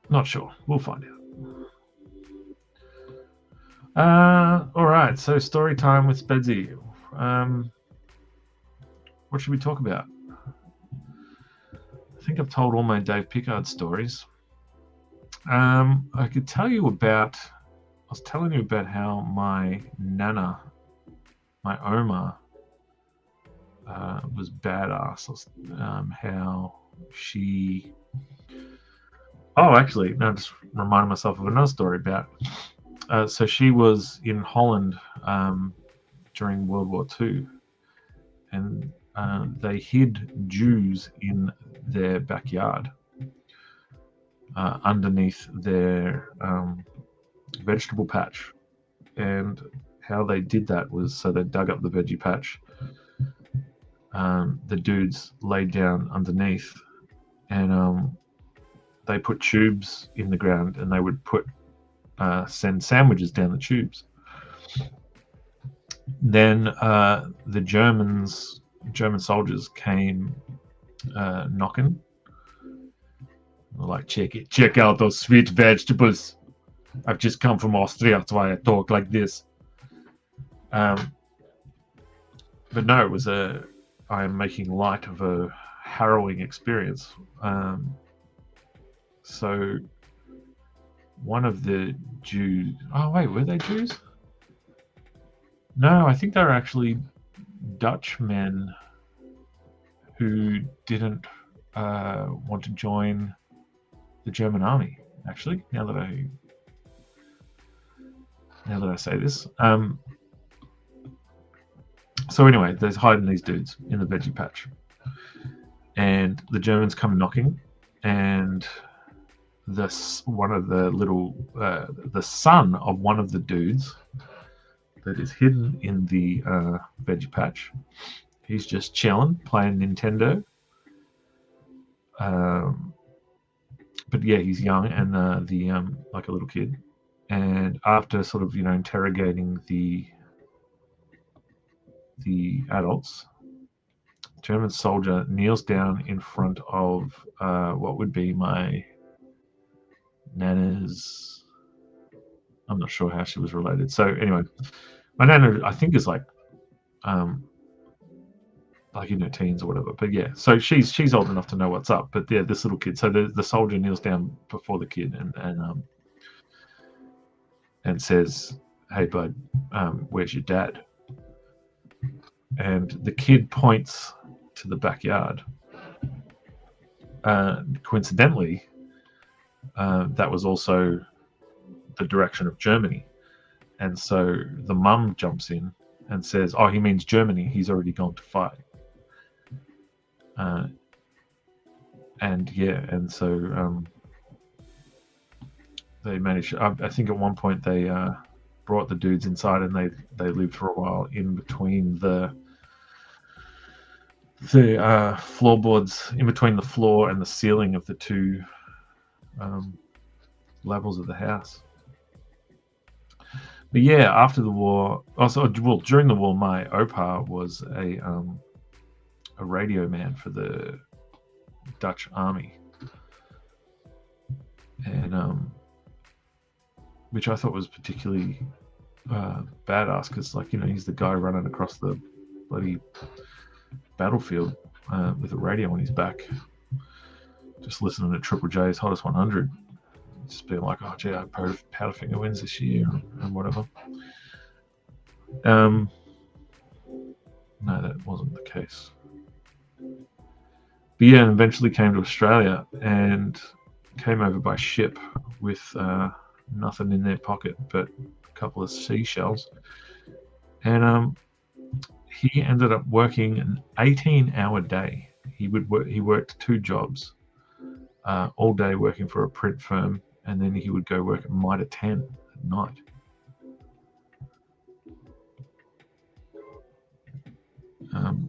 Not sure. We'll find out. All right. So story time with Spedsy. What should we talk about? I think I've told all my Dave Pickard stories. I could tell you about, I was telling you about how my Nana, my Oma, was badass. How she, oh, actually, no, I just reminded myself of another story about, so she was in Holland during World War II, and they hid Jews in their backyard underneath their vegetable patch. And how they did that was, so they dug up the veggie patch. The dudes laid down underneath, and they put tubes in the ground, and they would send sandwiches down the tubes. Then the German soldiers came knocking. They're like, check out those sweet vegetables. I've just come from Austria, that's why I talk like this. But no, it was I am making light of a harrowing experience. So one of the Jews, oh wait, were they Jews? No, I think they were actually Dutch men who didn't want to join the German army. Actually, now that I say this, so anyway, there's hiding these dudes in the veggie patch, and the Germans come knocking, and the son of one of the dudes that is hidden in the veggie patch, he's just chilling, playing Nintendo. But yeah, he's young and like a little kid. And after sort of, interrogating the adults, German soldier kneels down in front of what would be my Nana's. I'm not sure how she was related. So anyway, my Nana, I think, is like in her teens or whatever. But yeah, so she's old enough to know what's up. But yeah, this little kid. So the soldier kneels down before the kid and says, "Hey bud, where's your dad?" And the kid points to the backyard. Coincidentally, that was also the direction of Germany. And so the mum jumps in and says, "Oh, he means Germany. He's already gone to fight." And so they managed. I think at one point they brought the dudes inside, and they lived for a while in between the floorboards, in between the floor and the ceiling of the two levels of the house. But yeah, after the war, during the war, my Opa was a radio man for the Dutch army, and and which I thought was particularly badass, because, like, he's the guy running across the bloody battlefield with a radio on his back, just listening to Triple J's Hottest 100, just being like, oh gee, Powderfinger wins this year and whatever. No, that wasn't the case. But yeah, and eventually came to Australia and came over by ship with nothing in their pocket but a couple of seashells. And he ended up working an 18-hour day. He worked 2 jobs, all day working for a print firm, and then he would go work at Mitre 10 at night.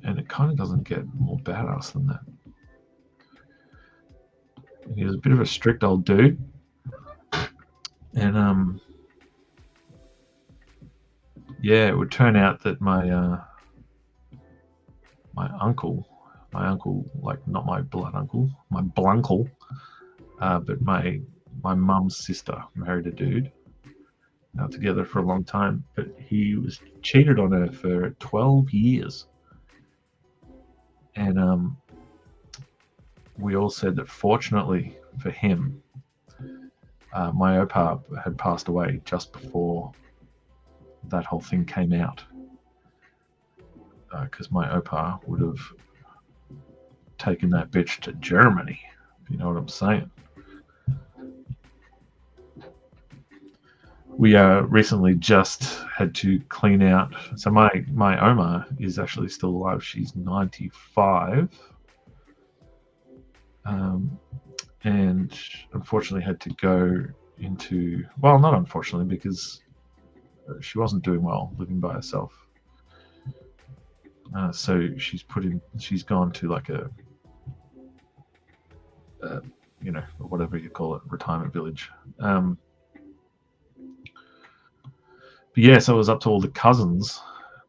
And it kind of doesn't get more badass than that. And he was a bit of a strict old dude. And yeah, it would turn out that my uncle, like not my blood uncle, my blunkle, but my mum's sister married a dude. Together for a long time, but he was cheated on her for 12 years. And we all said that fortunately for him, my opa had passed away just before that whole thing came out, because my opa would have taken that bitch to Germany, if you know what I'm saying. We recently just had to clean out. So my Oma is actually still alive. She's 95, and unfortunately had to go into, well, not unfortunately, because she wasn't doing well living by herself. So she's gone to like a whatever you call it, retirement village. But yeah, so it was up to all the cousins,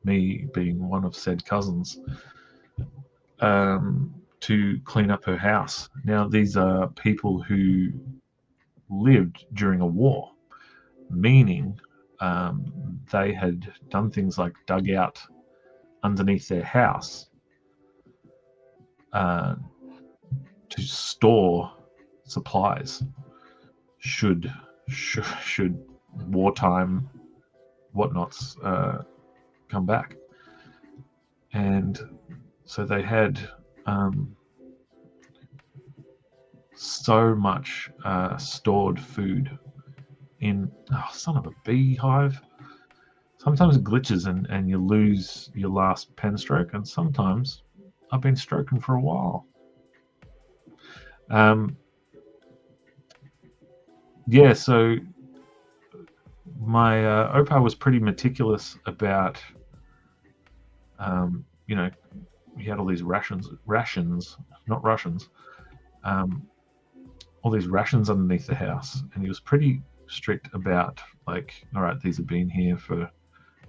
me being one of said cousins, to clean up her house. Now, these are people who lived during a war, meaning they had done things like dug out underneath their house to store supplies should wartime whatnots come back. And so they had so much stored food in, son of a beehive. Sometimes it glitches and you lose your last pen stroke, and sometimes I've been stroking for a while. Yeah, so my opa was pretty meticulous about, he had all these rations, not Russians, all these rations underneath the house, and he was pretty strict about, like, all right, these have been here for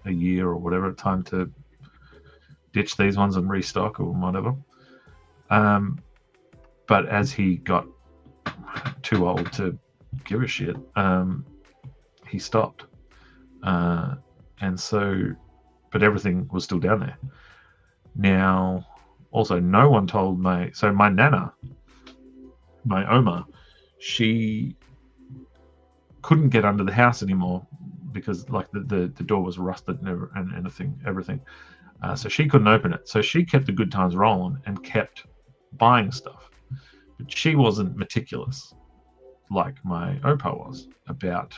a year or whatever, time to ditch these ones and restock or whatever. But as he got too old to give a shit, he stopped. And so, but everything was still down there. Now, also, no one told my nana, my Oma, she couldn't get under the house anymore because, like, the door was rusted and everything. So she couldn't open it. So she kept the good times rolling and kept buying stuff. But she wasn't meticulous like my opa was about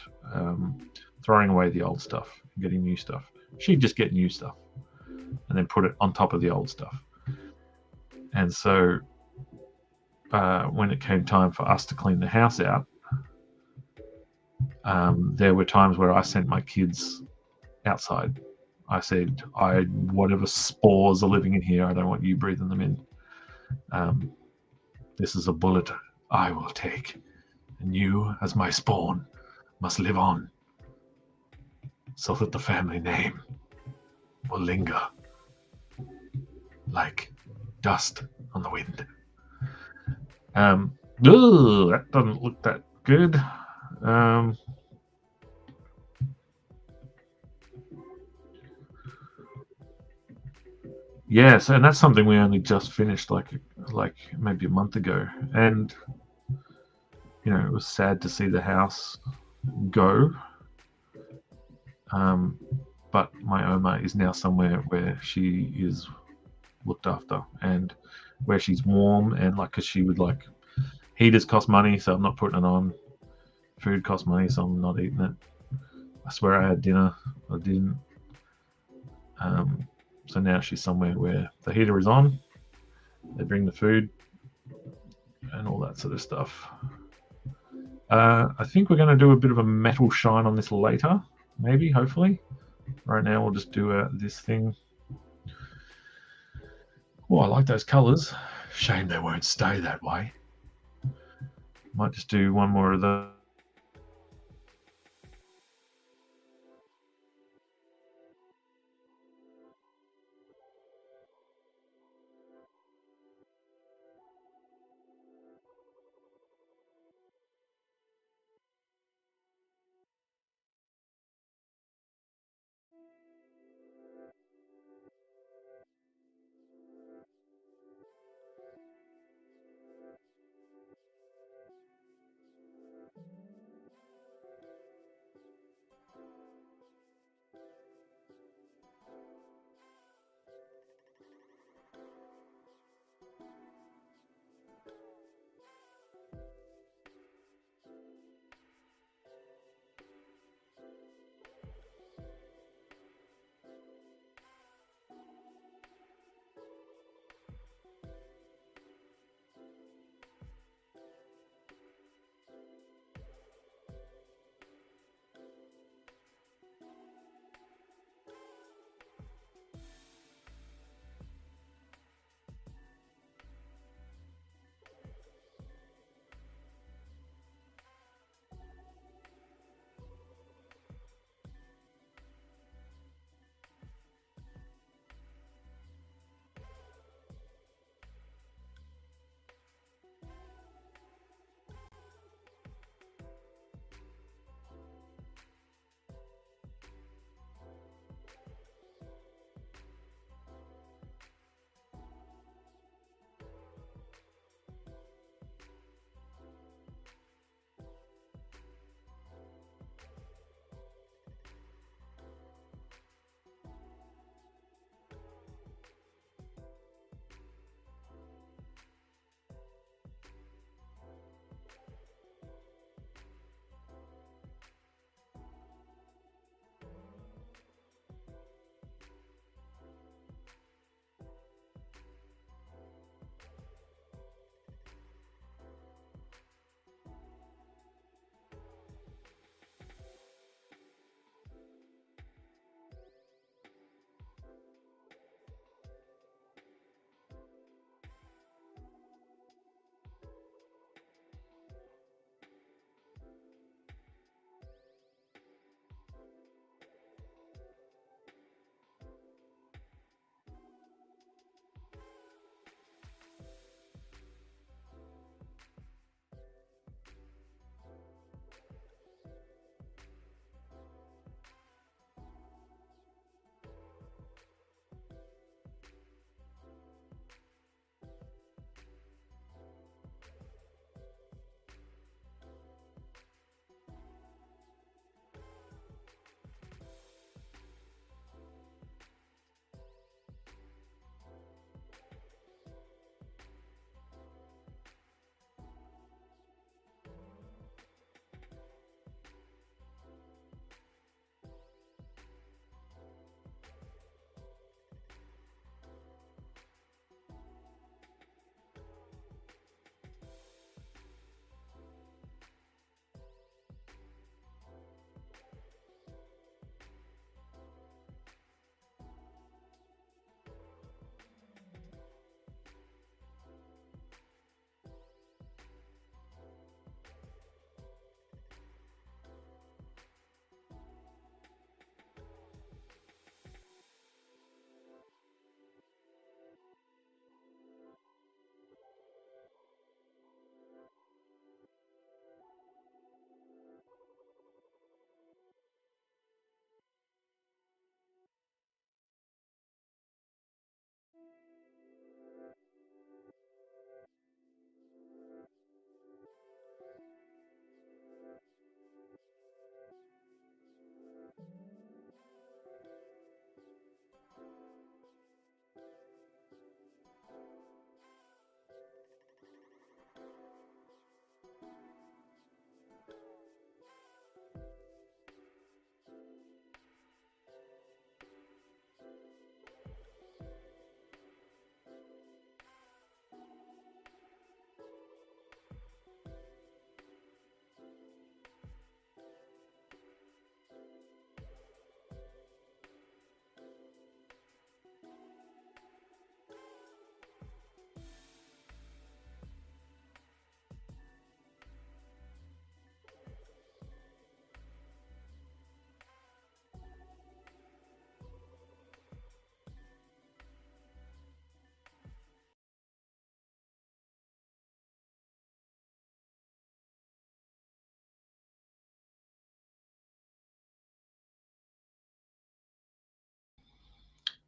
throwing away the old stuff and getting new stuff. She'd just get new stuff and then put it on top of the old stuff. And so when it came time for us to clean the house out, there were times where I sent my kids outside. I said, whatever spores are living in here, I don't want you breathing them in. This is a bullet I will take, and you, as my spawn, must live on, so that the family name will linger like dust on the wind. That doesn't look that good. Yes, and that's something we only just finished, like maybe a month ago, and it was sad to see the house go. But my Oma is now somewhere where she is looked after and where she's warm, and like, because she would like, heaters cost money, so I'm not putting it on. Food costs money, so I'm not eating it. I swear I had dinner, I didn't. So now she's somewhere where the heater is on, they bring the food and all that sort of stuff. I think we're going to do a bit of a metal shine on this later, maybe, hopefully. Right now we'll just do this thing. Oh, I like those colours. Shame they won't stay that way. Might just do one more of the.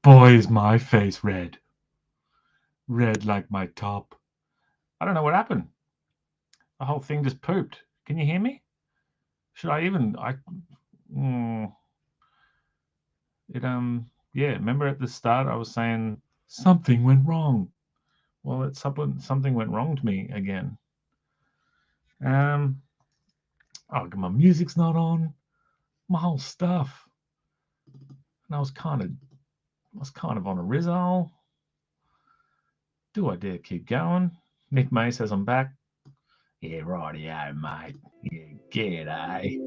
Boy, is my face red. Red like my top. I don't know what happened. The whole thing just pooped. Can you hear me? Should I even? Yeah. Remember at the start I was saying something went wrong. Well, something went wrong to me again. Oh, my music's not on. My whole stuff. And I was kind of on a rizzle. Do I dare keep going? Nick May says I'm back. Yeah, rightio, mate. Yeah, g'day.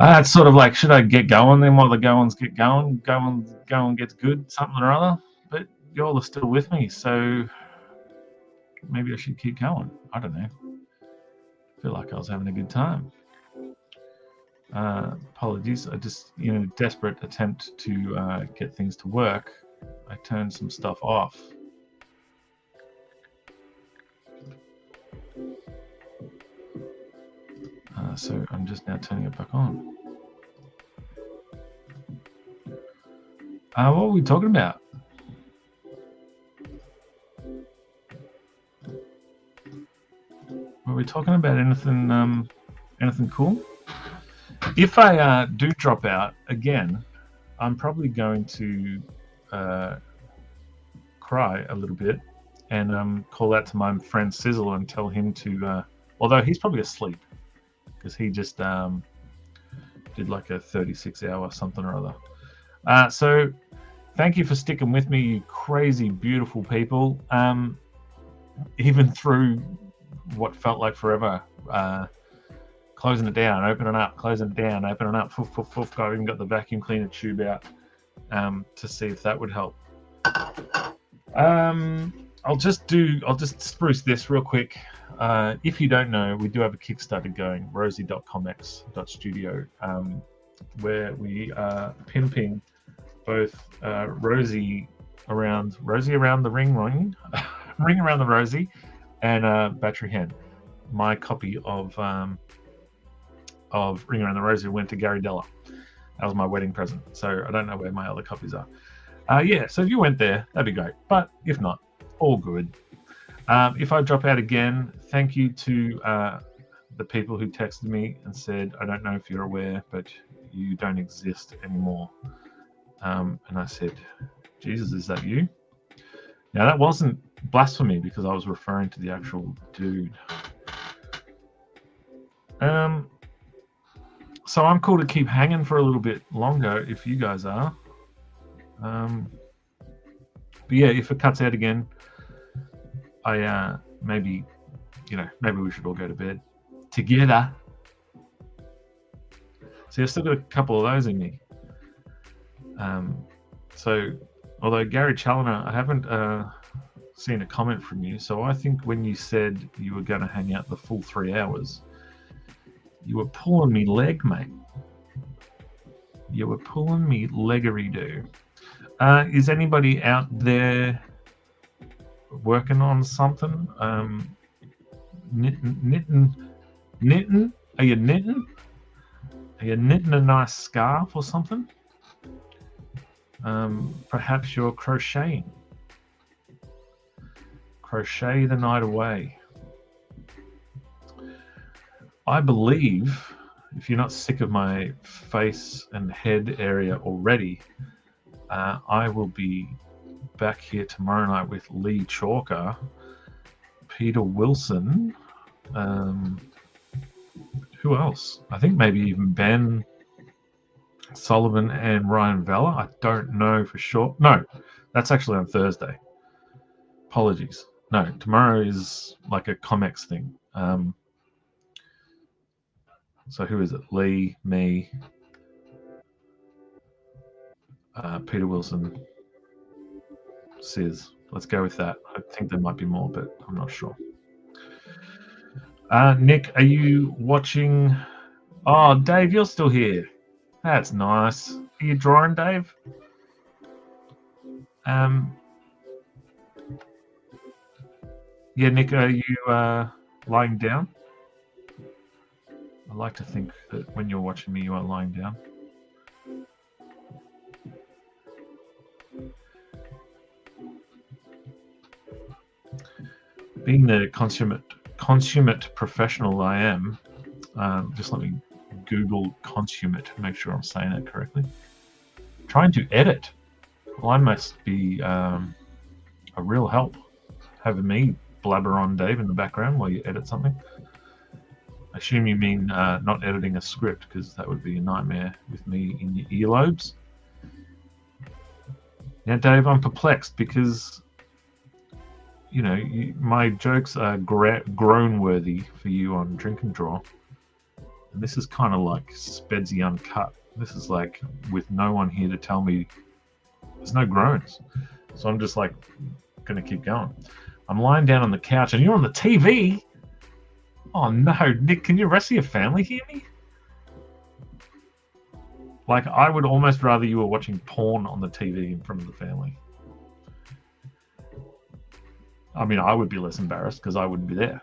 It's sort of like, should I get going then while the goings get going? Going gets good, something or other. But y'all are still with me, so maybe I should keep going. I don't know. I feel like I was having a good time. Apologies. I just, desperate attempt to get things to work. I turned some stuff off. So I'm just now turning it back on. What were we talking about? Were we talking about anything cool? If I do drop out again, I'm probably going to cry a little bit and call out to my friend Sizzle and tell him to, although he's probably asleep, because he just did like a 36-hour something or other. So thank you for sticking with me, you crazy, beautiful people. Even through what felt like forever, closing it down, opening up, closing it down, opening up, foof, foof, foof. I even got the vacuum cleaner tube out to see if that would help. I'll just spruce this real quick. If you don't know, we do have a Kickstarter going, rosie.comex.studio, where we are pimping both Rosie around the ring around the Rosie, and Battery Hen. My copy of Ring Around the Rosie went to Gary Della. That was my wedding present. So I don't know where my other copies are. So if you went there, that'd be great. But if not, all good. If I drop out again, thank you to the people who texted me and said, I don't know if you're aware, but you don't exist anymore. And I said, Jesus, is that you? Now, that wasn't blasphemy because I was referring to the actual dude. So I'm cool to keep hanging for a little bit longer if you guys are. But yeah, if it cuts out again, maybe we should all go to bed together. See, I've still got a couple of those in me. So although Gary Challoner, I haven't seen a comment from you, so I think when you said you were going to hang out the full 3 hours, you were pulling me leg, mate. You were pulling me leggery-do. Is anybody out there working on something? Knitting? Are you knitting? Are you knitting a nice scarf or something? Perhaps you're crocheting. Crochet the night away. I believe, if you're not sick of my face and head area already, I will be back here tomorrow night with Lee Chalker, Peter Wilson, who else? I think maybe even Ben Sullivan and Ryan Vella. I don't know for sure. No, that's actually on Thursday. Apologies. No, tomorrow is like a Comex thing. So who is it? Lee, me, Peter Wilson, Sis. Let's go with that. I think there might be more, but I'm not sure. Nick, are you watching? Oh, Dave, you're still here. That's nice. Are you drawing, Dave? Yeah, Nick, are you lying down? I like to think that when you're watching me, you are lying down. Being the consummate professional I am, just let me Google consummate, make sure I'm saying it correctly. Trying to edit. Well, I must be a real help having me blabber on, Dave, in the background while you edit something. I assume you mean not editing a script, because that would be a nightmare with me in your earlobes. Now, Dave, I'm perplexed because, you know, my jokes are groan-worthy for you on Drink and Draw. And this is kind of like Spedsy Uncut. This is like with no one here to tell me there's no groans. So I'm just like going to keep going. I'm lying down on the couch and you're on the TV. Oh no, Nick, can your rest of your family hear me? Like, I would almost rather you were watching porn on the TV in front of the family. I mean, I would be less embarrassed because I wouldn't be there.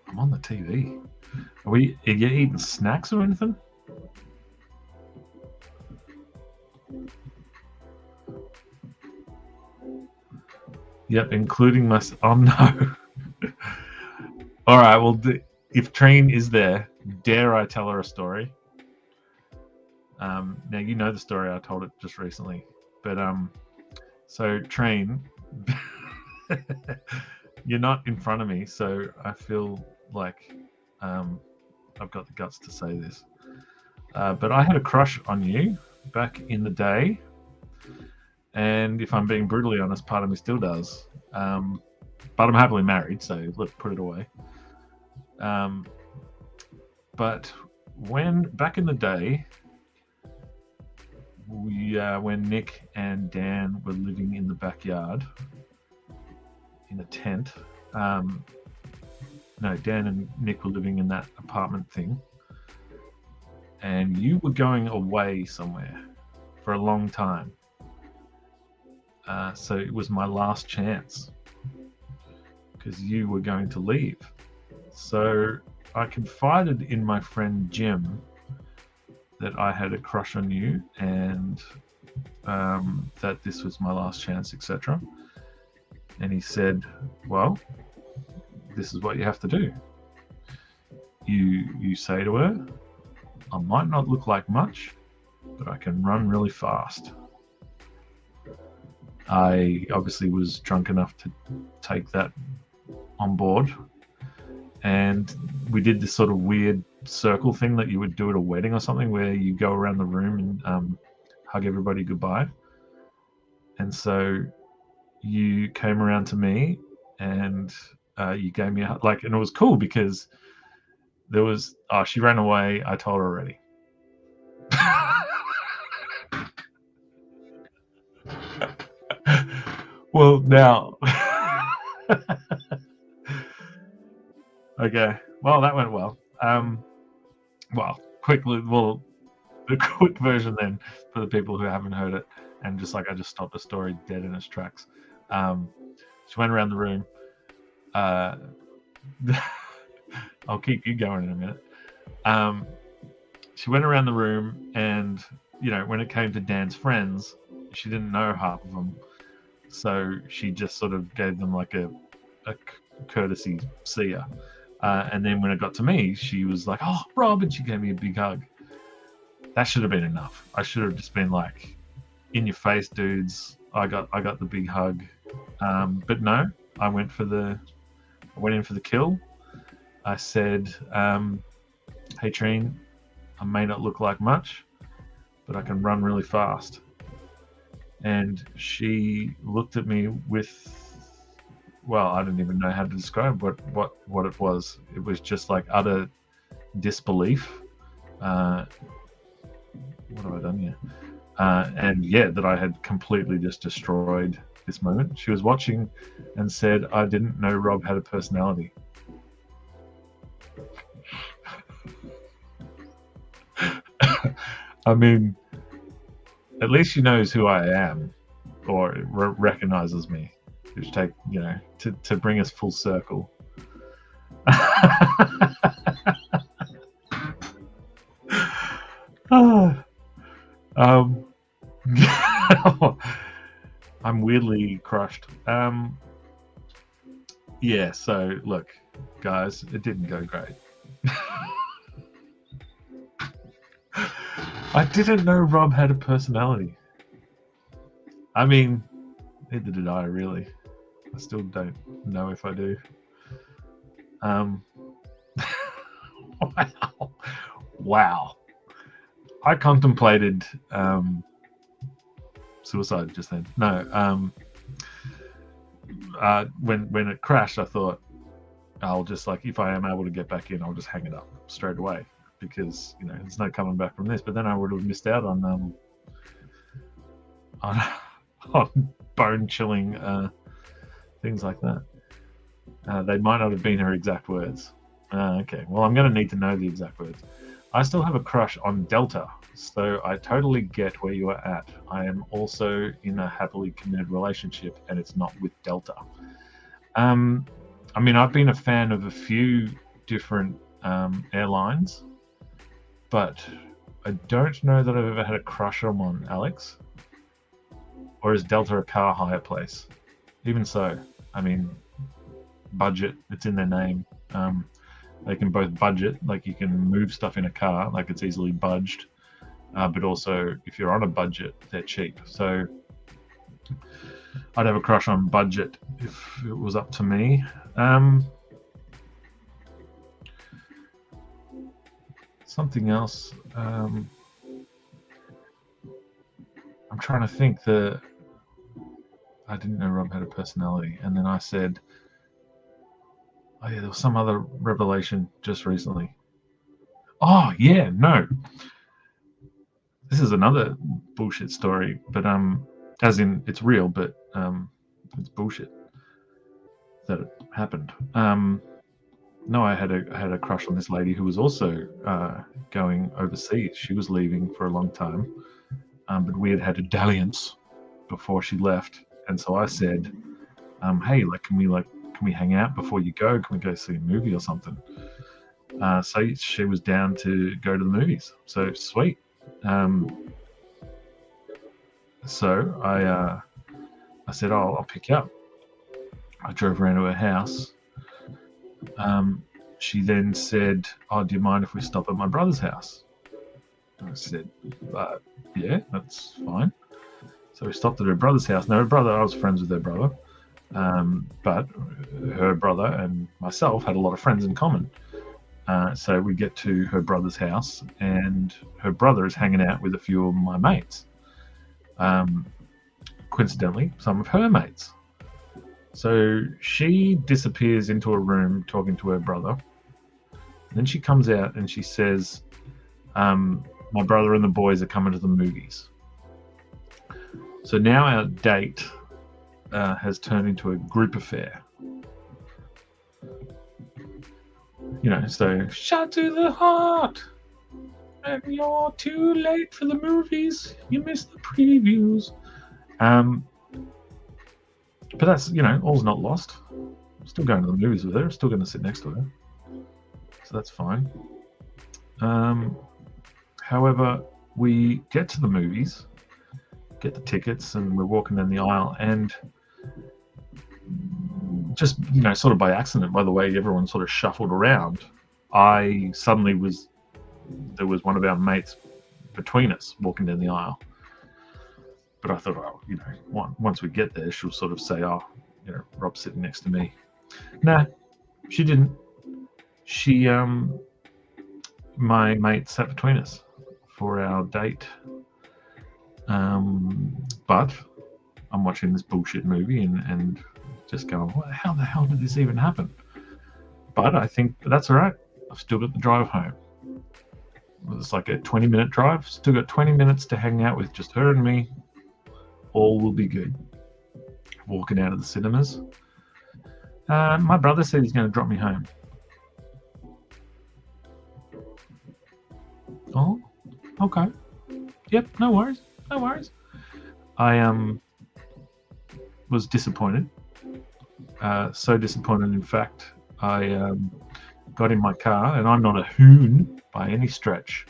I'm on the TV. Are you eating snacks or anything? Yep, including my... Oh, no. All right, well, if Trine is there, dare I tell her a story? Now, you know the story. I told it just recently. But, so, Trine, you're not in front of me, so I feel like I've got the guts to say this. But I had a crush on you back in the day. And if I'm being brutally honest, part of me still does. But I'm happily married, so let's put it away. But back in the day, when Nick and Dan were living in the backyard in a tent, no, Dan and Nick were living in that apartment thing, and you were going away somewhere for a long time. So it was my last chance because you were going to leave. So I confided in my friend Jim that I had a crush on you and that this was my last chance, etc. And he said, well, this is what you have to do. You say to her, I might not look like much, but I can run really fast. I obviously was drunk enough to take that on board, and we did this sort of weird circle thing that you would do at a wedding or something, where you go around the room and hug everybody goodbye. And so you came around to me and you gave me a hug, and it was cool because there was, she ran away. I told her already. Well, now, okay. Well, that went well. The quick version then for the people who haven't heard it, and just like I just stopped the story dead in its tracks. She went around the room. I'll keep you going in a minute. She went around the room, and when it came to Dan's friends, she didn't know half of them. So she just sort of gave them like a courtesy see ya. And then when it got to me, she was like, oh, Rob, and she gave me a big hug. That should have been enough. I should have just been like, in your face, dudes. I got the big hug. But no, I went in for the kill. I said, hey, Trine, I may not look like much, but I can run really fast. And she looked at me with, well, I don't even know how to describe what it was. It was just like utter disbelief. What have I done here? And yeah, that I had completely just destroyed this moment. She was watching and said, I didn't know Rob had a personality. I mean, at least she knows who I am, or recognizes me, which take, to bring us full circle. Oh weirdly crushed. Yeah, so look, guys, it didn't go great. I didn't know Rob had a personality. I mean, neither did I, really. I still don't know if I do. Wow. I contemplated suicide just then. No, when it crashed, I thought I'll just, like, if I am able to get back in, I'll just hang it up straight away, because there's no coming back from this. But then I would have missed out on bone chilling things like that. They might not have been her exact words. Okay, well, I'm going to need to know the exact words. I still have a crush on Delta, so I totally get where you are at. I am also in a happily committed relationship, and it's not with Delta. I mean, I've been a fan of a few different airlines, but I don't know that I've ever had a crush on one, Alex. Or is Delta a car hire place? Even so, I mean, budget, it's in their name. They can both budget, like you can move stuff in a car, like it's easily budged, but also if you're on a budget, they're cheap. So I'd have a crush on budget if it was up to me. Something else. I'm trying to think that I didn't know Rob had a personality, and then I said, oh yeah, there was some other revelation just recently. Oh yeah, no. This is another bullshit story, but as in it's real, but it's bullshit that it happened. No, I had a crush on this lady who was also going overseas. She was leaving for a long time, but we had a dalliance before she left, and so I said, "Hey, can we hang out before you go? Can we go see a movie or something?" So she was down to go to the movies. So sweet. So I said, "Oh, I'll pick you up." I drove around to her house. She then said, "Oh, do you mind if we stop at my brother's house?" And I said, "Yeah, that's fine." So we stopped at her brother's house. Now, her brother, I was friends with her brother. But her brother and myself had a lot of friends in common. So we get to her brother's house, and her brother is hanging out with a few of my mates. Coincidentally, some of her mates. So she disappears into a room talking to her brother. Then she comes out and she says, my brother and the boys are coming to the movies. So now our date has turned into a group affair. So shot to the heart, and you're too late for the movies. You missed the previews. But that's, all's not lost. I'm still going to the movies with her. I'm still going to sit next to her. So that's fine. However, we get to the movies, get the tickets, and we're walking down the aisle, and just, sort of by accident, by the way everyone sort of shuffled around, there was one of our mates between us walking down the aisle. But I thought, once we get there, she'll sort of say, "Oh, Rob's sitting next to me." No, she didn't. She, my mate sat between us for our date. But I'm watching this bullshit movie and just going, how the hell did this even happen? But I think that's all right. I've still got the drive home. It's like a 20-minute drive. Still got 20 minutes to hang out with just her and me. All will be good. Walking out of the cinemas. My brother said he's going to drop me home. Oh, okay. Yep, no worries. No worries. I was disappointed. So disappointed, in fact, I got in my car, and I'm not a hoon by any stretch.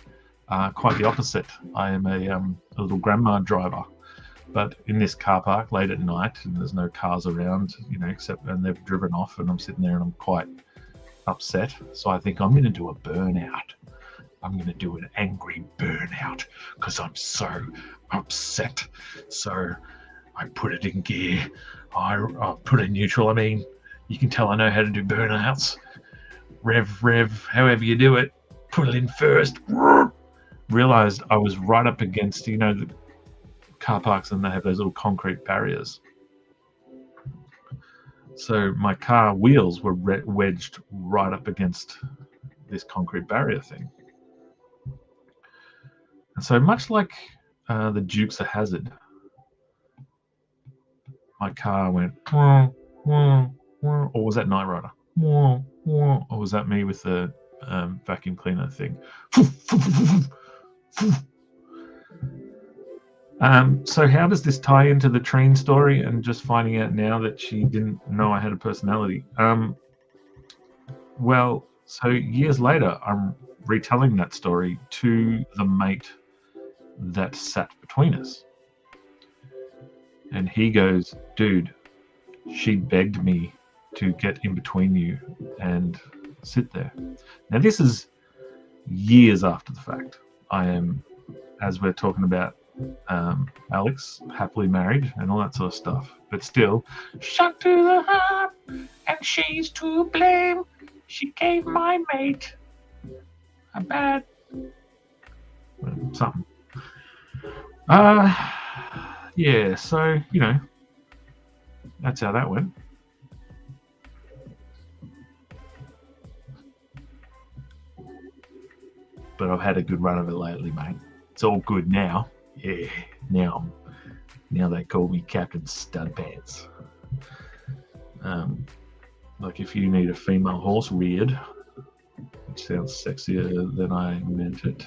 Quite the opposite. I am a little grandma driver. But in this car park late at night, and there's no cars around, except, and they've driven off, and I'm sitting there and I'm quite upset. So I think I'm going to do a burnout. I'm going to do an angry burnout because I'm so upset. So I put it in gear. I put it in neutral. I mean, you can tell I know how to do burnouts. Rev, however you do it. Put it in first. Realized I was right up against, the car parks, and they have those little concrete barriers. So my car wheels were wedged right up against this concrete barrier thing. And so much like the Dukes of Hazzard, my car went, or was that Knight Rider? Or was that me with the vacuum cleaner thing? So how does this tie into the train story and just finding out now that she didn't know I had a personality? Well, so years later, I'm retelling that story to the mate that sat between us. And he goes, dude, she begged me to get in between you and sit there. Now, this is years after the fact. I am, as we're talking about, Alex, happily married and all that sort of stuff. But still, shot to the heart, and she's to blame. She gave my mate a bad something. Yeah, so, that's how that went. But I've had a good run of it lately, mate. It's all good now. Yeah, now they call me Captain Studpants. Like if you need a female horse reared, which sounds sexier than I meant it,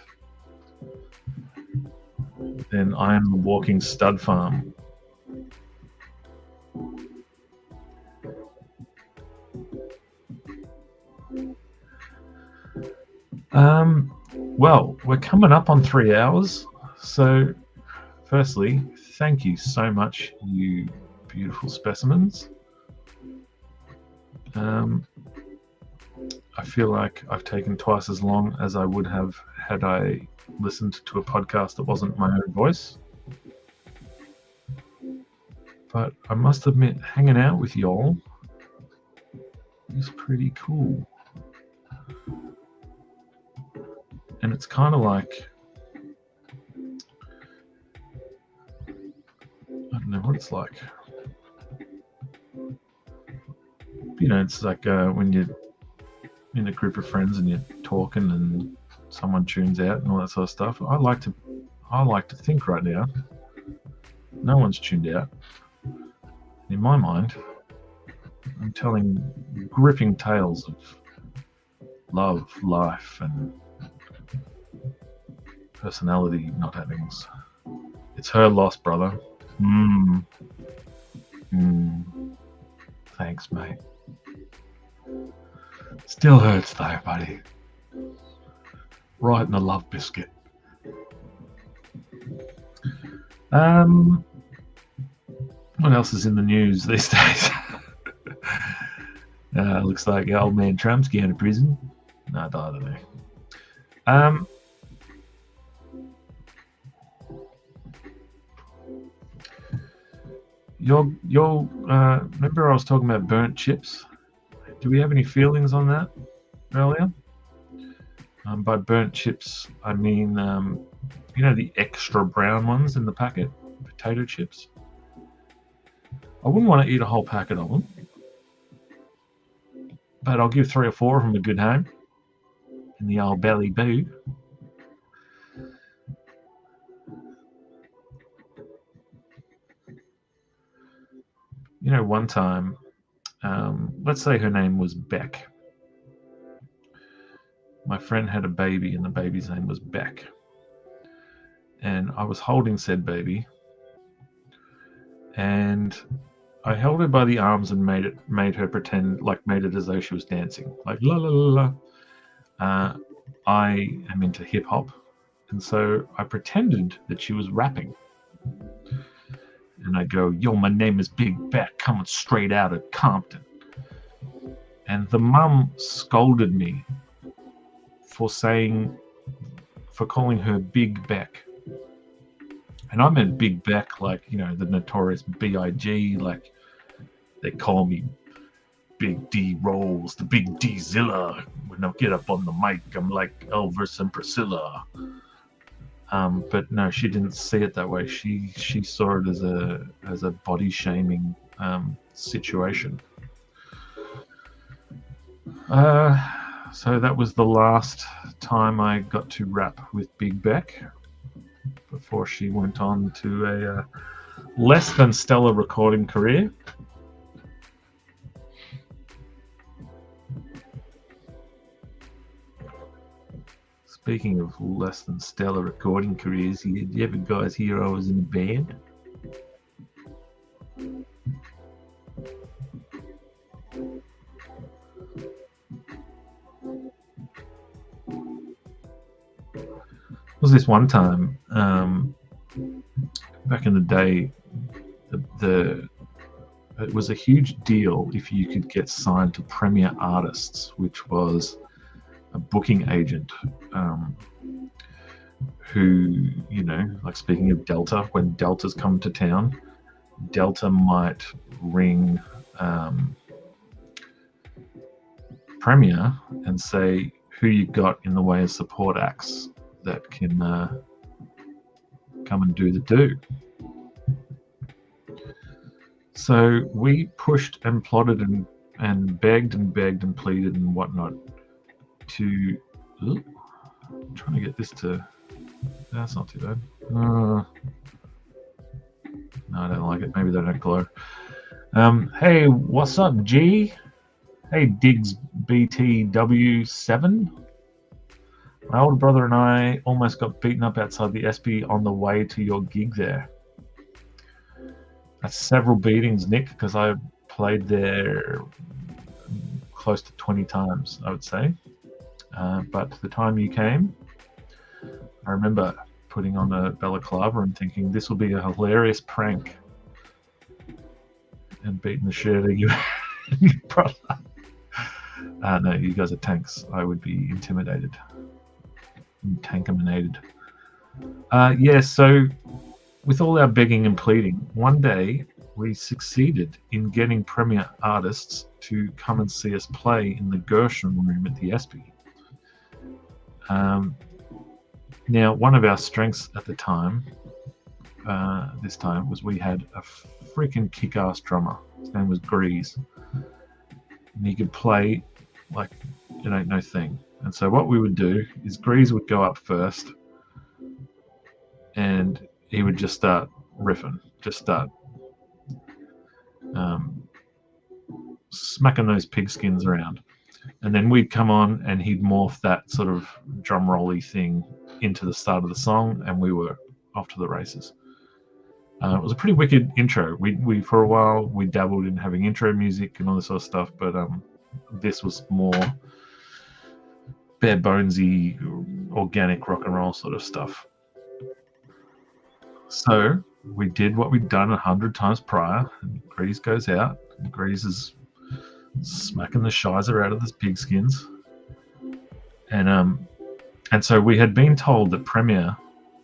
then I am the walking stud farm. Well, we're coming up on 3 hours. So, firstly, thank you so much, you beautiful specimens. I feel like I've taken twice as long as I would have had I listened to a podcast that wasn't my own voice. But I must admit, hanging out with y'all is pretty cool. And it's kind of like, I don't know what it's like. It's like when you're in a group of friends and you're talking and someone tunes out and all that sort of stuff. I like to think right now, no one's tuned out. In my mind, I'm telling gripping tales of love, life, and personality not havings. It's her loss, brother. Thanks, mate. Still hurts though, buddy. Right in the love biscuit. What else is in the news these days? Looks like old man Trump's going to prison. No, I don't know. Remember I was talking about burnt chips? Do we have any feelings on that earlier? By burnt chips, I mean, the extra brown ones in the packet, potato chips. I wouldn't want to eat a whole packet of them, but I'll give 3 or 4 of them a good home in the old belly boo. One time, let's say her name was Beck. My friend had a baby, and the baby's name was Beck. And I was holding said baby, and I held her by the arms and made her pretend, made it as though she was dancing, like la la la la. I am into hip hop, and so I pretended that she was rapping. And I go, yo, my name is Big Beck, coming straight out of Compton. And the mum scolded me for calling her Big Beck. And I meant Big Beck, like, you know, the notorious B.I.G., like they call me Big D Rolls, the Big D Zilla. When I get up on the mic, I'm like Elvis and Priscilla. But no, she didn't see it that way. She saw it as a body shaming situation. So that was the last time I got to rap with Big Beck before she went on to a less than stellar recording career. Speaking of less than stellar recording careers, did you ever guys hear I was in a band? Was this one time back in the day, it was a huge deal if you could get signed to Premier Artists, which was a booking agent who, you know, like speaking of Delta, when Delta's come to town, Delta might ring Premier and say who you got in the way of support acts that can come and do the do. So we pushed and plotted and begged and pleaded and whatnot to... I'm trying to get this to... That's not too bad. No, I don't like it. Maybe they don't glow. Hey, what's up, G? Hey, Diggs BTW7. My older brother and I almost got beaten up outside the SB on the way to your gig there. That's several beatings, Nick, because I played there close to 20 times, I would say. But the time you came, I remember putting on a balaclava and thinking this will be a hilarious prank, and beating the shit out of you, brother. No, you guys are tanks. I would be intimidated. Tankaminated. Yeah, so with all our begging and pleading, one day we succeeded in getting Premier Artists to come and see us play in the Gershon room at the Espy. Now, one of our strengths at the time, this time, was we had a freaking kick-ass drummer. His name was Grease. And he could play like it ain't no thing. And so what we would do is Grease would go up first and he would just start riffing, just start smacking those pigskins around. And then we'd come on and he'd morph that sort of drum rolly thing into the start of the song, and we were off to the races. It was a pretty wicked intro. We for a while we dabbled in having intro music and all this sort of stuff, but this was more bare bonesy, organic rock and roll sort of stuff. So we did what we'd done 100 times prior. And Grease goes out, and Grease is smacking the shizer out of his pigskins, and so we had been told that Premier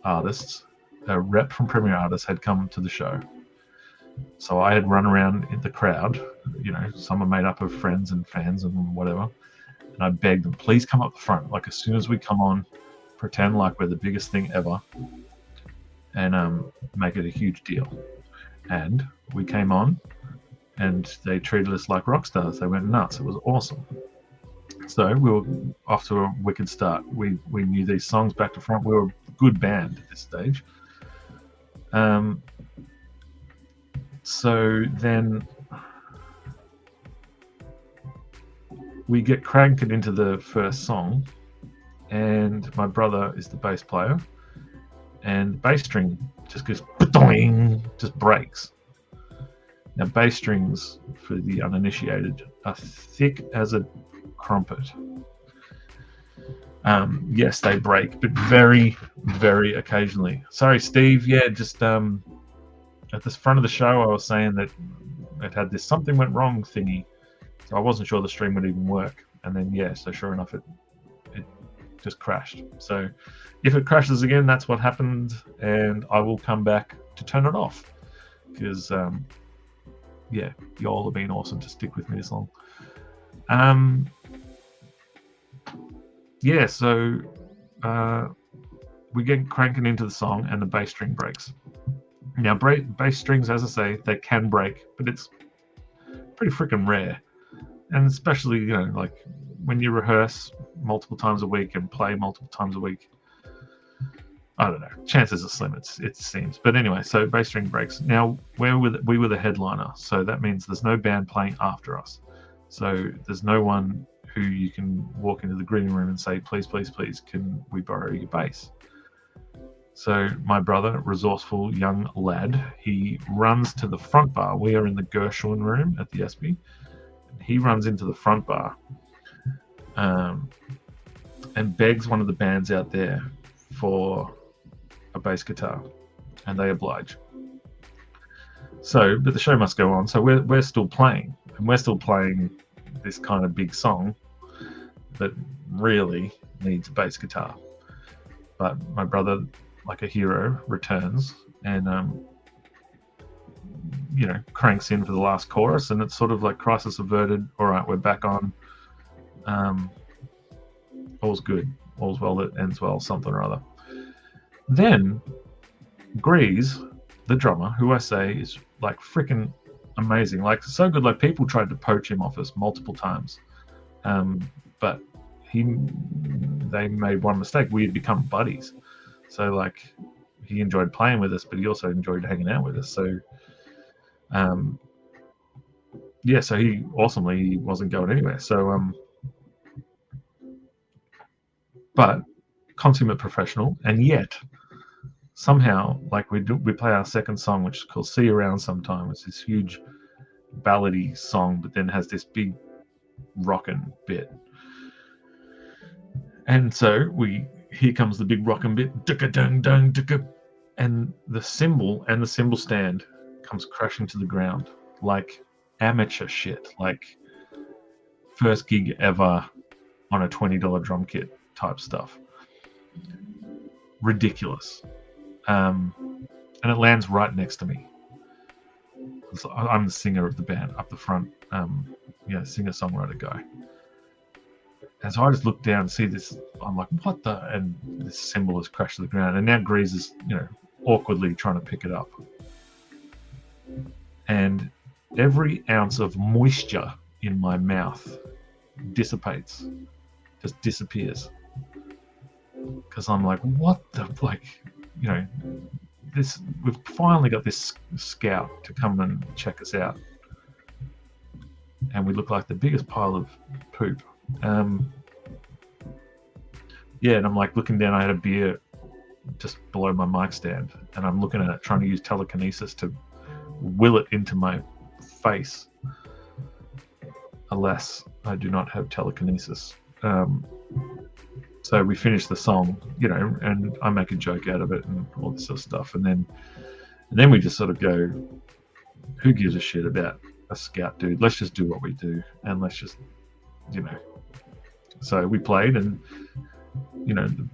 Artists, a rep from Premier Artists, had come to the show. So I had run around in the crowd, you know, some are made up of friends and fans and whatever, and I begged them, please come up the front, like as soon as we come on, pretend like we're the biggest thing ever, and make it a huge deal. And we came on, and they treated us like rock stars. They went nuts. It was awesome. So we were off to a wicked start. We knew these songs back to front. We were a good band at this stage. So then we get cranked into the first song, and my brother is the bass player, and the bass string just goes ba-doing, just breaks. Now, bass strings, for the uninitiated, are thick as a crumpet. Yes, they break, but very, very occasionally. Sorry, Steve. Yeah, just at the front of the show, I was saying that it had this something went wrong thingy, so I wasn't sure the stream would even work. And then yeah, so sure enough, it just crashed. So if it crashes again, that's what happened, and I will come back to turn it off because yeah, you all have been awesome to stick with me this long. Yeah, so we get cranking into the song and the bass string breaks. Now, bass strings, as I say, they can break, but it's pretty freaking rare. And especially, you know, like when you rehearse multiple times a week and play multiple times a week, I don't know, chances are slim, it seems. But anyway, so bass string breaks. Now, we were the headliner, so that means there's no band playing after us. So there's no one who you can walk into the green room and say, please, please, please, can we borrow your bass? So my brother, resourceful young lad, he runs to the front bar. We are in the Gershwin room at the SB. He runs into the front bar and begs one of the bands out there for a bass guitar, and they oblige. So, but the show must go on. So we're still playing, and we're still playing this kind of big song that really needs a bass guitar. But my brother, like a hero, returns and you know, cranks in for the last chorus, and it's sort of like crisis averted. All right, we're back on. All's good, all's well that ends well, something or other. Then Grease, the drummer, who I say is like freaking amazing, like so good, like people tried to poach him off us multiple times, but they made one mistake. We had become buddies, so like he enjoyed playing with us, but he also enjoyed hanging out with us. So yeah, so he wasn't going anywhere. So but consummate professional, and yet somehow, like we play our second song, which is called "See You Around Sometime." It's this huge ballady song, but then has this big rockin' bit. And so here comes the big rockin' bit, dung, and the cymbal and the cymbal stand comes crashing to the ground like amateur shit, like first gig ever on a $20 drum kit type stuff. Ridiculous. And it lands right next to me. So I'm the singer of the band up the front, singer-songwriter guy. And so I just look down and see this. I'm like, what the? And this cymbal has crashed to the ground. And now Grease is, awkwardly trying to pick it up. And every ounce of moisture in my mouth dissipates, just disappears. Because I'm like, what the, we've finally got this scout to come and check us out. And we look like the biggest pile of poop. And I'm like looking down, I had a beer just below my mic stand, and I'm looking at it, trying to use telekinesis to will it into my face. Alas, I do not have telekinesis. So we finish the song, and I make a joke out of it and all this sort of stuff. And then we just sort of go, who gives a shit about a scout dude? Let's just do what we do, and let's just, So we played, and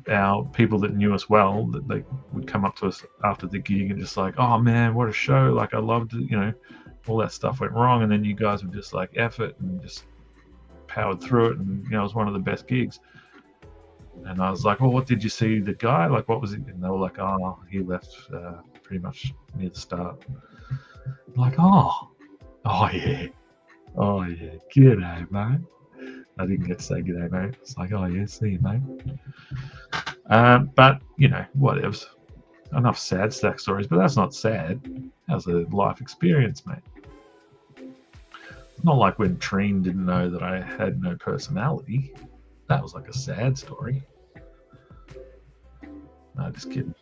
our people that knew us well, that they would come up to us after the gig and just like, oh man, what a show! Like I loved it, all that stuff went wrong, and then you guys were just like, F it, and just powered through it, and it was one of the best gigs. And I was like, well, what did you see the guy? Like, what was it? And they were like, oh, he left pretty much near the start. I'm like, oh yeah, g'day, mate. I didn't get to say g'day, mate. It's like, oh yeah, see you, mate. But whatevs. Enough sad stack stories, but that's not sad. That was a life experience, mate. It's not like when Treen didn't know that I had no personality. That was like a sad story. No, just kidding.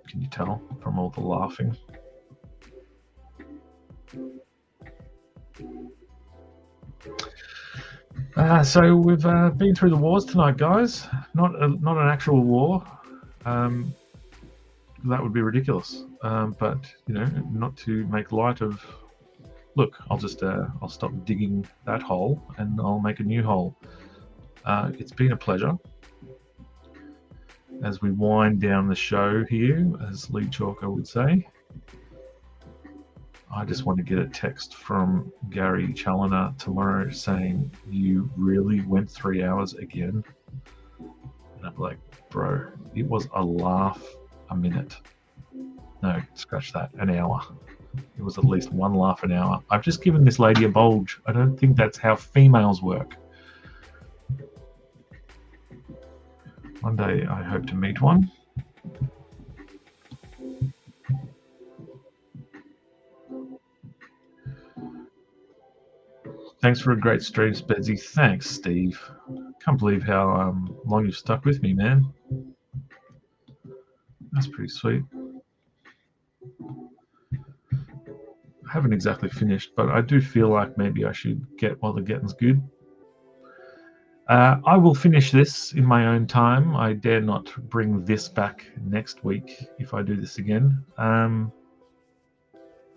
Can you tell from all the laughing? So we've been through the wars tonight, guys. Not an actual war. that would be ridiculous. But not to make light of. Look, I'll just I'll stop digging that hole and I'll make a new hole. It's been a pleasure. As we wind down the show here, as Lee Chalker would say, I just want to get a text from Gary Challoner tomorrow saying, "You really went 3 hours again?" And I'm like, bro, it was a laugh a minute. No, scratch that, an hour. It was at least one laugh an hour. I've just given this lady a bulge. I don't think that's how females work. One day I hope to meet one. Thanks for a great stream, Spedsy. Thanks, Steve. Can't believe how long you've stuck with me, man. That's pretty sweet. I haven't exactly finished, but I do feel like maybe I should get while the getting's good. I will finish this in my own time. I dare not bring this back next week if I do this again. But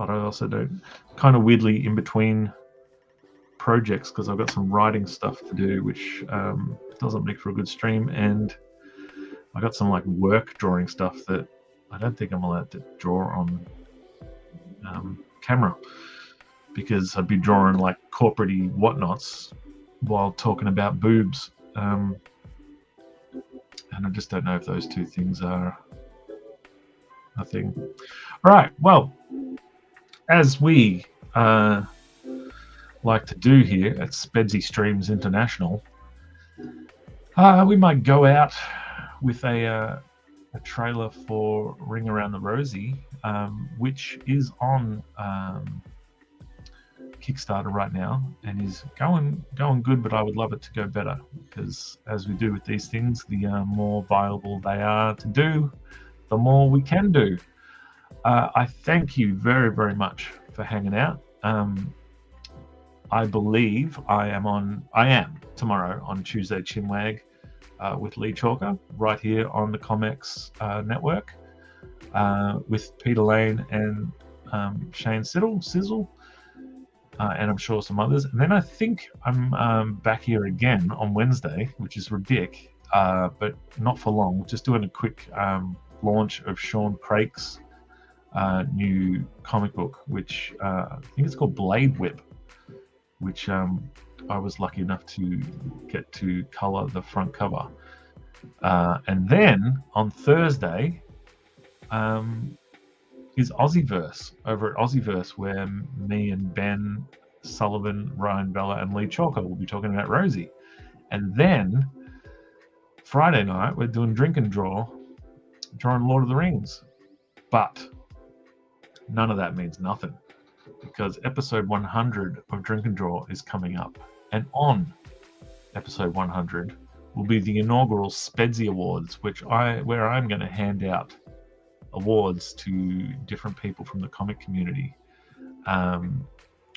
I also don't, kind of weirdly in between projects, because I've got some writing stuff to do, which doesn't make for a good stream, and I got some like work drawing stuff that I don't think I'm allowed to draw on camera, because I'd be drawing like corporate-y whatnots while talking about boobs, and I just don't know if those two things are a thing. All right, well, as we like to do here at Spedsy Streams International, we might go out with a trailer for Ring Around the Rosie, which is on Kickstarter right now and is going good, but I would love it to go better, because as we do with these things, the more viable they are to do, the more we can do. I thank you very, very much for hanging out. I believe I am tomorrow on Tuesday Chinwag with Lee Chalker right here on the Comex network with Peter Lane and Shane Sizzle, and I'm sure some others. And then I think I'm back here again on Wednesday, which is ridiculous, but not for long. Just doing a quick launch of Sean Craig's new comic book, which I think it's called Blade Whip, which I was lucky enough to get to color the front cover. And then on Thursday is Aussieverse, over at Aussieverse, where me and Ben Sullivan, Ryan Bella, and Lee Chalker will be talking about Rosie. And then Friday night, we're doing Drink and drawing Lord of the Rings. But none of that means nothing, because episode 100 of Drink and Draw is coming up. And on episode 100 will be the inaugural Spedsy Awards, where I'm going to hand out awards to different people from the comic community.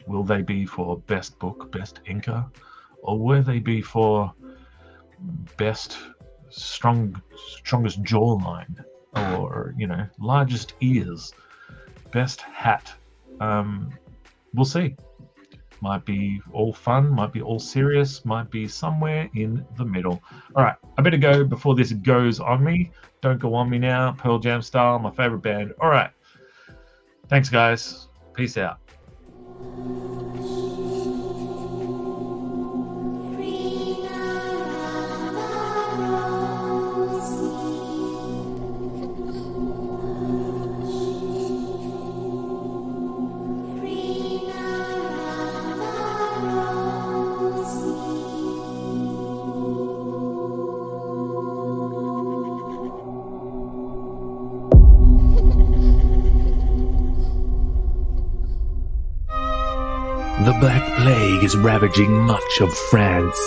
Will they be for best book, best inker, or will they be for best strongest jawline, or largest ears, best hat? We'll see. Might be all fun, might be all serious, might be somewhere in the middle. All right, I better go before this goes on me. Don't go on me now. Pearl Jam style, my favorite band. All right. Thanks, guys. Peace out. The Black Plague is ravaging much of France.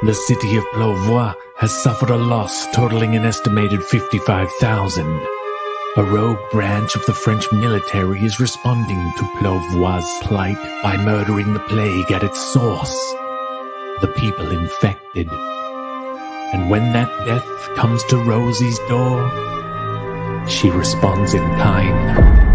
The city of Plouvois has suffered a loss totaling an estimated 55,000. A rogue branch of the French military is responding to Plouvois' plight by murdering the plague at its source, the people infected. And when that death comes to Rosie's door, She responds in kind.